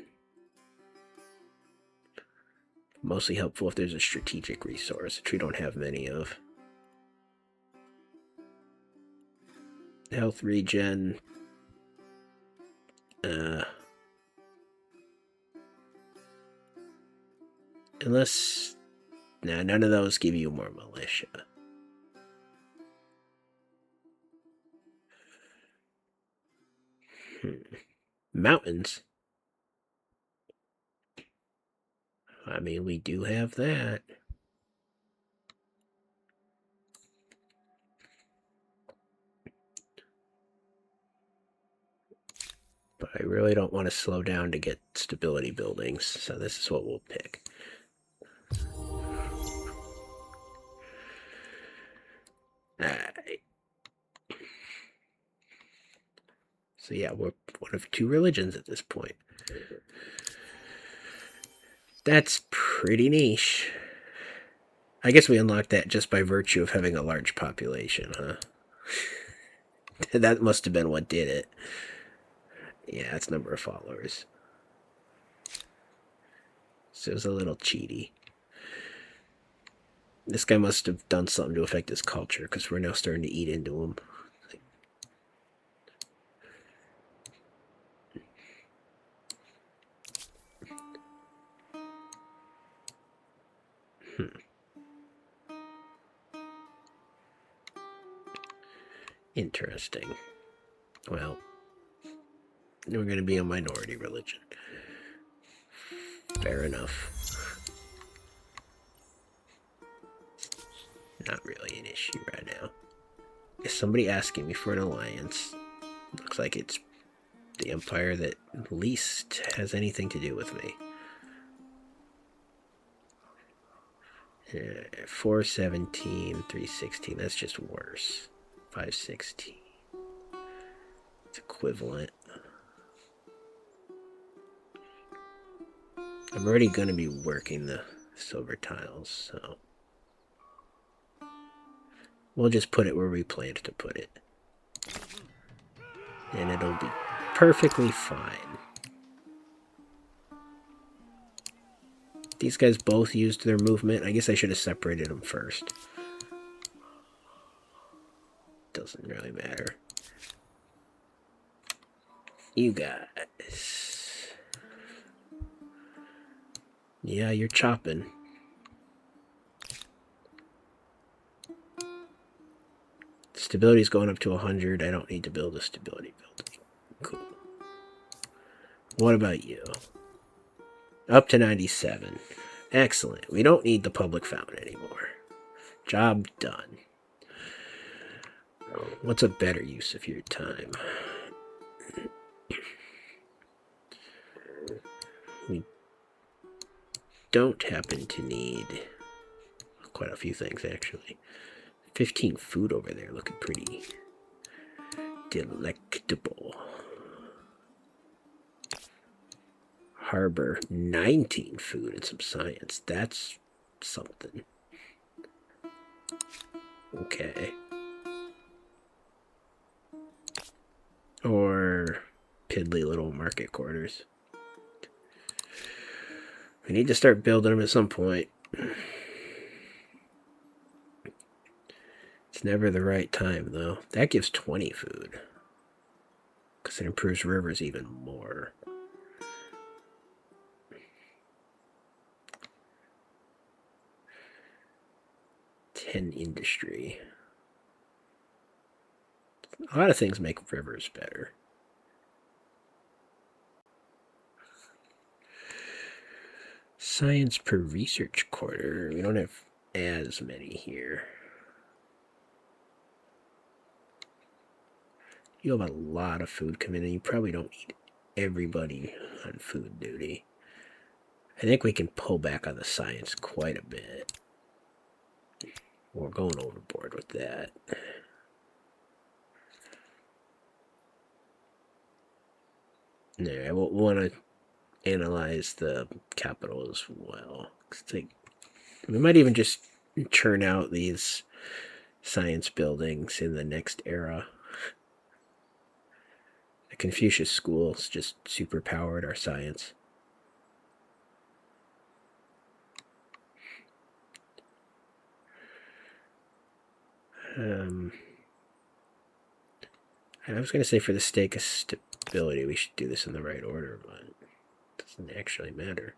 Mostly helpful if there's a strategic resource, which we don't have many of. Health regen. Unless... Nah, none of those give you more militia. Mountains. We do have that. But I really don't want to slow down to get stability buildings, so this is what we'll pick. Alright. So yeah, we're one of two religions at this point. That's pretty niche. I guess we unlocked that just by virtue of having a large population, huh? That must have been what did it. Yeah, it's number of followers. So it was a little cheaty. This guy must have done something to affect his culture, because we're now starting to eat into him. Interesting. Well, we're going to be a minority religion. Fair enough. Not really an issue right now. Is somebody asking me for an alliance? Looks like it's the empire that least has anything to do with me. 417, 316, that's just worse. 516. It's equivalent. I'm already going to be working the silver tiles, so we'll just put it where we planned to put it. And it'll be perfectly fine. These guys both used their movement. I guess I should have separated them first. Doesn't really matter. You guys. Yeah, you're chopping. Stability's going up to 100. I don't need to build a stability building. Cool. What about you? Up to 97. Excellent. We don't need the public fountain anymore. Job done. What's a better use of your time? We don't happen to need quite a few things, actually. 15 food over there, looking pretty delectable. Harbor, 19 food and some science. That's something. Okay. Or piddly little market quarters. We need to start building them at some point. It's never the right time, though. That gives 20 food. Because it improves rivers even more. Industry. A lot of things make rivers better. Science per research quarter. We don't have as many here. You have a lot of food coming in. You probably don't need everybody on food duty. I think we can pull back on the science quite a bit. We're going overboard with that. Yeah, we'll want to analyze the capital as well. We might even just churn out these science buildings in the next era. The Confucius schools just superpowered our science. I was going to say for the sake of stability, we should do this in the right order, but it doesn't actually matter.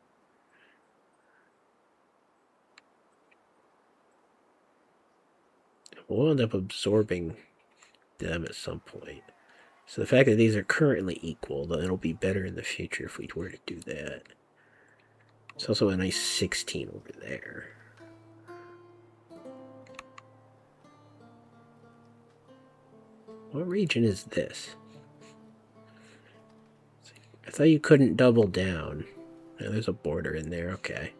We'll end up absorbing them at some point. So the fact that these are currently equal, then it'll be better in the future if we were to do that. It's also a nice 16 over there. What region is this? I thought you couldn't double down. Oh, there's a border in there, okay.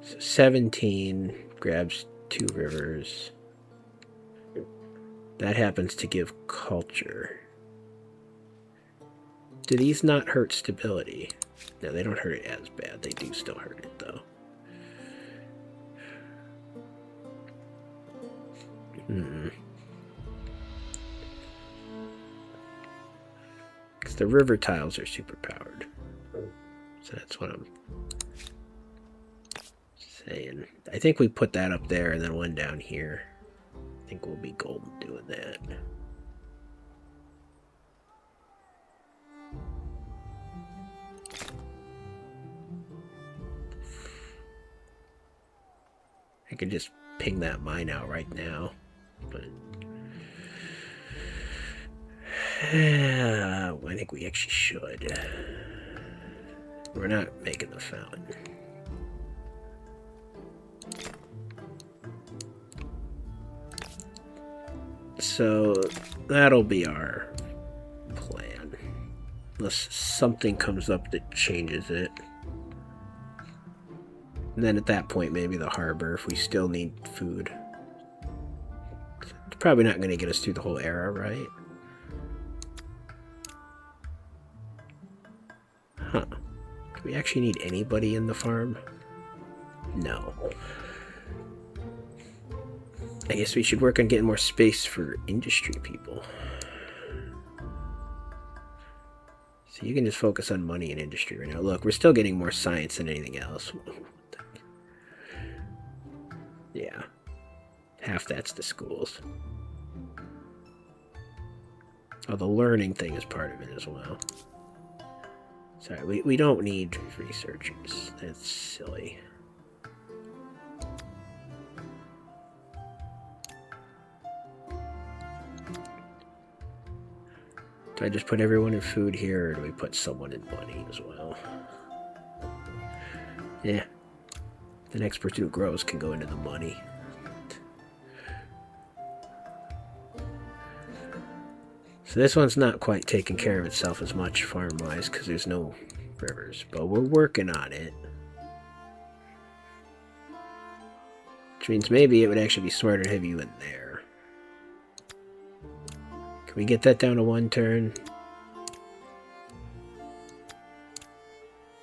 So 17 grabs 2 rivers. That happens to give culture. Do these not hurt stability? No, they don't hurt it as bad. They do still hurt it, though. Because the river tiles are super powered. So that's what I'm saying. I think we put that up there and then one down here. I think we'll be golden doing that. I could just ping that mine out right now, but I think we actually should. We're not making the fountain. So that'll be our plan, unless something comes up that changes it. And then at that point, maybe the harbor, if we still need food. It's probably not going to get us through the whole era, right? Huh. Do we actually need anybody in the farm? No. I guess we should work on getting more space for industry people. So you can just focus on money and industry right now. Look, we're still getting more science than anything else. Yeah. Half that's the schools. Oh, the learning thing is part of it as well. Sorry, we don't need researchers. That's silly. Do I just put everyone in food here, or do we put someone in money as well? Yeah. The next person who grows can go into the money. So this one's not quite taking care of itself as much farm-wise because there's no rivers, but we're working on it. Which means maybe it would actually be smarter to have you in there. Can we get that down to 1 turn?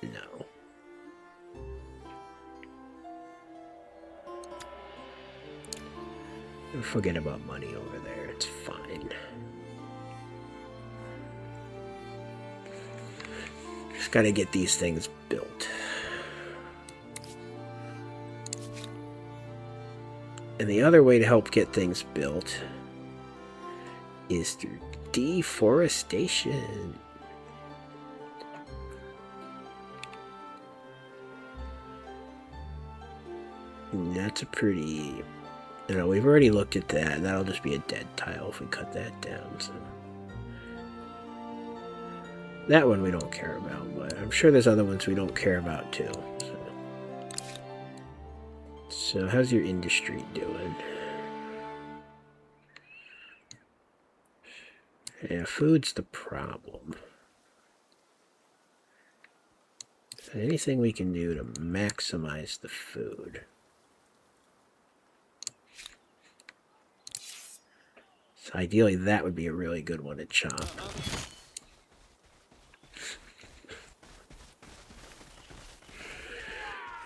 No. Forget about money over there, it's fine. Just gotta get these things built. And the other way to help get things built is through deforestation. And that's a pretty... You know, we've already looked at that. That'll just be a dead tile if we cut that down, so... That one we don't care about, but I'm sure there's other ones we don't care about too. So how's your industry doing? Yeah, food's the problem. Is there anything we can do to maximize the food? So ideally that would be a really good one to chop.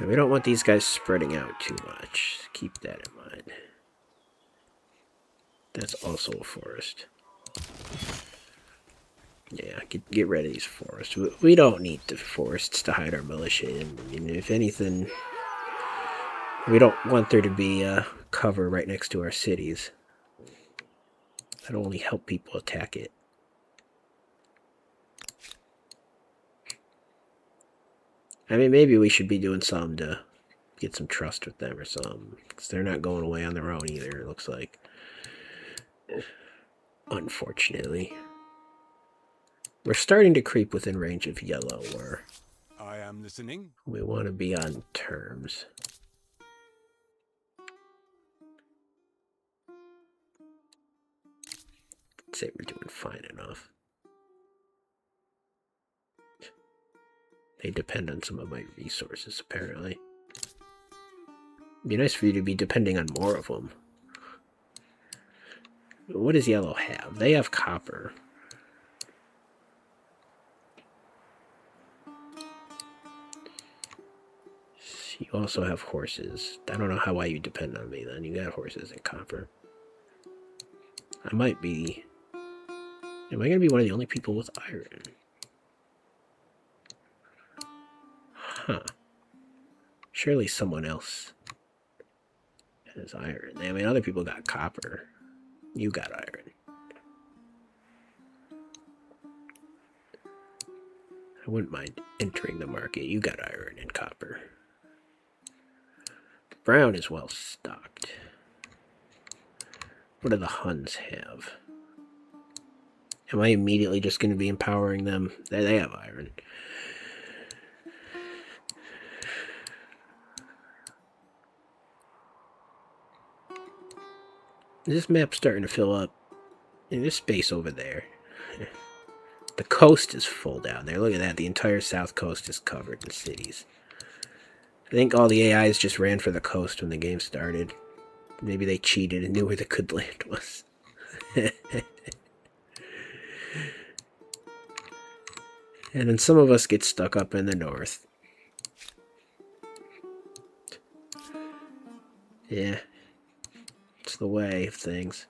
And we don't want these guys spreading out too much. Keep that in mind. That's also a forest. Yeah, get rid of these forests. We don't need the forests to hide our militia in. I mean, if anything, we don't want there to be cover right next to our cities. That'll only help people attack it. I mean, maybe we should be doing something to get some trust with them or something. Because they're not going away on their own either, it looks like. Unfortunately. We're starting to creep within range of yellow, where I am listening. we want to be on terms. I'd say we're doing fine enough. They depend on some of my resources, apparently. It'd be nice for you to be depending on more of them. What does yellow have? They have copper. You also have horses. I don't know why you depend on me then. You got horses and copper. I might be... Am I going to be one of the only people with iron? Huh. Surely someone else has iron. I mean, other people got copper. You got iron. I wouldn't mind entering the market. You got iron and copper. Brown is well stocked. What do the Huns have? Am I immediately just going to be empowering them? They have iron. This map's starting to fill up. And there's space over there. The coast is full down there. Look at that. The entire south coast is covered in cities. I think all the AIs just ran for the coast when the game started. Maybe they cheated and knew where the good land was. And then some of us get stuck up in the north. Yeah. It's the way of things.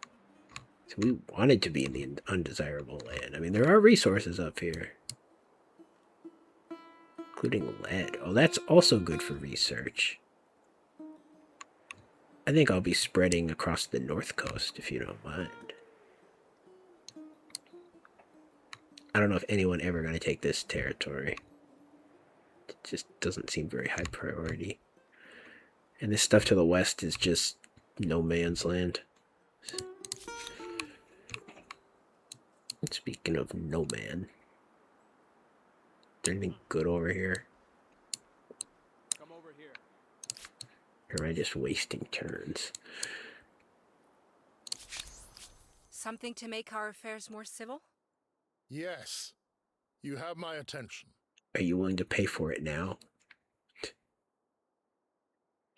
So we wanted to be in the undesirable land. I mean, there are resources up here. Including lead. Oh, that's also good for research. I think I'll be spreading across the north coast, if you don't mind. I don't know if anyone ever going to take this territory. It just doesn't seem very high priority. And this stuff to the west is just no man's land. Speaking of no man, is there anything good over here? Come over here. Or am I just wasting turns? Something to make our affairs more civil? Yes. You have my attention. Are you willing to pay for it now?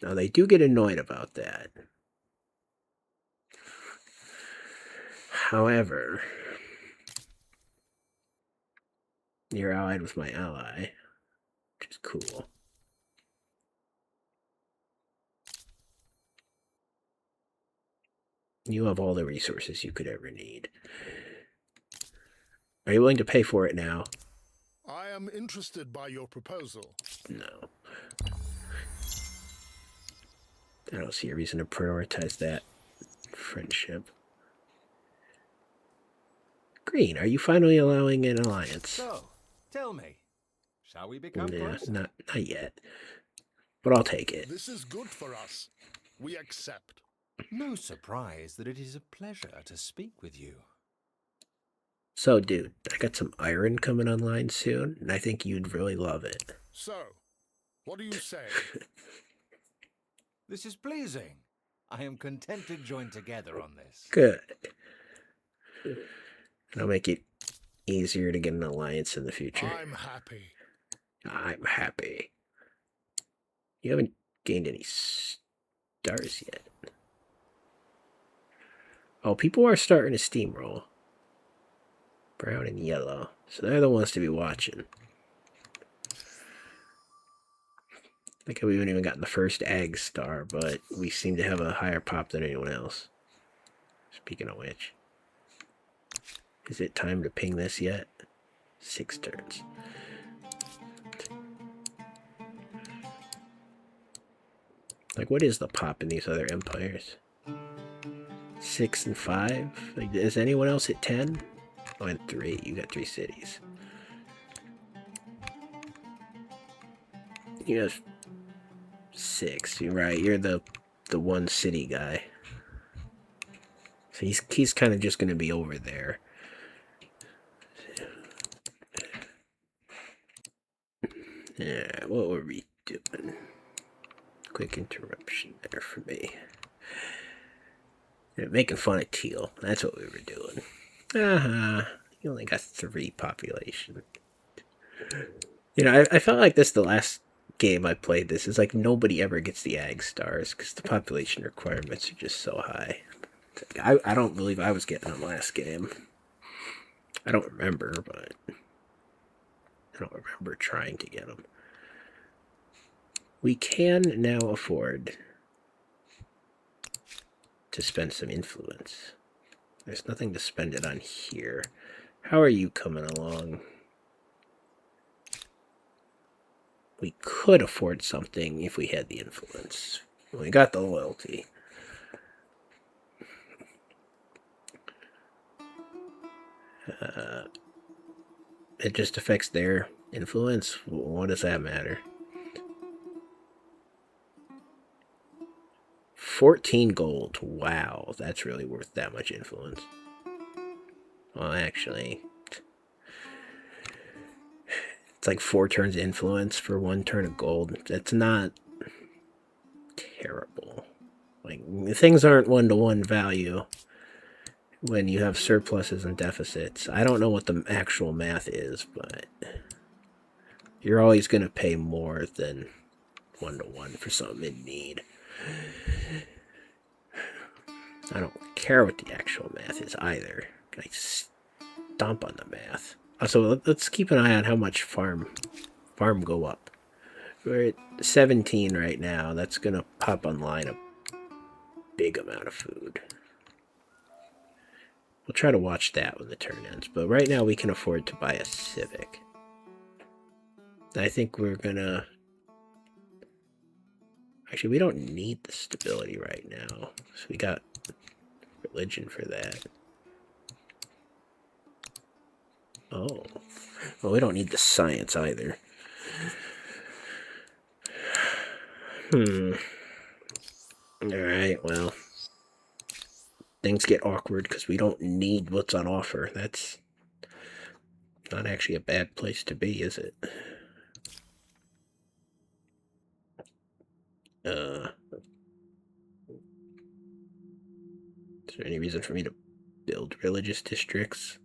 Now, they do get annoyed about that. However, you're allied with my ally, which is cool. You have all the resources you could ever need. Are you willing to pay for it now? I am interested by your proposal. No. I don't see a reason to prioritize that friendship. Green, are you finally allowing an alliance? So, tell me, shall we become Yeah, close? not yet. But I'll take it. This is good for us. We accept. No surprise that it is a pleasure to speak with you. So, dude, I got some iron coming online soon, and I think you'd really love it. So, what do you say? This is pleasing. I am content to join together on this. Good. And I'll make it easier to get an alliance in the future. I'm happy. I'm happy. You haven't gained any stars yet. Oh, people are starting to steamroll. Brown and yellow. So they're the ones to be watching. I think we haven't even gotten the first ag star, but we seem to have a higher pop than anyone else. Speaking of which. Is it time to ping this yet? 6 turns. Like, what is the pop in these other empires? 6 and 5? Like, is anyone else at 10? Oh, and 3. You got 3 cities. You have 6. You're right. You're the one city guy. So he's kind of just going to be over there. Yeah, what were we doing? Quick interruption there for me. Yeah, making fun of Teal. That's what we were doing. You only got 3 population. You know, I felt like this the last game I played this. Is like nobody ever gets the ag stars because the population requirements are just so high. I don't believe I was getting them last game. I don't remember, but I don't remember trying to get them. We can now afford to spend some influence. There's nothing to spend it on here. How are you coming along? We could afford something if we had the influence. We got the loyalty. It just affects their influence. What does that matter? 14 gold. Wow, that's really worth that much influence. Well, actually, it's like 4 turns influence for 1 turn of gold. That's not terrible. Like, things aren't 1-to-1 value when you have surpluses and deficits. I don't know what the actual math is, but you're always going to pay more than 1-to-1 for something in need. I don't care what the actual math is either. I stomp on the math. So let's keep an eye on how much farm go up. We're at 17 right now. That's going to pop online a big amount of food. We'll try to watch that when the turn ends. But right now we can afford to buy a civic. I think we're going to... Actually, we don't need the stability right now. So we got religion for that. Oh. Well, we don't need the science either. Alright, well. Things get awkward because we don't need what's on offer. That's not actually a bad place to be, is it? Is there any reason for me to build religious districts?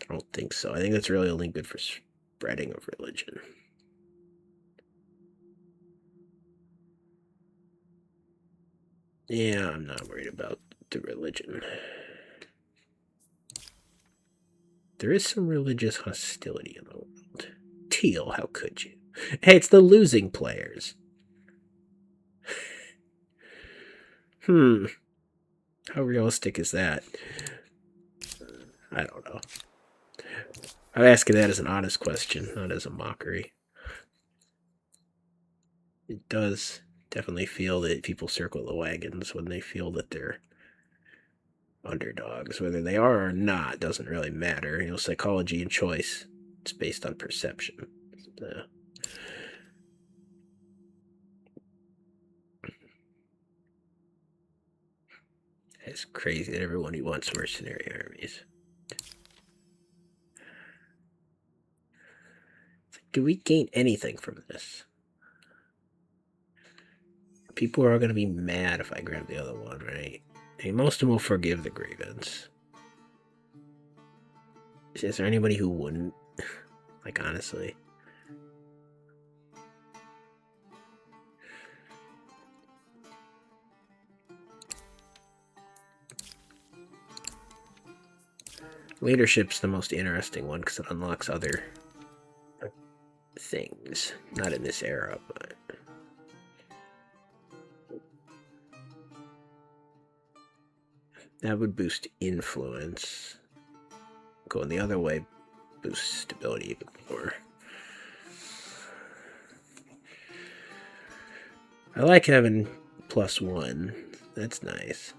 I don't think so. I think that's really only good for spreading of religion. Yeah, I'm not worried about the religion. There is some religious hostility in the world. Teal, how could you? Hey, it's the losing players. How realistic is that? I don't know. I'm asking that as an honest question, not as a mockery. It does definitely feel that people circle the wagons when they feel that they're underdogs. Whether they are or not doesn't really matter. You know, psychology and choice, it's based on perception. It's crazy that everyone who wants mercenary armies. Do we gain anything from this? People are going to be mad if I grab the other one, right? I mean, most of them will forgive the grievance. Is there anybody who wouldn't? Like, honestly. Leadership's the most interesting one because it unlocks other things. Not in this era, but... that would boost influence. Going the other way boosts stability even more. I like having +1. That's nice.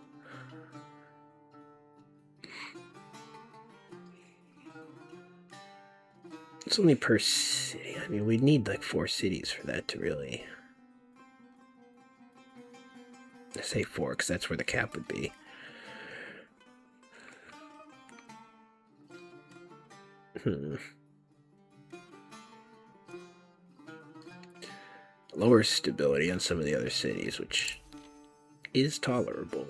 It's only per city. I mean, we'd need like 4 cities for that to really... I say 4 because that's where the cap would be. Lower stability on some of the other cities, which is tolerable.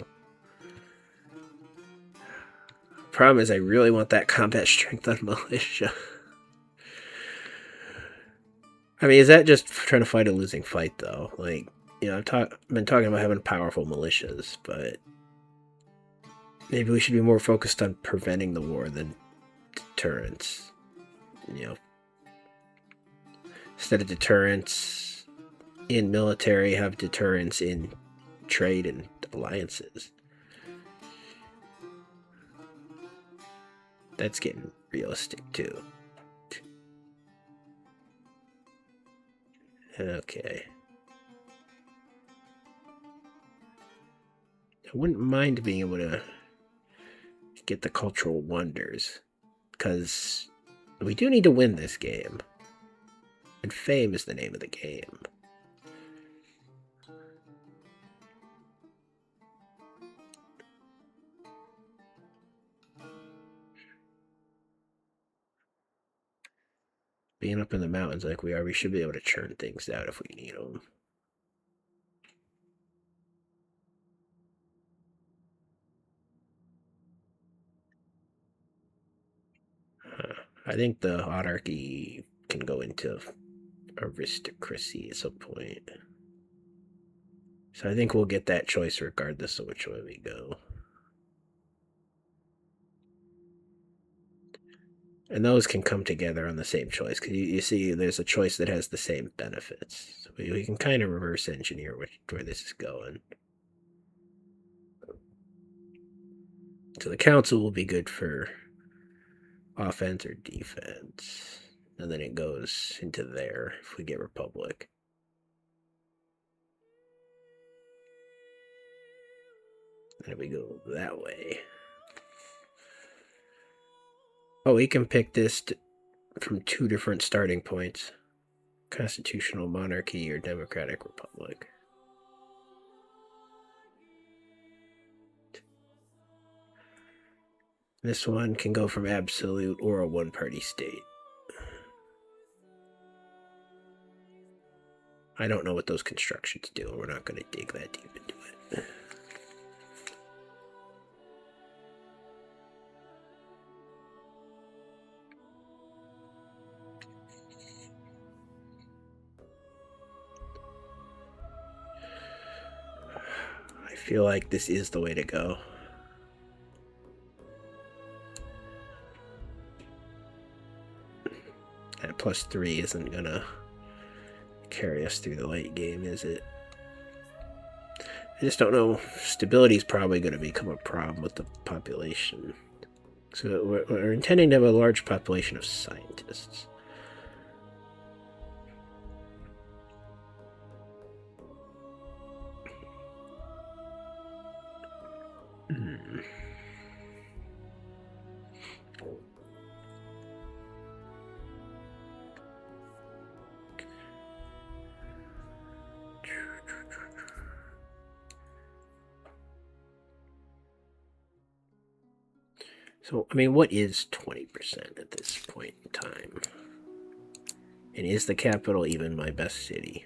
Problem is, I really want that combat strength on militia. I mean, is that just trying to fight a losing fight, though? Like, you know, I've been talking about having powerful militias, but maybe we should be more focused on preventing the war than deterrence. You know, instead of deterrence, in military, have deterrence in trade and alliances. That's getting realistic too. Okay. I wouldn't mind being able to get the cultural wonders, because we do need to win this game. And fame is the name of the game. Being up in the mountains like we are, we should be able to churn things out if we need them. I think the monarchy can go into aristocracy at some point. So I think we'll get that choice regardless of which way we go. And those can come together on the same choice, because you see there's a choice that has the same benefits. So we can kind of reverse engineer where this is going. So the council will be good for offense or defense. And then it goes into there if we get Republic. Then we go that way. Oh, we can pick this from 2 different starting points. Constitutional monarchy or democratic republic. This one can go from absolute or a one-party state. I don't know what those constructions do, and we're not going to dig that deep into it. I feel like this is the way to go. That +3 isn't gonna carry us through the late game, is it? I just don't know. Stability is probably going to become a problem with the population. So we're intending to have a large population of scientists. So, I mean, what is 20% at this point in time? And is the capital even my best city?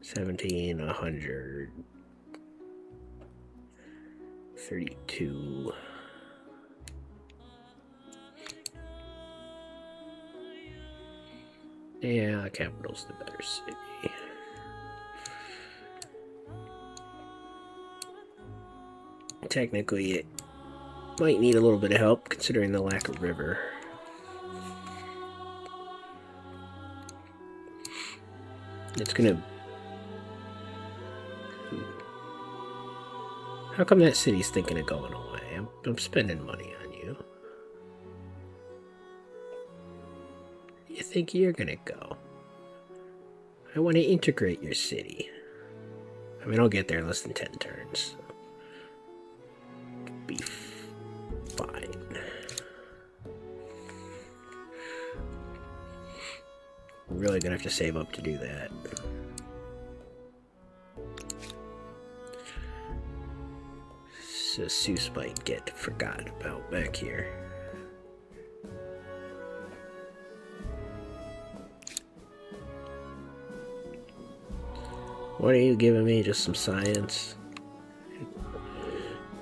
17, 100, 32. Yeah, the capital's the better city. Technically, it might need a little bit of help considering the lack of river. It's gonna... How come that city's thinking of going away? I'm spending money on you. Where do you think you're gonna go? I want to integrate your city. I mean, I'll get there in less than 10 turns. So. Be fine. We're really gonna have to save up to do that. So Seuss might get forgotten about back here. What are you giving me? Just some science?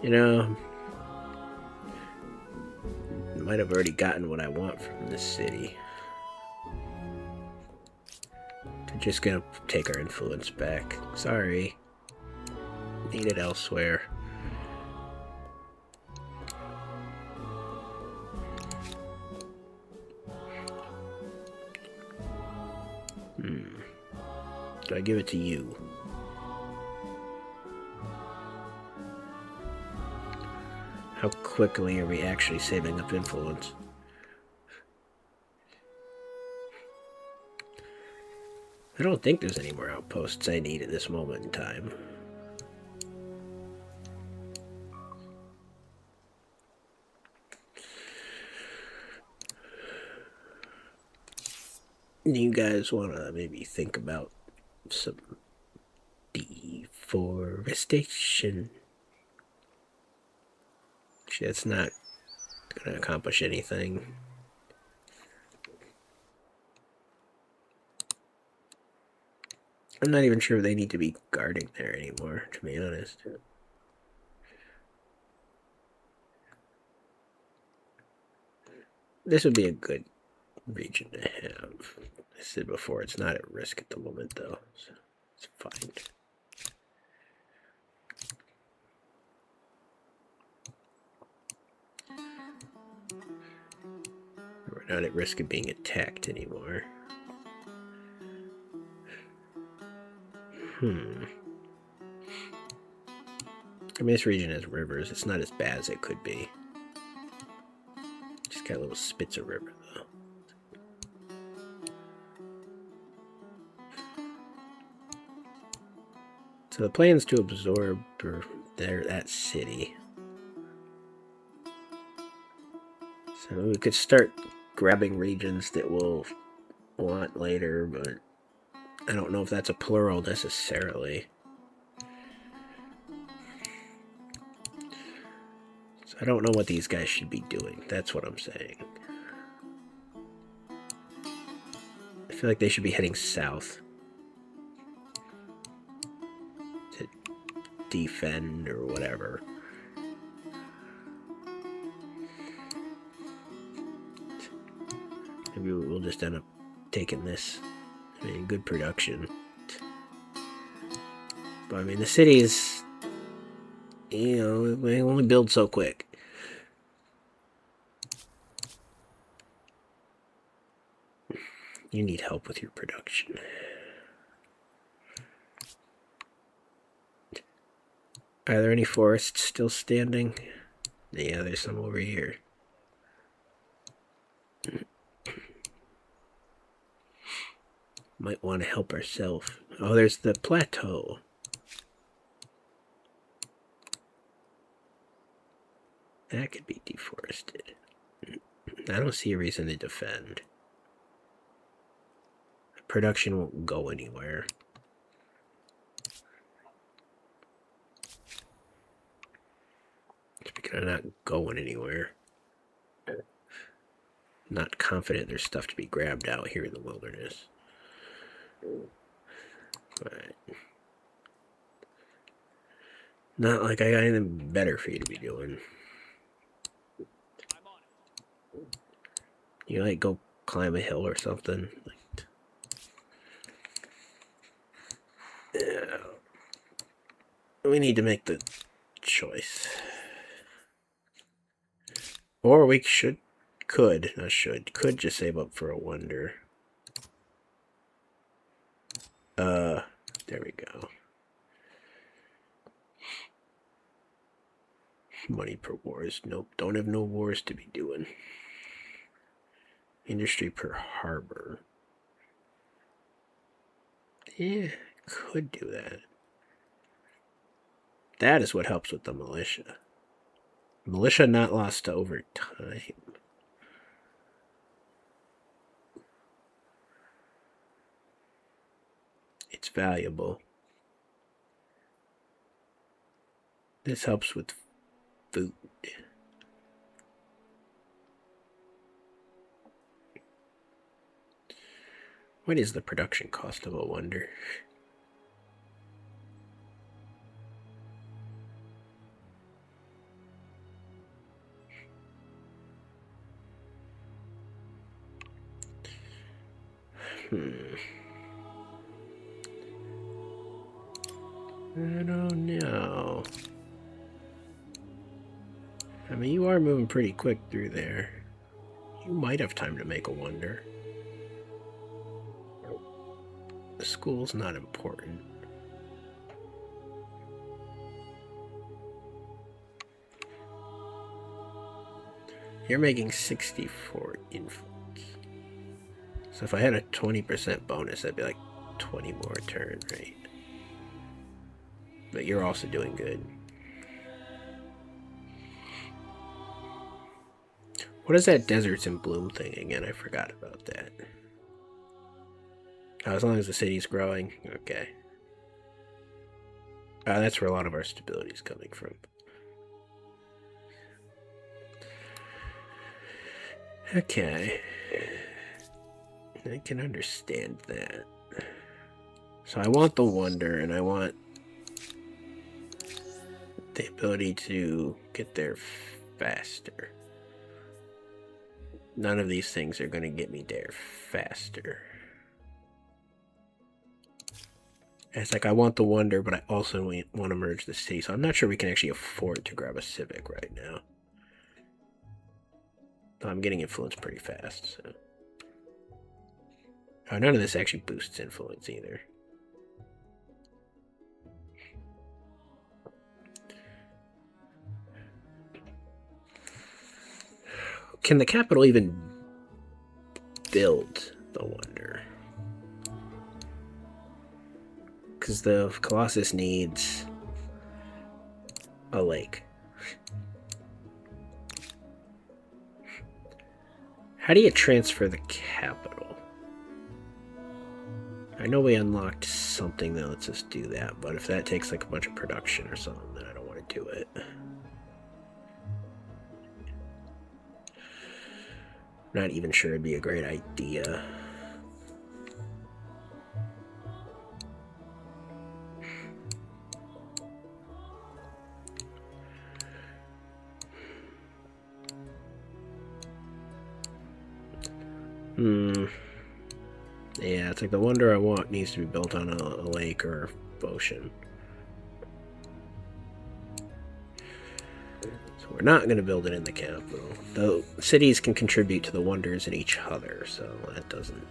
You know, I might have already gotten what I want from this city. They're just gonna take our influence back. Sorry. Need it elsewhere. So I give it to you. How quickly are we actually saving up influence? I don't think there's any more outposts I need at this moment in time. You guys want to maybe think about some deforestation? Actually, that's not going to accomplish anything. I'm not even sure they need to be guarding there anymore, to be honest. This would be a good region to have. I said before, it's not at risk at the moment, though, so it's fine. We're not at risk of being attacked anymore. I mean, this region has rivers. It's not as bad as it could be. Just got little spits of river, though. So the plan is to absorb that city. So we could start grabbing regions that we'll want later, but I don't know if that's a plural necessarily. So I don't know what these guys should be doing. That's what I'm saying. I feel like they should be heading south to defend or whatever. Maybe we'll just end up taking this. I mean, good production. But I mean, the cities, you know, they only build so quick. You need help with your production. Are there any forests still standing? Yeah, there's some over here. Might want to help ourselves. Oh, there's the plateau. That could be deforested. I don't see a reason to defend. Production won't go anywhere. Speaking of not going anywhere, not confident there's stuff to be grabbed out here in the wilderness. But not like I got anything better for you to be doing. You like go climb a hill or something. Yeah. We need to make the choice. Or we could just save up for a wonder. There we go. Money per wars. Nope, don't have no wars to be doing. Industry per harbor. Yeah, could do that. That is what helps with the militia. Militia not lost to over time. It's valuable. This helps with food. What is the production cost of a wonder? I don't know. I mean, you are moving pretty quick through there. You might have time to make a wonder. The school's not important. You're making 64 influence. So if I had a 20% bonus, that'd be like 20 more a turn, right? But you're also doing good. What is that Deserts in Bloom thing again? I forgot about that. Oh, as long as the city's growing, okay. That's where a lot of our stability is coming from. Okay. I can understand that. So I want the wonder, and I want the ability to get there faster. None of these things are going to get me there faster. It's like I want the wonder, but I also want to merge the city. So I'm not sure we can actually afford to grab a civic right now. I'm getting influence pretty fast. So. Oh, none of this actually boosts influence either. Can the capital even build the wonder? Because the Colossus needs a lake. How do you transfer the capital? I know we unlocked something that lets us do that, but if that takes like a bunch of production or something, then I don't want to do it. Not even sure it'd be a great idea. Yeah, it's like the wonder I want needs to be built on a lake or ocean. So we're not going to build it in the capital. Though cities can contribute to the wonders in each other, so that doesn't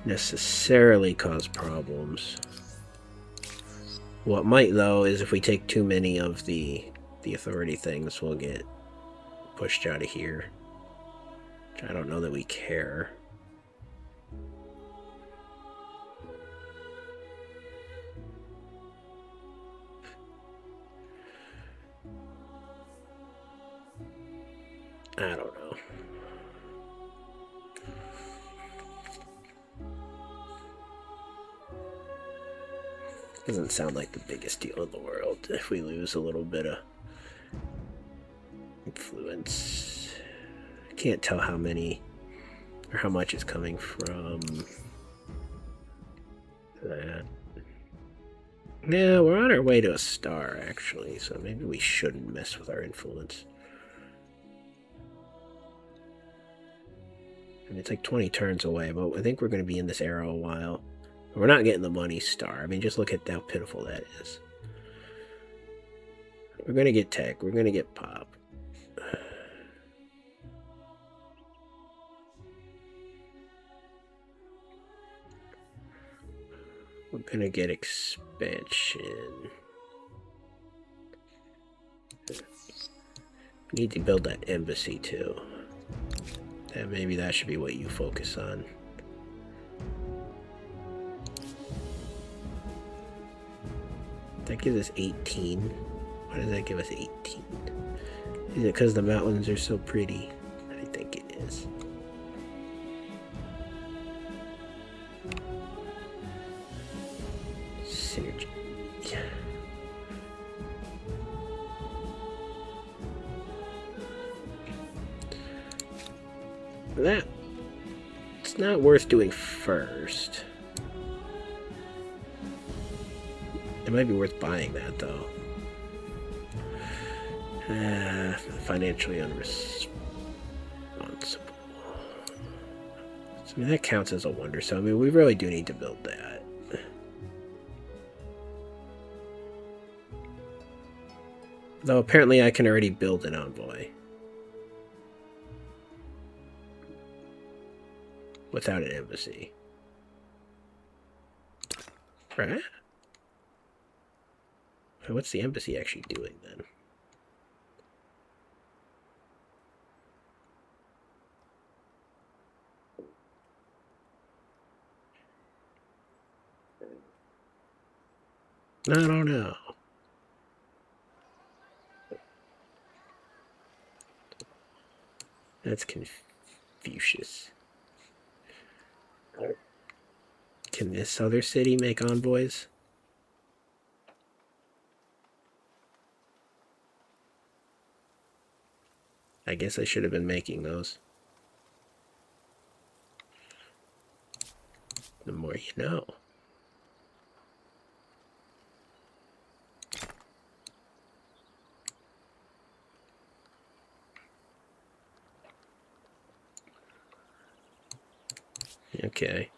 necessarily cause problems. What might, though, is if we take too many of the authority things, we'll get pushed out of here. Which I don't know that we care. I don't know. Doesn't sound like the biggest deal in the world if we lose a little bit of influence. I can't tell how many or how much is coming from that. Yeah, we're on our way to a star, actually, so maybe we shouldn't mess with our influence. I mean, it's like 20 turns away, but I think we're going to be in this era a while. We're not getting the money star. I mean, just look at how pitiful that is. We're going to get tech. We're going to get pop. We're going to get expansion. We need to build that embassy, too. And maybe that should be what you focus on. That gives us 18. Why does that give us 18? Is it because the mountains are so pretty? I think it is. Synergy. That it's not worth doing first. It might be worth buying that though. Financially unresponsible. So, I mean, that counts as a wonder. So I mean, we really do need to build that. Though apparently I can already build an envoy. Without an embassy. Right? What's the embassy actually doing then? I don't know. That's Confucius. Can this other city make envoys? I guess I should have been making those. The more you know. Okay.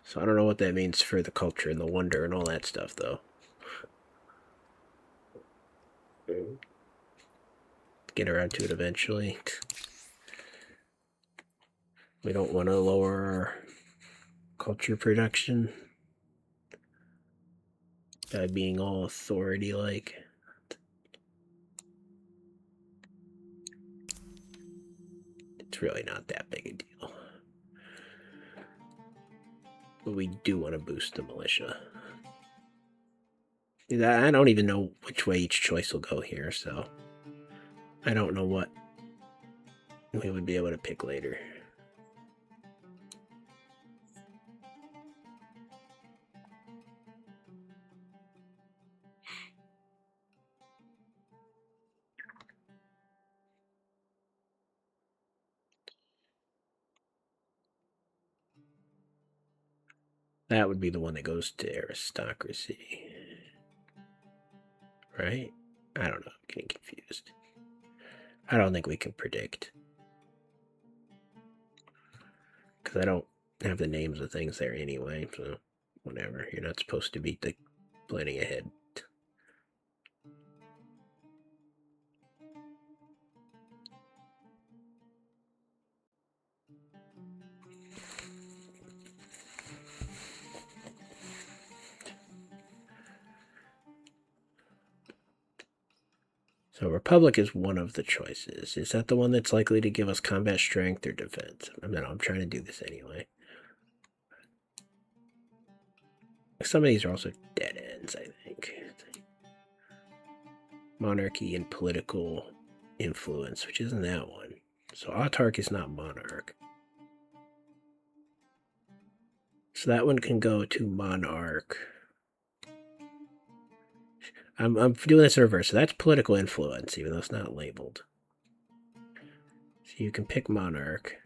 So I don't know what that means for the culture and the wonder and all that stuff, though. Get around to it eventually. We don't want to lower our culture production by being all authority-like. It's really not that big a deal. But we do want to boost the militia. I don't even know which way each choice will go here, so I don't know what we would be able to pick later. That would be the one that goes to aristocracy. Right? I don't know. I'm getting confused. I don't think we can predict. Because I don't have the names of things there anyway, so whatever. You're not supposed to be planning ahead. So Republic is one of the choices. Is that the one that's likely to give us combat strength or defense? I mean, I'm trying to do this anyway. Some of these are also dead ends, I think. Monarchy and political influence, which isn't that one. So autarch is not monarch. So that one can go to monarch. I'm doing this in reverse. So that's political influence, even though it's not labeled. So you can pick monarch.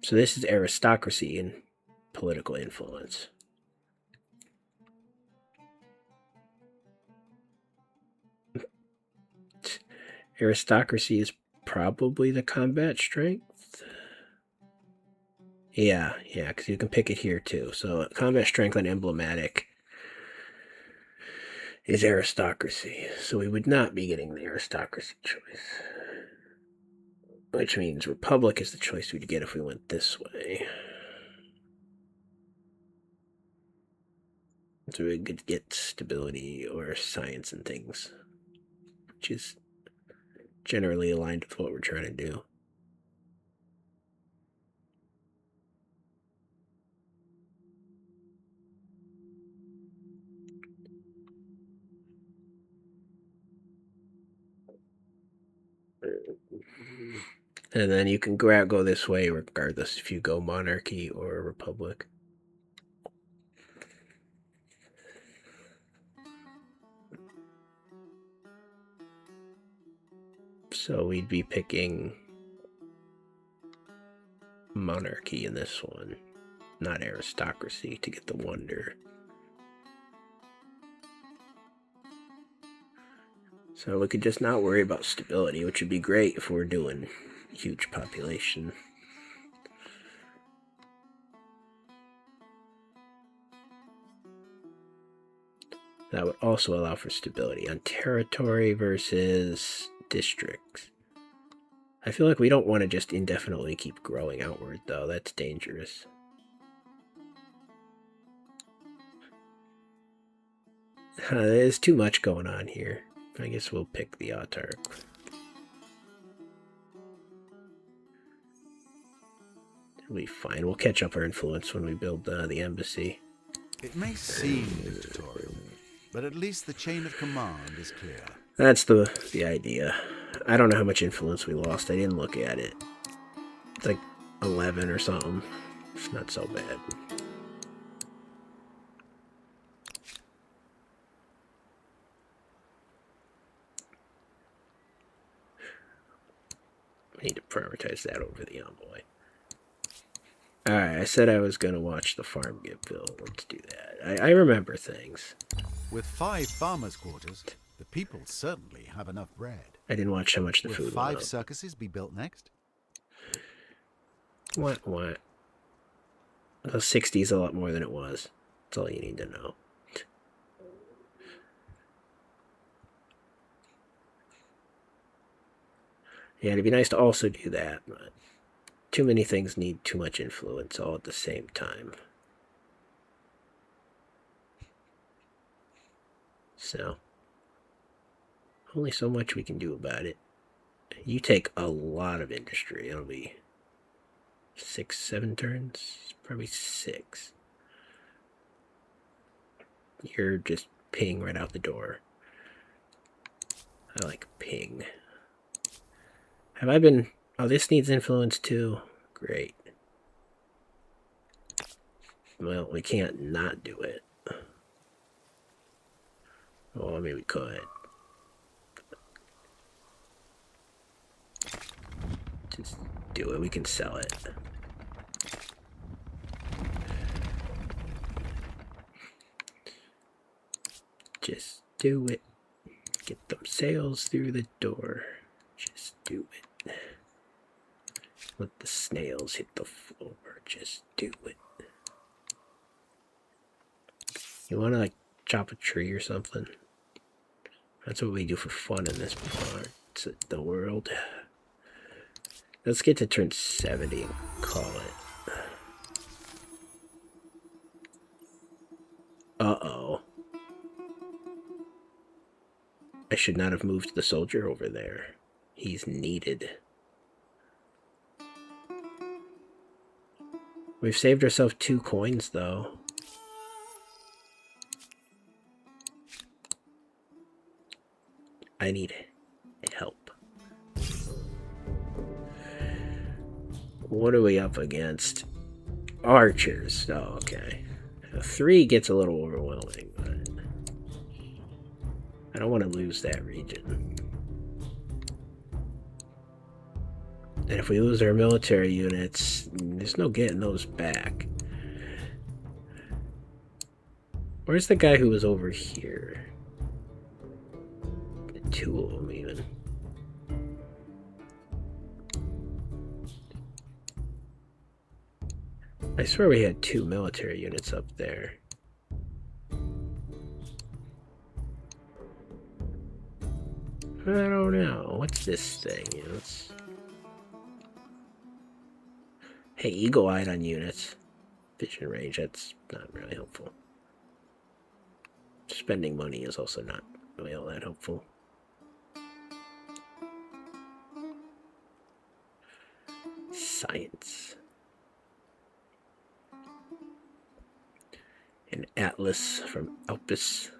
So this is aristocracy and political influence. Aristocracy is probably the combat strength. Yeah, because you can pick it here too. So combat strength and emblematic is aristocracy. So we would not be getting the aristocracy choice. Which means Republic is the choice we'd get if we went this way. So we could get stability or science and things, which is generally aligned with what we're trying to do. And then you can go this way regardless if you go monarchy or republic. So we'd be picking monarchy in this one, not aristocracy, to get the wonder. So we could just not worry about stability, which would be great if we're doing huge population. That would also allow for stability on territory versus districts. I feel like we don't want to just indefinitely keep growing outward, though. That's dangerous. There's too much going on here. I guess we'll pick the autarch. It'll be fine. We'll catch up our influence when we build the embassy. It may seem dictatorial, but at least the chain of command is clear. That's the idea. I don't know how much influence we lost. I didn't look at it. It's like 11 or something. It's not so bad. I need to prioritize that over the envoy. Alright, I said I was going to watch the farm get built. Let's do that. I remember things. With 5 farmers' quarters, the people certainly have enough bread. I didn't watch how much the Will food 5 was. circuses be built next? What? Well, 60 is a lot more than it was. That's all you need to know. Yeah, it'd be nice to also do that, but too many things need too much influence all at the same time. So, only so much we can do about it. You take a lot of industry. It'll be 6, 7 turns? Probably 6. You're just ping right out the door. I like ping. Have I been... Oh, this needs influence too. Great. Well, we can't not do it. Well, I mean, we could. Just do it. We can sell it. Just do it. Get them sales through the door. Just do it. Let the snails hit the floor. Just do it. You want to, like, chop a tree or something? That's what we do for fun in this part. It's the world. Let's get to turn 70 and call it. Uh-oh. I should not have moved the soldier over there. He's needed. We've saved ourselves 2 coins, though. I need help. What are we up against? Archers. Oh, okay. 3 gets a little overwhelming, but I don't want to lose that region. And if we lose our military units, there's no getting those back. Where's the guy who was over here? 2 of them, even. I swear we had 2 military units up there. I don't know. What's this thing? You know, it's... Hey, eagle-eyed on units. Vision range, that's not really helpful. Spending money is also not really all that helpful. Science. An atlas from Alpus.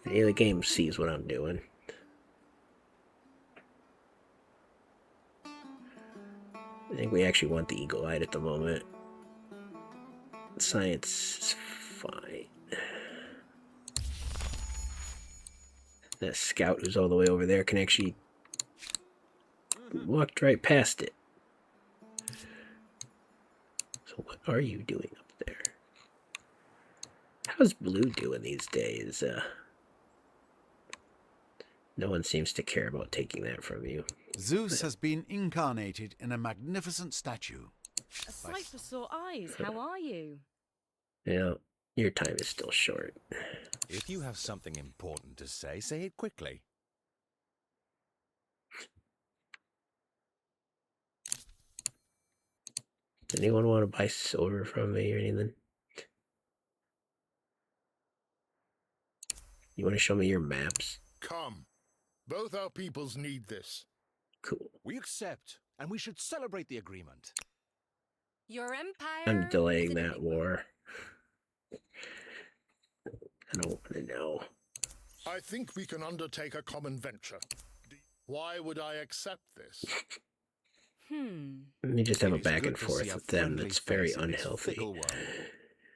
The game sees what I'm doing. I think we actually want the eagle-eyed at the moment. Science is fine. That scout who's all the way over there can actually walk right past it. So what are you doing up there? How's Blue doing these days? No one seems to care about taking that from you. Zeus has been incarnated in a magnificent statue. A sight for sore eyes. How are you? You know, your time is still short. If you have something important to say, say it quickly. Anyone want to buy silver from me or anything? You want to show me your maps? Come. Both our peoples need this. Cool. We accept, and we should celebrate the agreement. Your empire. I'm is delaying an that enigma. war. I don't want to know. I think we can undertake a common venture. Why would I accept this? Let me just have It a is back good and to forth see a with them friendly that's very face in this unhealthy. fickle world.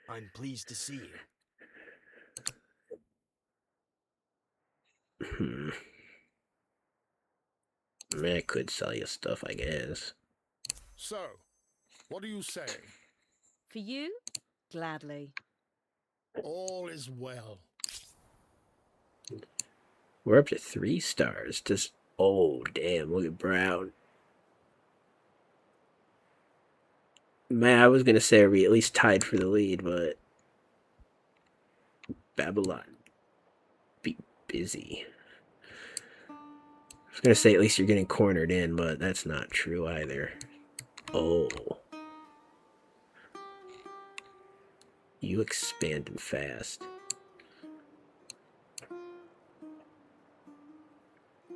I'm pleased to see you. I mean, I could sell you stuff, I guess. So, what are you saying? For you? Gladly. All is well. We're up to 3 stars. Just, oh, damn, look at Brown. Man, I was going to say are we at least tied for the lead, but Babylon, be busy. I was going to say at least you're getting cornered in, but that's not true either. Oh. You expanding fast.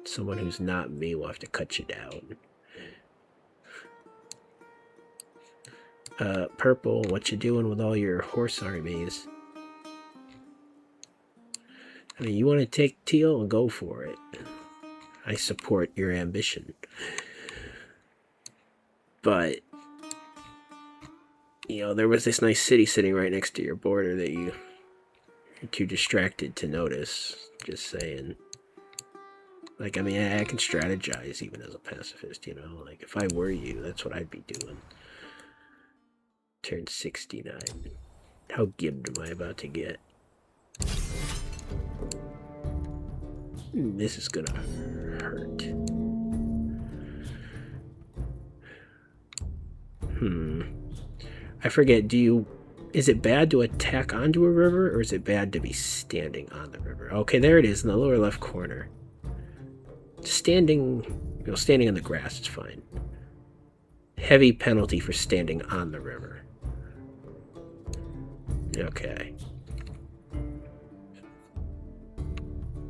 Someone who's not me will have to cut you down. Purple, what you doing with all your horse armies? I mean, you want to take teal and go for it. I support your ambition. But, you know, there was this nice city sitting right next to your border that you're too distracted to notice. Just saying. Like, I mean, I can strategize even as a pacifist, you know? Like, if I were you, that's what I'd be doing. Turn 69. How gibbed am I about to get? This is gonna hurt. I forget, is it bad to attack onto a river, or is it bad to be standing on the river? Okay, there it is in the lower left corner. Standing on the grass is fine. Heavy penalty for standing on the river. Okay.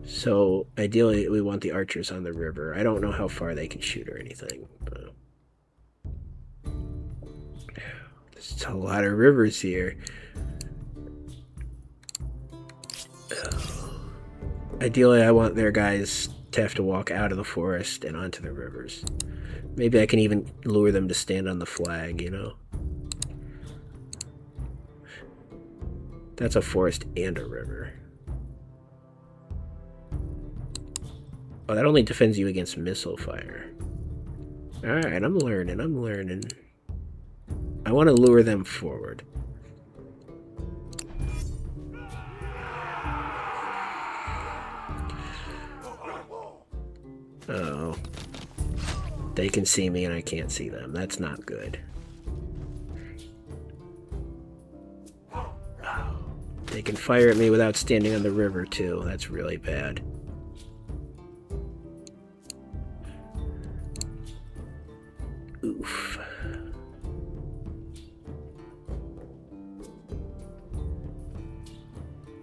So, ideally, we want the archers on the river. I don't know how far they can shoot or anything, but... There's a lot of rivers here. Ideally, I want their guys to have to walk out of the forest and onto the rivers. Maybe I can even lure them to stand on the flag, you know? That's a forest and a river. Oh, that only defends you against missile fire. Alright, I'm learning. I want to lure them forward. Oh. They can see me and I can't see them. That's not good. They can fire at me without standing on the river, too. That's really bad. Oof.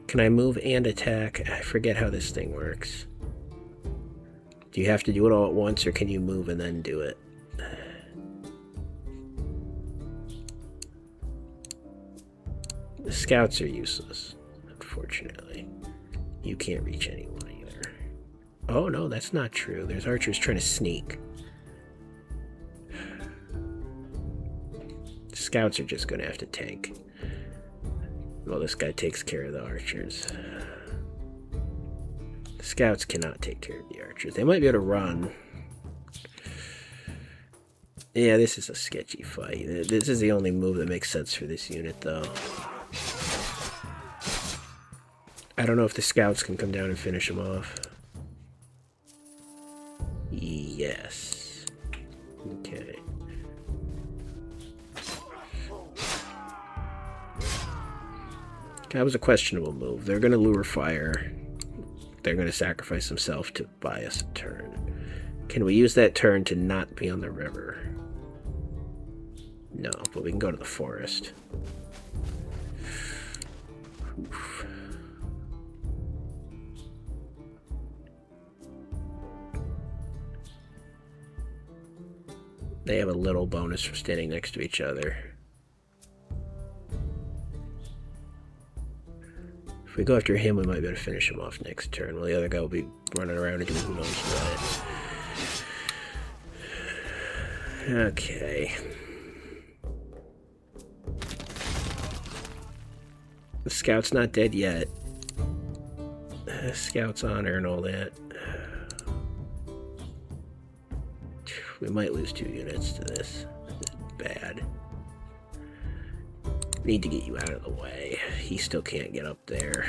Can I move and attack? I forget how this thing works. Do you have to do it all at once, or can you move and then do it? The scouts are useless, unfortunately. You can't reach anyone either. Oh no, that's not true. There's archers trying to sneak. The scouts are just gonna have to tank. Well, this guy takes care of the archers. The scouts cannot take care of the archers. They might be able to run. Yeah, this is a sketchy fight. This is the only move that makes sense for this unit, though. I don't know if the scouts can come down and finish him off. Yes. Okay. That was a questionable move. They're going to lure fire. They're going to sacrifice themselves to buy us a turn. Can we use that turn to not be on the river? No, but we can go to the forest. Oof. They have a little bonus for standing next to each other. If we go after him, we might be able to finish him off next turn, while the other guy will be running around and doing who knows what. Okay. The scout's not dead yet. Scout's honor and all that. We might lose 2 units to this. This is bad. Need to get you out of the way. He still can't get up there.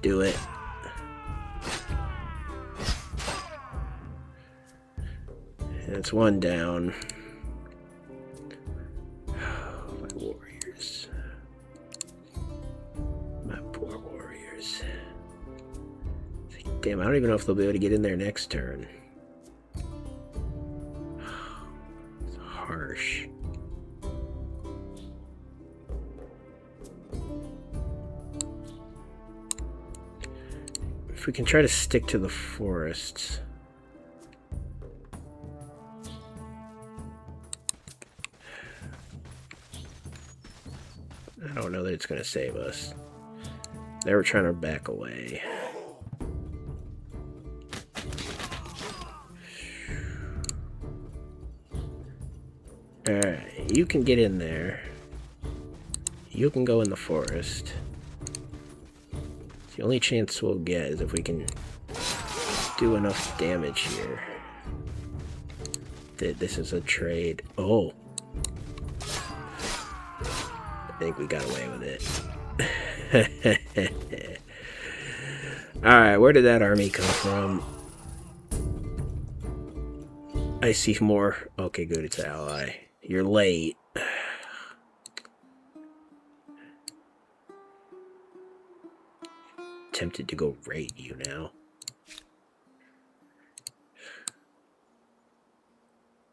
Do it. That's 1 down. My warriors. My poor warriors. Damn, I don't even know if they'll be able to get in there next turn. It's harsh. If we can try to stick to the forests. I don't know that it's going to save us. They were trying to back away. Alright, you can get in there. You can go in the forest. The only chance we'll get is if we can do enough damage here. This is a trade. Oh. I think we got away with it. Alright, where did that army come from? I see more. Okay, good, it's ally. You're late. Tempted to go raid you now.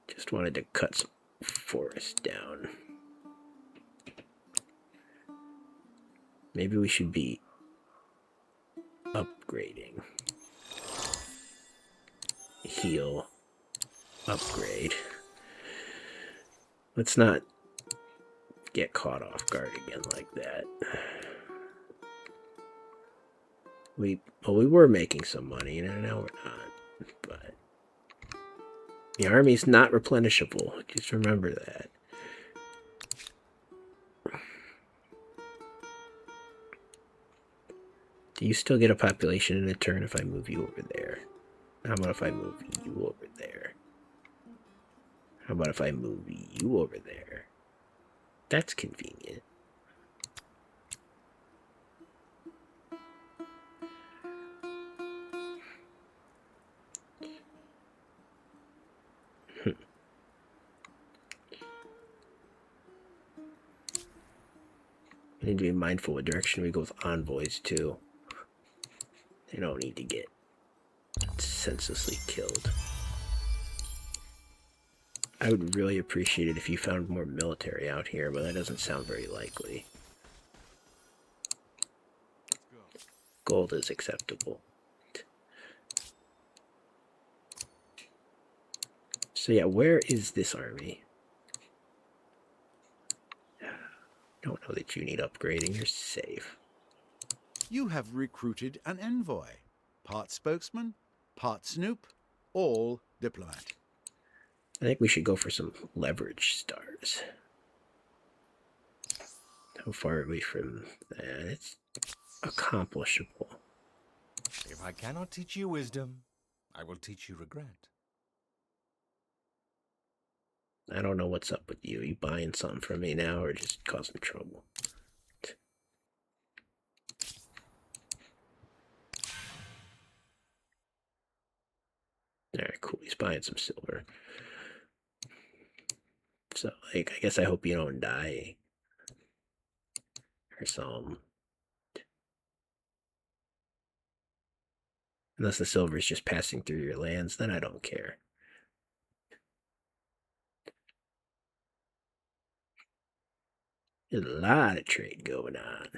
Just wanted to cut some forest down. Maybe we should be upgrading. Heal. Upgrade. Let's not get caught off guard again like that. We were making some money, and now we're not. But the army's not replenishable. Just remember that. Do you still get a population in a turn if I move you over there? How about if I move you over there? How about if I move you over there? That's convenient. We need to be mindful what direction we go with envoys, too. They don't need to get senselessly killed. I would really appreciate it if you found more military out here, but that doesn't sound very likely. Gold is acceptable. So yeah, where is this army? Don't know that you need upgrading. You're safe. You have recruited an envoy. Part spokesman, part snoop, all diplomat. I think we should go for some leverage stars. How far are we from that? It's accomplishable. If I cannot teach you wisdom, I will teach you regret. I don't know what's up with you. You buying something from me now or just causing trouble? Alright, cool. He's buying some silver. So, like, I guess I hope you don't die. Or some. Unless the silver is just passing through your lands, then I don't care. There's a lot of trade going on.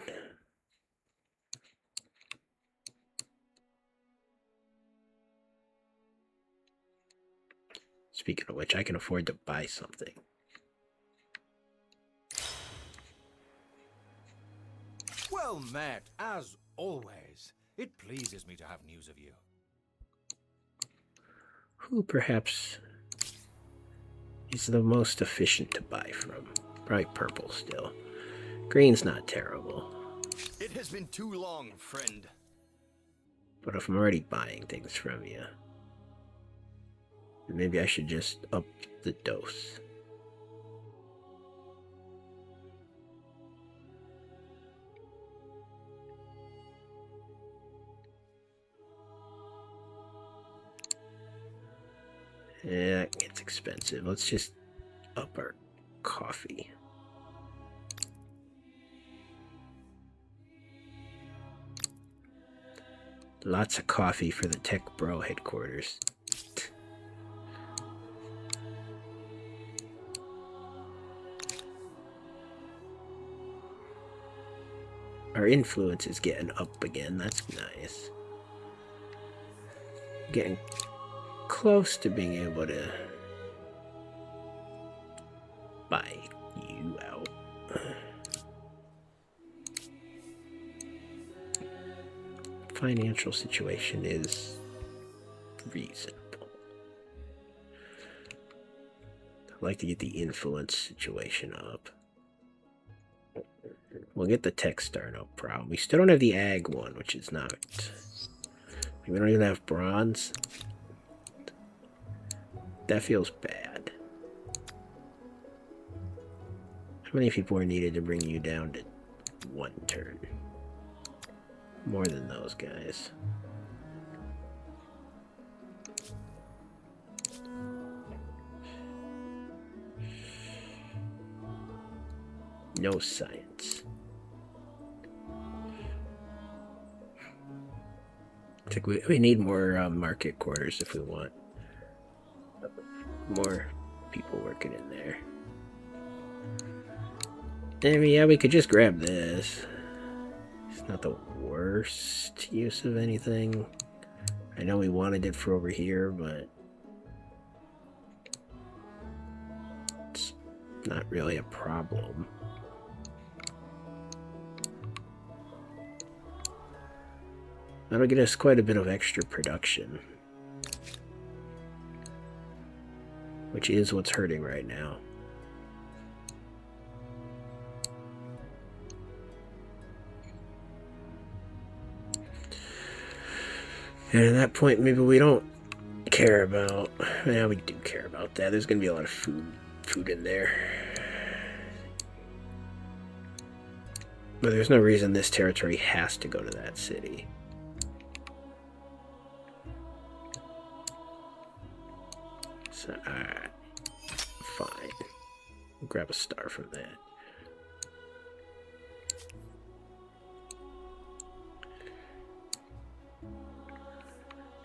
Speaking of which, I can afford to buy something. Well met, as always. It pleases me to have news of you. Who perhaps is the most efficient to buy from? Probably purple still. Green's not terrible. It has been too long, friend. But if I'm already buying things from you, maybe I should just up the dose. Yeah, it's expensive. Let's just up our coffee. Lots of coffee for the Tech Bro headquarters. Our influence is getting up again. That's nice. Getting close to being able to buy you out. Financial situation is reasonable. I'd like to get the influence situation up. We'll get the tech star, no problem. We still don't have the ag one, which is not. We don't even have bronze. That feels bad. How many people are needed to bring you down to 1 turn? More than those guys. No science. I think we need more market quarters if we want more people working in there. I mean, yeah, we could just grab this. It's not the worst use of anything. I know we wanted it for over here, but it's not really a problem. That'll get us quite a bit of extra production, which is what's hurting right now. And at that point, maybe we don't care about... Yeah, we do care about that. There's going to be a lot of food in there. But there's no reason this territory has to go to that city. So, alright. Fine. We'll grab a star from that.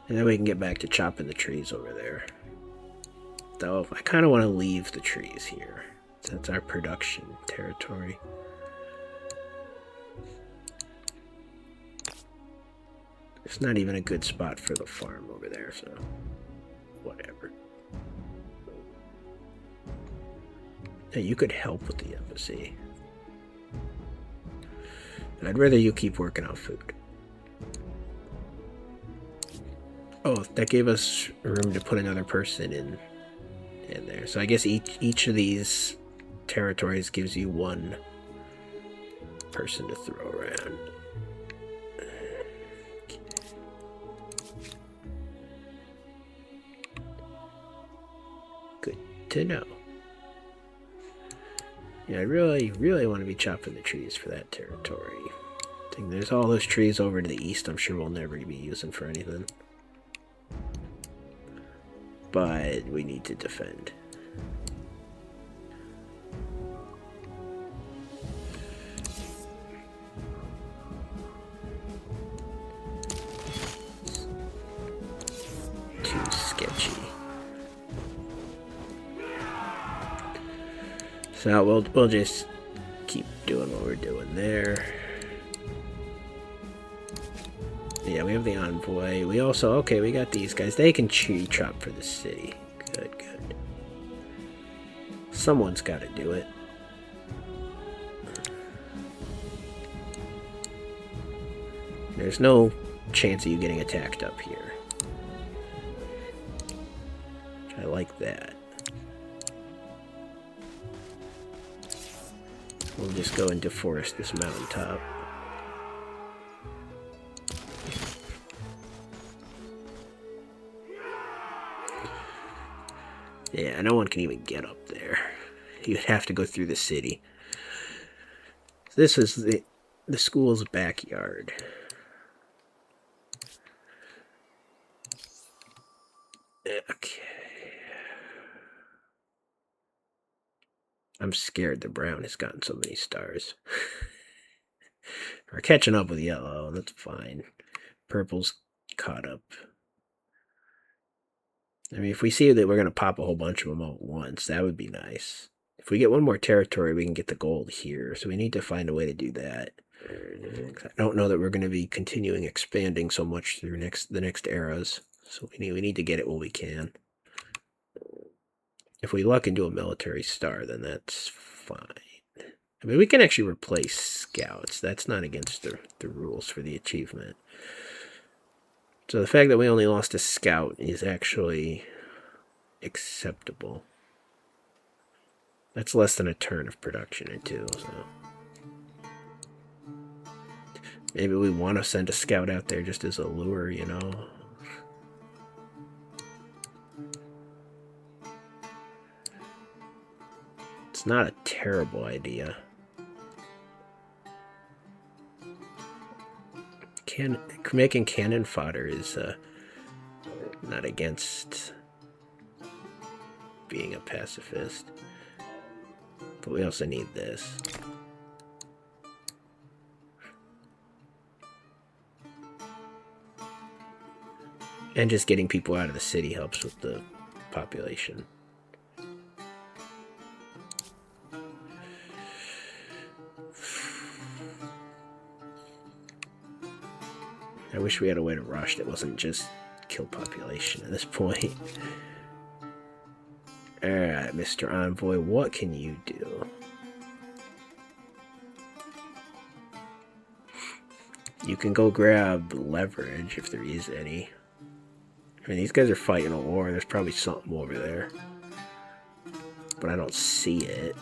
And then we can get back to chopping the trees over there. Though, I kind of want to leave the trees here. That's our production territory. It's not even a good spot for the farm over there, so whatever. Hey, you could help with the embassy. I'd rather you keep working on food. Oh, that gave us room to put another person in there. So I guess each of these territories gives you 1 person to throw around. Good to know. Yeah, I really want to be chopping the trees for that territory. I think there's all those trees over to the east I'm sure we'll never be using for anything. But we need to defend. So we'll just keep doing what we're doing there. Yeah, we have the envoy. We also, okay, we got these guys. They can chop for the city. Good, good. Someone's got to do it. There's no chance of you getting attacked up here. I like that. We'll just go and deforest this mountaintop. Yeah, no one can even get up there. You'd have to go through the city. This is the school's backyard. Okay. I'm scared the brown has gotten so many stars. We're catching up with yellow, that's fine. Purple's caught up. I mean, if we see that we're going to pop a whole bunch of them all at once, that would be nice. If we get one more territory, we can get the gold here, so we need to find a way to do that. I don't know that we're going to be continuing expanding so much through the next eras, so we need to get it while we can. If we luck into a military star, then that's fine. I mean, we can actually replace scouts. That's not against the rules for the achievement. So the fact that we only lost a scout is actually acceptable. That's less than a turn of production or two, so... Maybe we want to send a scout out there just as a lure, you know? It's not a terrible idea. Making cannon fodder is not against being a pacifist. But we also need this. And just getting people out of the city helps with the population. I wish we had a way to rush that wasn't just kill population at this point. Alright, Mr. Envoy, what can you do? You can go grab leverage if there is any. I mean, these guys are fighting a war. There's probably something over there. But I don't see it.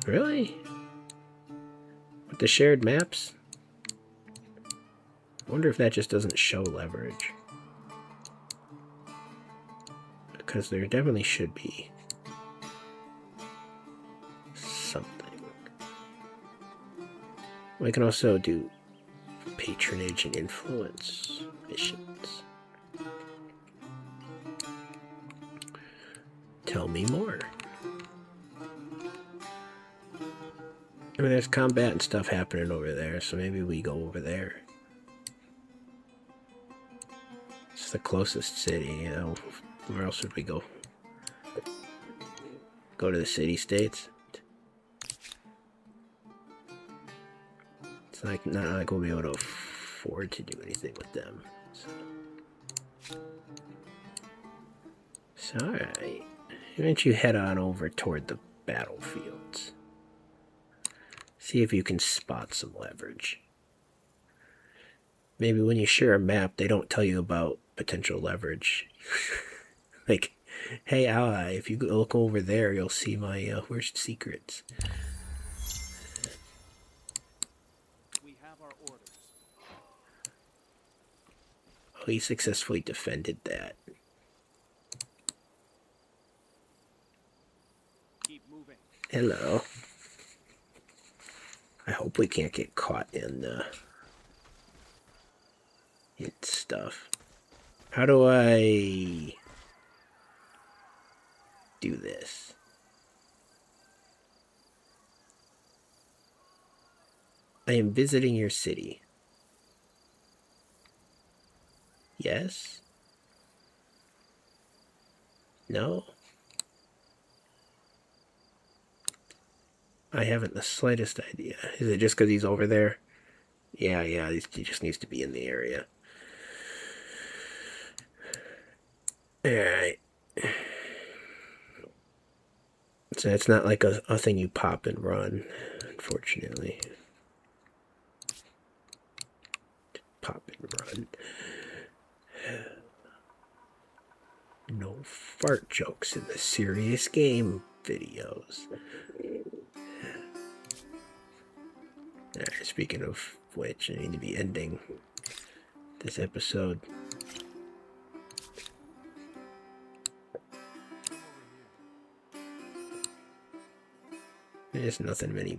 Really? With the shared maps? I wonder if that just doesn't show leverage. Because there definitely should be something. We can also do patronage and influence missions. Tell me more. I mean, there's combat and stuff happening over there, so maybe we go over there. It's the closest city, you know. Where else would we go? Go to the city-states? It's like not like we'll be able to afford to do anything with them. So alright. Why don't you head on over toward the battlefields? See if you can spot some leverage. Maybe when you share a map, they don't tell you about potential leverage. Like, hey ally, if you look over there, you'll see my worst secrets. We have our orders. Oh, he successfully defended that. Keep moving. Hello. I hope we can't get caught in stuff. How do I do this? I am visiting your city. Yes? No. I haven't the slightest idea. Is it just because he's over there? Yeah, he just needs to be in the area. Alright. So it's not like a thing you pop and run, unfortunately. Pop and run. No fart jokes in the serious game videos. Alright, speaking of which, I need to be ending this episode. There's nothing of any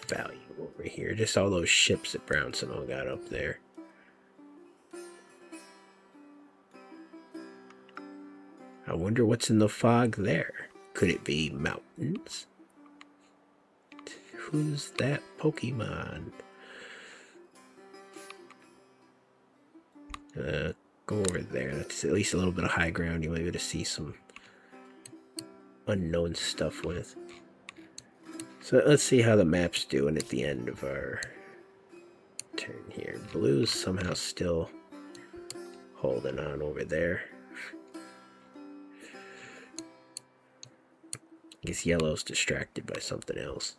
value over here. Just all those ships that Brownson all got up there. I wonder what's in the fog there. Could it be mountains? Who's that Pokemon? Go over there. That's at least a little bit of high ground you might be able to see some unknown stuff with. So let's see how the map's doing at the end of our turn here. Blue's somehow still holding on over there. I guess yellow's distracted by something else.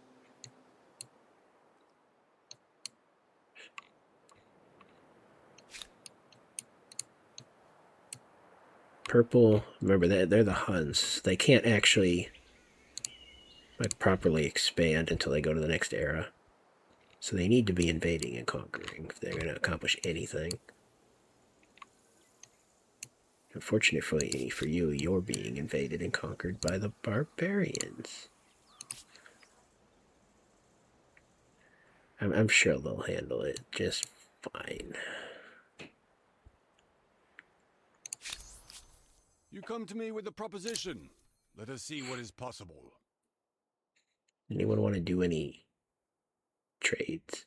Purple, remember that they're the Huns. They can't actually like properly expand until they go to the next era. So they need to be invading and conquering if they're going to accomplish anything. Unfortunately for you, you're being invaded and conquered by the barbarians. I'm sure they'll handle it just fine. You come to me with a proposition. Let us see what is possible. Anyone want to do any trades?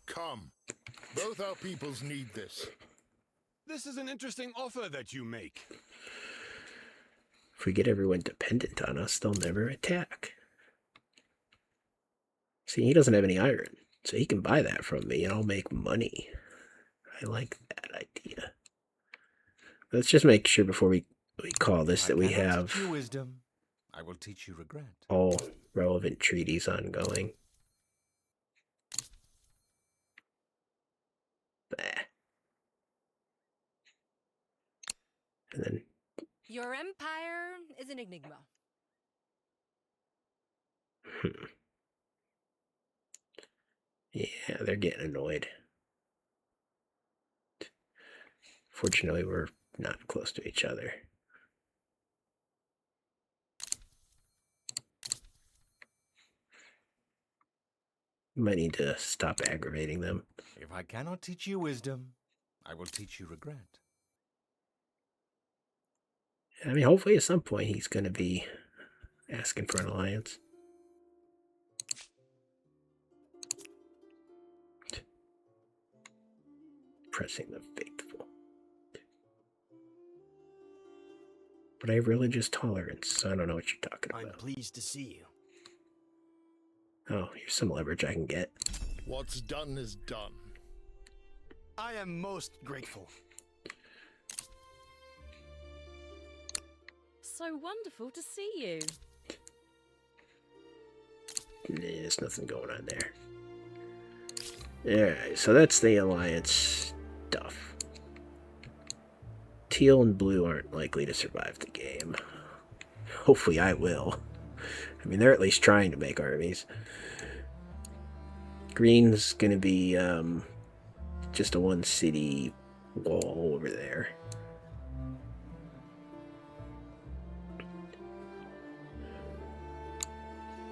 Come. Both our peoples need this. This is an interesting offer that you make. If we get everyone dependent on us, they'll never attack. See, he doesn't have any iron, so he can buy that from me and I'll make money. I like that idea. Let's just make sure before we call this that we have teach you wisdom. I will teach you regret. all relevant treaties ongoing. Bah. And then Your empire is an enigma. Yeah, they're getting annoyed. Fortunately, we're not close to each other. Might need to stop aggravating them. If I cannot teach you wisdom, I will teach you regret. I mean, hopefully at some point he's going to be asking for an alliance. Pressing the faithful. But I have religious tolerance, so I don't know what you're talking about. I'm pleased to see you. Oh, here's some leverage I can get. What's done is done. I am most grateful. So wonderful to see you. There's nothing going on there. Alright, so that's the alliance stuff. Teal and blue aren't likely to survive the game. Hopefully I will. I mean, they're at least trying to make armies. Green's gonna be just a one city wall over there.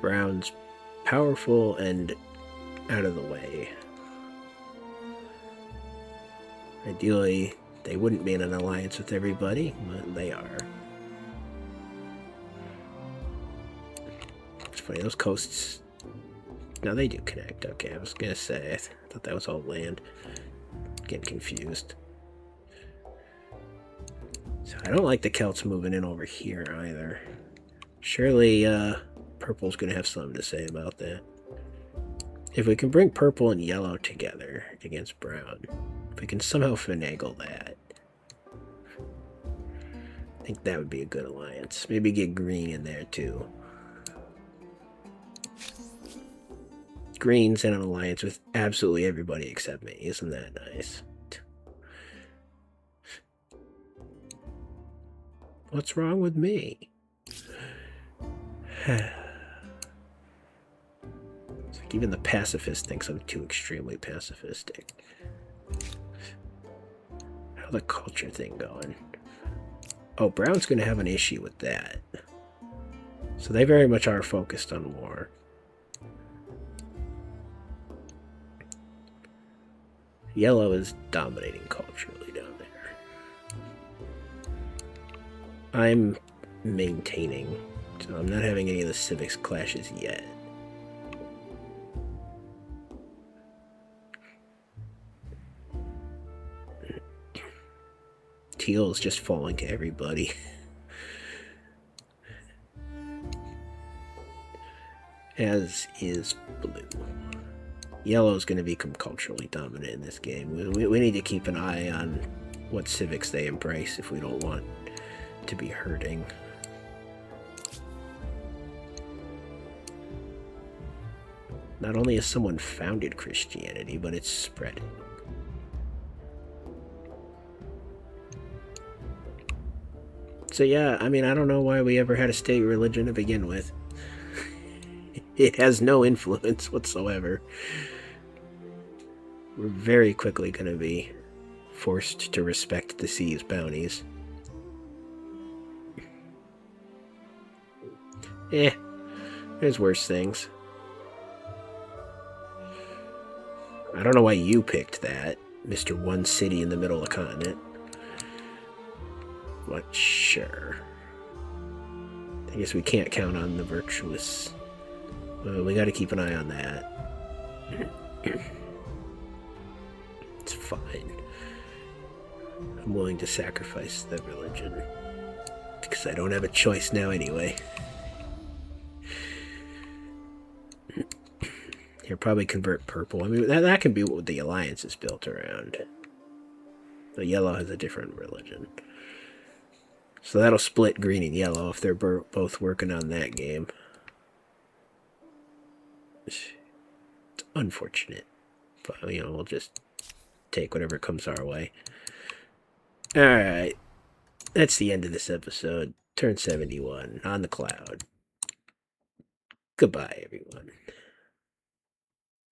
Brown's powerful and out of the way. Ideally, they wouldn't be in an alliance with everybody, but they are. It's funny, those coasts... No, they do connect. Okay, I was gonna say, I thought that was all land. getting confused. So I don't like the Celts moving in over here either. Surely purple's going to have something to say about that. If we can bring purple and yellow together against brown, if we can somehow finagle that, I think that would be a good alliance. Maybe get green in there too. Green's in an alliance with absolutely everybody except me. Isn't that nice? What's wrong with me? It's like even the pacifist thinks I'm too extremely pacifistic. How's the culture thing going? Oh, Brown's going to have an issue with that. So they very much are focused on war. Yellow is dominating culturally down there. I'm maintaining, so I'm not having any of the civics clashes yet. Teal is just falling to everybody. As is blue. Yellow is going to become culturally dominant in this game. We need to keep an eye on what civics they embrace if we don't want to be hurting. Not only has someone founded Christianity, but it's spreading. So yeah, I mean, I don't know why we ever had a state religion to begin with. It has no influence whatsoever. We're very quickly going to be forced to respect the sea's bounties. There's worse things. I don't know why you picked that, Mr. One City in the middle of the continent. But sure. I guess we can't count on the virtuous. Well, we got to keep an eye on that. It's fine. I'm willing to sacrifice that religion. Because I don't have a choice now anyway. Here, probably convert purple. I mean, that can be what the alliance is built around. The yellow has a different religion. So that'll split green and yellow if they're both working on that game. It's unfortunate. But, you know, we'll just take whatever comes our way. Alright. That's the end of this episode. Turn 71 on the cloud. Goodbye, everyone.